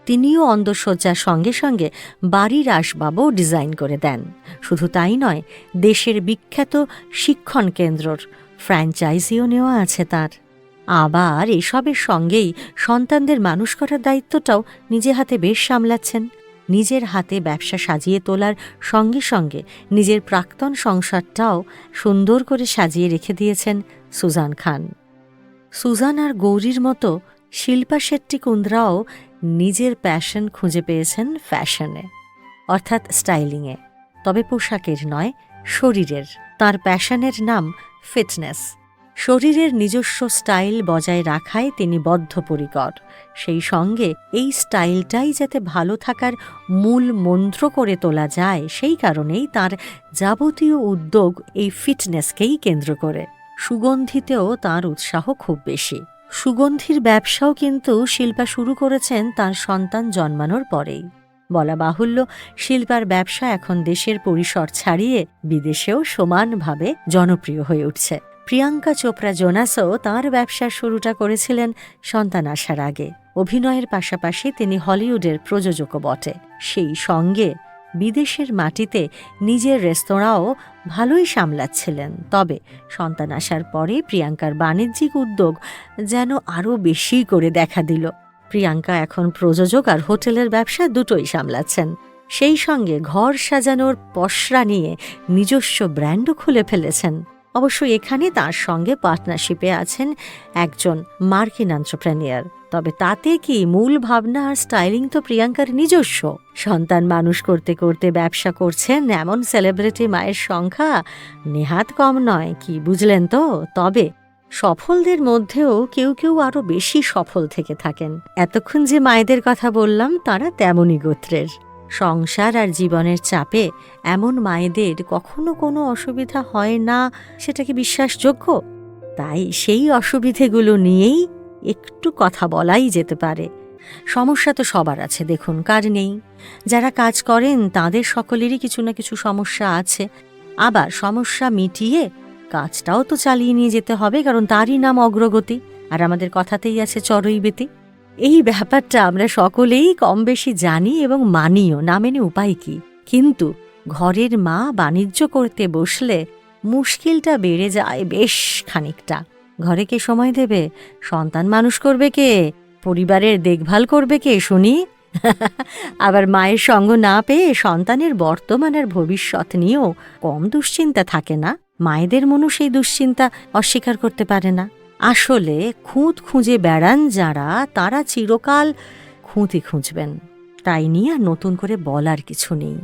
Speaker 1: তিনিও অন্দরসজ্জার সঙ্গে সঙ্গে বাড়ির আসবাবও ডিজাইন করে দেন। শুধু তাই নয়, দেশের বিখ্যাত শিক্ষণ কেন্দ্রর ফ্র্যাঞ্চাইজিও নেওয়া আছে তার। আবার এসবের সঙ্গেই সন্তানদের মানুষ করার দায়িত্বটাও নিজে হাতে বেশ সামলাচ্ছেন। নিজের হাতে ব্যবসা সাজিয়ে তোলার সঙ্গে সঙ্গে নিজের প্রাক্তন সংসারটাও সুন্দর করে সাজিয়ে রেখে দিয়েছেন সুজান খান। সুজান আর গৌরীর মতো শিল্পা শেট্টি কুন্দ্রাও নিজের প্যাশন খুঁজে পেয়েছেন ফ্যাশনে, অর্থাৎ স্টাইলিংয়ে। তবে পোশাকের নয়, শরীরের। তার প্যাশনের নাম ফিটনেস। শরীরের নিজস্ব স্টাইল বজায় রাখায় তিনি বদ্ধপরিকর। সেই সঙ্গে এই স্টাইলটাই যাতে ভালো থাকার মূল মন্ত্র করে তোলা যায়, সেই কারণেই তার যাবতীয় উদ্যোগ এই ফিটনেসকেই কেন্দ্র করে। সুগন্ধিতেও তার উৎসাহ খুব বেশি। সুগন্ধির ব্যবসাও কিন্তু শিল্পা শুরু করেছেন তার সন্তান জন্মানোর পরেই। বলা বাহুল্য, শিল্পার ব্যবসা এখন দেশের পরিসর ছাড়িয়ে বিদেশেও সমানভাবে জনপ্রিয় হয়ে উঠছে। প্রিয়াঙ্কা চোপড়া জোনাসও তাঁর ব্যবসার শুরুটা করেছিলেন সন্তান আসার আগে। অভিনয়ের পাশাপাশি তিনি হলিউডের প্রযোজকও বটে। সেই সঙ্গে বিদেশের মাটিতে নিজের রেস্তোরাঁও ভালোই সামলাচ্ছিলেন। তবে সন্তান আসার পরে প্রিয়াঙ্কার বাণিজ্যিক উদ্যোগ যেন আরও বেশি করে দেখা দিল। প্রিয়াঙ্কা এখন প্রযোজক আর হোটেলের ব্যবসা দুটোই সামলাচ্ছেন। সেই সঙ্গে ঘর সাজানোর পসরা নিয়ে নিজস্ব ব্র্যান্ডও খুলে ফেলেছেন। অবশ্য এখানে তার সঙ্গে পার্টনারশিপে আছেন একজন মার্কিন এন্টারপ্রেনিয়ার। তবে তাতে কি, মূল ভাবনা আর স্টাইলিং তো প্রিয়াঙ্কার নিজস্ব। সন্তান মানুষ করতে করতে ব্যবসা করছেন এমন সেলিব্রিটি মায়ের সংখ্যা নেহাত কম নয়, কি বুঝলেন তো? তবে সফলদের মধ্যেও কেউ কেউ আরও বেশি সফল থেকে থাকেন। এতক্ষণ যে মায়েদের কথা বললাম তারা তেমনই গোত্রের। সংসার আর জীবনের চাপে এমন মায়েদের কখনো কোনো অসুবিধা হয় না, সেটা কি বিশ্বাসযোগ্য? তাই সেই অসুবিধেগুলো নিয়েই একটু কথা বলাই যেতে পারে। সমস্যা তো সবার আছে, দেখুন, কার নেই? যারা কাজ করেন তাদের সকলেরই কিছু না কিছু সমস্যা আছে। আবার সমস্যা মিটিয়ে কাজটাও তো চালিয়ে নিয়ে যেতে হবে, কারণ তারই নাম অগ্রগতি। আর আমাদের কথাতেই আছে চরৈবেতি। এই ব্যাপারটা আমরা সকলেই কম বেশি জানি এবং মানিও, না মেনে উপায় কি? কিন্তু ঘরের মা বাণিজ্য করতে বসলে মুশকিলটা বেড়ে যায় বেশ খানিকটা। ঘরে কে সময় দেবে? সন্তান মানুষ করবে কে? পরিবারের দেখভাল করবে কে শুনি? আবার মায়ের সঙ্গ না পেয়ে সন্তানের বর্তমান আর ভবিষ্যৎ নিয়েও কম দুশ্চিন্তা থাকে না। মায়েদের মনও সেই দুশ্চিন্তা অস্বীকার করতে পারে না। আসলে খুঁত খুঁজে বেড়ান যারা, তারা চিরকাল খুঁতই খুঁজবেন। তাই নিয়ে আর নতুন করে বলার কিছু নেই।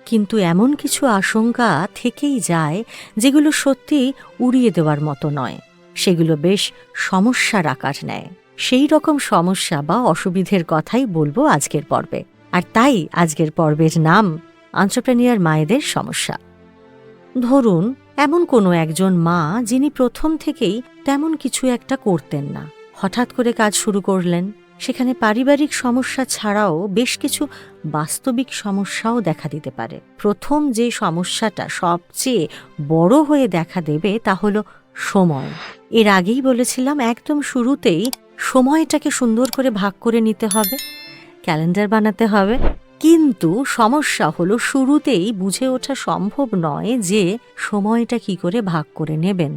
Speaker 1: কিন্তু এমন কিছু আশঙ্কা থেকেই যায় যেগুলো সত্যি উড়িয়ে দেওয়ার মতো নয়, সেগুলো বেশ সমস্যার আকার নেয়। সেই রকম সমস্যা বা অসুবিধের কথাই বলবো আজকের পর্বে। আর তাই আজকের পর্বের নাম এন্টারপ্রেনিউর মায়েদের সমস্যা। ধরুন এমন কোনো একজন মা যিনি প্রথম থেকেই তেমন কিছু একটা করতেন না, হঠাৎ করে কাজ শুরু করলেন। সেখানে পারিবারিক সমস্যা ছাড়াও বেশ কিছু বাস্তবিক সমস্যাও দেখা দিতে পারে। প্রথম যে সমস্যাটা সবচেয়ে বড় হয়ে দেখা দেবে তা হলো সময়। এর আগেই বলেছিলাম একদম শুরুতেই সময়টাকে সুন্দর করে ভাগ করে নিতে হবে, ক্যালেন্ডার বানাতে হবে। কিন্তু সমস্যা হলো শুরুতেই বুঝে ওঠা সম্ভব নয় যে সময়টা কি করে ভাগ করে নেবেন।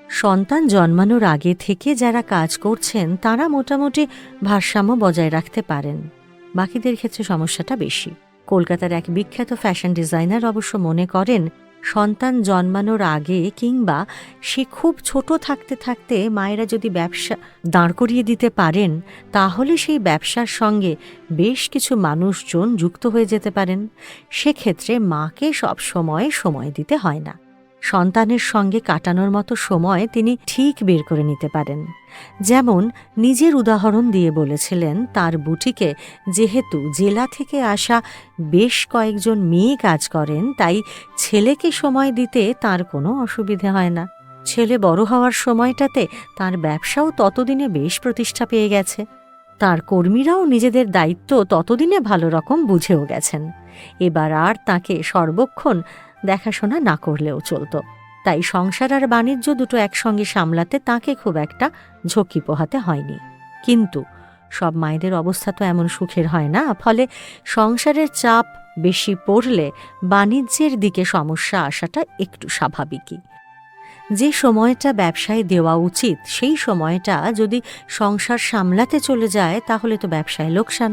Speaker 1: সন্তান জন্মানোর আগে থেকে যারা কাজ করছেন তারা মোটামুটি ভারসাম্য বজায় রাখতে পারেন, বাকিদের ক্ষেত্রে সমস্যাটা বেশি। কলকাতার এক বিখ্যাত ফ্যাশন ডিজাইনার অবশ্য মনে করেন, সন্তান জন্মানোর আগে কিংবা সে খুব ছোট থাকতে থাকতে মায়েরা যদি ব্যবসা দাঁড় করিয়ে দিতে পারেন, তাহলে সেই ব্যবসার সঙ্গে বেশ কিছু মানুষজন যুক্ত হয়ে যেতে পারেন। সেক্ষেত্রে মাকে সব সময় দিতে হয় না। সন্তানের সঙ্গে কাটানোর মতো সময় তিনি ঠিক বের করে নিতে পারেন। যেমন নিজের উদাহরণ দিয়ে বলেছিলেন, তার বুটিকে যেহেতু জেলা থেকে আসা বেশ কয়েকজন মেয়ে কাজ করেন, তাই ছেলেকে সময় দিতে তার কোনো অসুবিধে হয় না। ছেলে বড় হওয়ার সময়টাতে তার ব্যবসাও ততদিনে বেশ প্রতিষ্ঠা পেয়ে গেছে। তার কর্মীরাও নিজেদের দায়িত্ব ততদিনে ভালো রকম বুঝেও গেছেন। এবার আর তাকে সর্বক্ষণ দেখাশোনা না করলেও চলত। তাই সংসার আর বাণিজ্য দুটো একসঙ্গে সামলাতে তাকে খুব একটা ঝক্কি পোহাতে হয়নি। কিন্তু সব মায়েদের অবস্থা তো এমন সুখের হয় না। ফলে সংসারের চাপ বেশি পড়লে বাণিজ্যের দিকে সমস্যা আসাটা একটু স্বাভাবিকই। যে সময়টা ব্যবসায় দেওয়া উচিত সেই সময়টা যদি সংসার সামলাতে চলে যায় তাহলে তো ব্যবসায় লোকসান।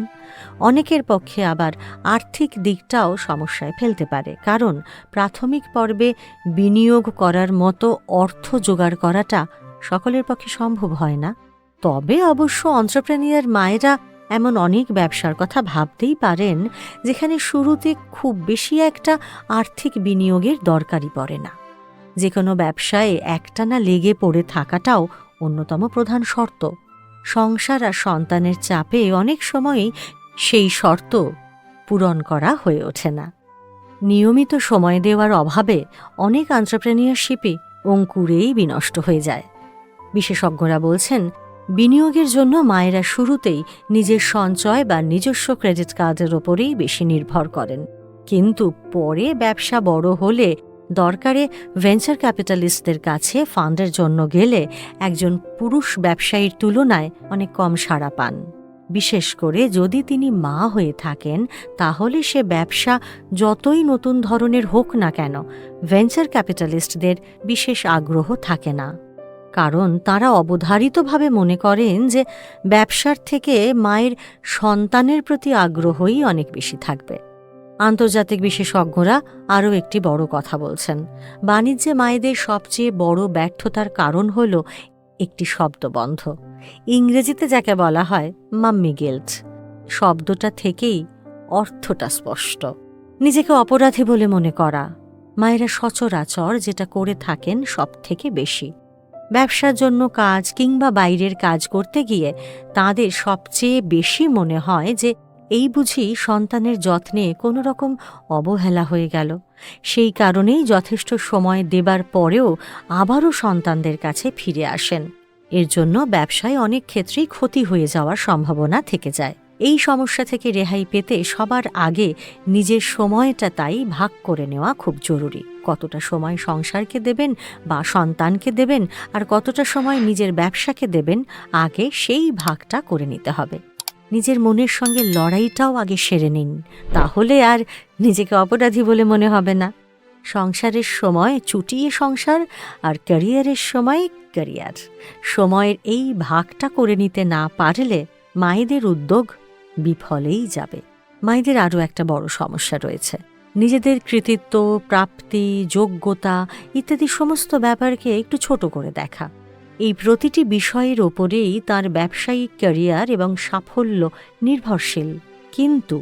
Speaker 1: অনেকের পক্ষে আবার আর্থিক দিকটাও সমস্যায় ফেলতে পারে, কারণ প্রাথমিক পর্বে বিনিয়োগ করার মতো অর্থ জোগাড় করাটা সকলের পক্ষে সম্ভব হয় না। তবে অবশ্য এন্টারপ্রেনিউর মায়েরা এমন অনেক ব্যবসার কথা ভাবতেই পারেন যেখানে শুরুতে খুব বেশি একটা আর্থিক বিনিয়োগের দরকারই পড়ে না। যে কোনো ব্যবসায় একটানা লেগে পড়ে থাকাটাও অন্যতম প্রধান শর্ত। সংসার আর সন্তানের চাপে অনেক সময়ই সেই শর্ত পূরণ করা হয়ে ওঠে না। নিয়মিত সময় দেওয়ার অভাবে অনেক এন্টারপ্রেনিউরশিপই অঙ্কুরেই বিনষ্ট হয়ে যায়। বিশেষজ্ঞরা বলছেন, বিনিয়োগের জন্য মায়েরা শুরুতেই নিজের সঞ্চয় বা নিজস্ব ক্রেডিট কার্ডের ওপরেই বেশি নির্ভর করেন। কিন্তু পরে ব্যবসা বড় হলে দরকারে ভেঞ্চার ক্যাপিটালিস্টদের কাছে ফান্ডের জন্য গেলে একজন পুরুষ ব্যবসায়ীর তুলনায় অনেক কম সাড়া পান। বিশেষ করে যদি তিনি মা হয়ে থাকেন, তাহলে সে ব্যবসা যতই নতুন ধরনের হোক না কেন, ভেঞ্চার ক্যাপিটালিস্টদের বিশেষ আগ্রহ থাকে না। কারণ তারা অবধারিতভাবে মনে করেন যে ব্যবসার থেকে মায়ের সন্তানের প্রতি আগ্রহই অনেক বেশি থাকবে। আন্তর্জাতিক বিশেষজ্ঞরা আরও একটি বড় কথা বলছেন। বাণিজ্যে মায়েদের সবচেয়ে বড় ব্যর্থতার কারণ হল একটি শব্দবন্ধ, ইংরেজিতে যাকে বলা হয় মাম্মি গিল্ট। শব্দটা থেকেই অর্থটা স্পষ্ট। নিজেকে অপরাধী বলে মনে করা। মায়েরা সচরাচর যেটা করে থাকেন সব থেকে বেশি, ব্যবসার জন্য কাজ কিংবা বাইরের কাজ করতে গিয়ে তাদের সবচেয়ে বেশি মনে হয় যে এই বুঝি সন্তানের যত্নে কোনো রকম অবহেলা হয়ে গেল। সেই কারণেই যথেষ্ট সময় দেবার পরেও আবারও সন্তানদের কাছে ফিরে আসেন। এর জন্য ব্যবসায় অনেক ক্ষেত্রেই ক্ষতি হয়ে যাওয়ার সম্ভাবনা থেকে যায়। এই সমস্যা থেকে রেহাই পেতে সবার আগে নিজের সময়টা তাই ভাগ করে নেওয়া খুব জরুরি। কতটা সময় সংসারকে দেবেন বা সন্তানকে দেবেন আর কতটা সময় নিজের ব্যবসাকে দেবেন, আগে সেই ভাগটা করে নিতে হবে। নিজের মনের সঙ্গে লড়াইটাও আগে সেরে নিন, তাহলে আর নিজেকে অপরাধী বলে মনে হবে না। সংসারের সময় চুটিয়ে সংসার আর ক্যারিয়ারের সময় ক্যারিয়ার। সময়ের এই ভাগটা করে নিতে না পারলে মায়েদের উদ্যোগ বিফলেই যাবে। মায়েদের আরও একটা বড় সমস্যা রয়েছে, নিজেদের কৃতিত্ব, প্রাপ্তি, যোগ্যতা ইত্যাদি সমস্ত ব্যাপারকে একটু ছোট করে দেখা। এই প্রতিটি বিষয়ের ওপরেই তার ব্যবসায়িক ক্যারিয়ার এবং সাফল্য নির্ভরশীল। কিন্তু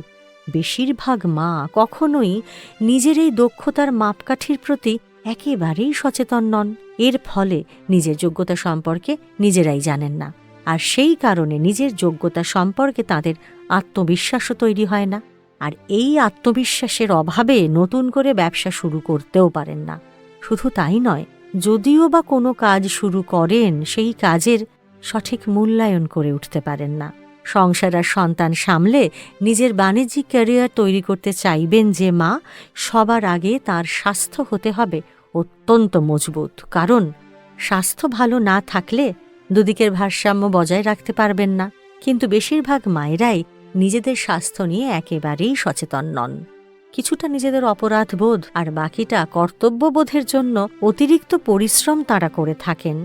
Speaker 1: বেশিরভাগ মা কখনোই নিজের এই দক্ষতার মাপকাঠির প্রতি একেবারেই সচেতন নন। এর ফলে নিজের যোগ্যতা সম্পর্কে নিজেরাই জানেন না, আর সেই কারণে নিজের যোগ্যতা সম্পর্কে তাদের আত্মবিশ্বাসও তৈরি হয় না। আর এই আত্মবিশ্বাসের অভাবে নতুন করে ব্যবসা শুরু করতেও পারেন না। শুধু তাই নয়, যদিও বা কোনো কাজ শুরু করেন, সেই কাজের সঠিক মূল্যায়ন করে উঠতে পারেন না। সংসার আর সন্তান সামলে নিজের বাণিজ্যিক ক্যারিয়ার তৈরি করতে চাইবেন যে মা, সবার আগে তার স্বাস্থ্য হতে হবে অত্যন্ত মজবুত। কারণ স্বাস্থ্য ভালো না থাকলে দুদিকের ভারসাম্য বজায় রাখতে পারবেন না। কিন্তু বেশিরভাগ মায়েরাই নিজেদের স্বাস্থ্য নিয়ে একেবারেই সচেতন নন। কিছুটা নিজেদের অপরাধবোধ আর বাকিটা কর্তব্যবোধের জন্য অতিরিক্ত পরিশ্রম তারা করে থাকেন,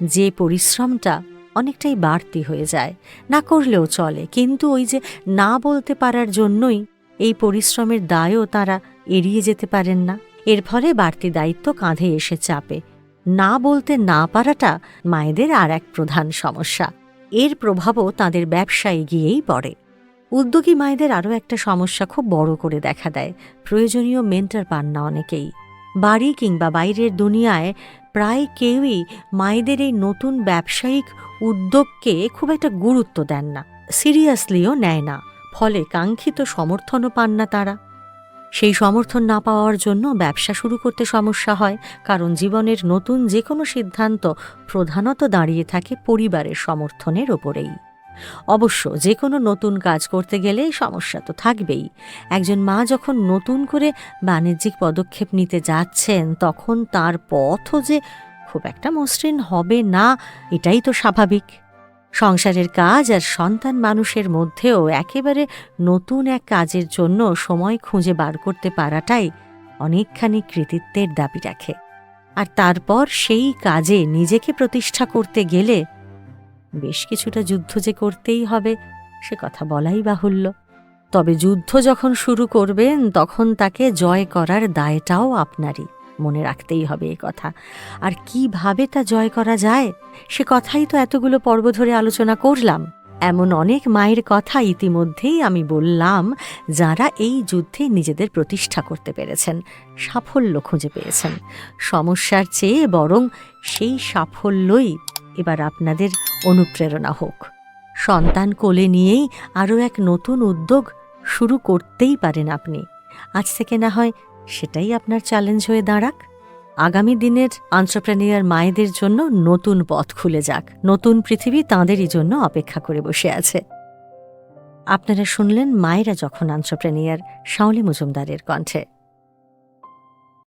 Speaker 1: যে পরিশ্রমটা অনেকটাই বাড়তি হয়ে যায়। না করলেও চলে, কিন্তু ওই যে না বলতে পারার জন্যই এই পরিশ্রমের দায়ও তারা এড়িয়ে যেতে পারেন না। এর ফলে বাড়তি দায়িত্ব কাঁধে এসে চাপে। না বলতে না পারাটা মায়েদের আর এক প্রধান সমস্যা। এর প্রভাবও তাদের ব্যবসায় গিয়েই পড়ে। উদ্যোগী মায়েদের আরও একটা সমস্যা খুব বড় করে দেখা দেয়, প্রয়োজনীয় মেন্টর পান না অনেকেই। বাড়ি কিংবা বাইরের দুনিয়ায় প্রায় কেউই মায়েদের এই নতুন ব্যবসায়িক উদ্যোগকে খুব একটা গুরুত্ব দেন না, সিরিয়াসলিও নেয় না। ফলে কাঙ্ক্ষিত সমর্থনও পান না তারা। সেই সমর্থন না পাওয়ার জন্য ব্যবসা শুরু করতে সমস্যা হয়, কারণ জীবনের নতুন যে কোনো সিদ্ধান্ত প্রধানত দাঁড়িয়ে থাকে পরিবারের সমর্থনের ওপরেই। অবশ্য যে কোনো নতুন কাজ করতে গেলে সমস্যা তো থাকবেই। একজন মা যখন নতুন করে বাণিজ্যিক পদক্ষেপ নিতে যাচ্ছেন, তখন তার পথও যে খুব একটা মসৃণ হবে না, এটাই তো স্বাভাবিক। সংসারের কাজ আর সন্তান মানুষের মধ্যেও একেবারে নতুন এক কাজের জন্য সময় খুঁজে বার করতে পারাটাই অনেকখানি কৃতিত্বের দাবি রাখে। আর তারপর সেই কাজে নিজেকে প্রতিষ্ঠা করতে গেলে বেশ কিছুটা যুদ্ধ যে করতেই হবে, সে কথা বলাই বাহুল্য। তবে যুদ্ধ যখন শুরু করবেন, তখন তাকে জয় করার দায়টাও আপনারই। মনে রাখতেই হবে এ কথা। আর কিভাবে তা জয় করা যায়, সে কথাই তো এতগুলো পর্ব ধরে আলোচনা করলাম। এমন অনেক মায়ের কথা ইতিমধ্যেই আমি বললাম, যারা এই যুদ্ধে নিজেদের প্রতিষ্ঠা করতে পেরেছেন, সাফল্য খুঁজে পেয়েছেন। সমস্যার চেয়ে বরং সেই সাফল্যই এবার আপনাদের অনুপ্রেরণা হোক। সন্তান কোলে নিয়েই আরও এক নতুন উদ্যোগ শুরু করতেই পারেন আপনি। আজ থেকে না হয় সেটাই আপনার চ্যালেঞ্জ হয়ে দাঁড়াক। আগামী দিনের এন্টারপ্রেনিউর মায়েদের জন্য নতুন পথ খুলে যাক, নতুন পৃথিবী তাঁদেরই জন্য অপেক্ষা করে বসে আছে। আপনারা শুনলেন মায়েরা যখন এন্টারপ্রেনিউর, শাওলি মজুমদারের কণ্ঠে।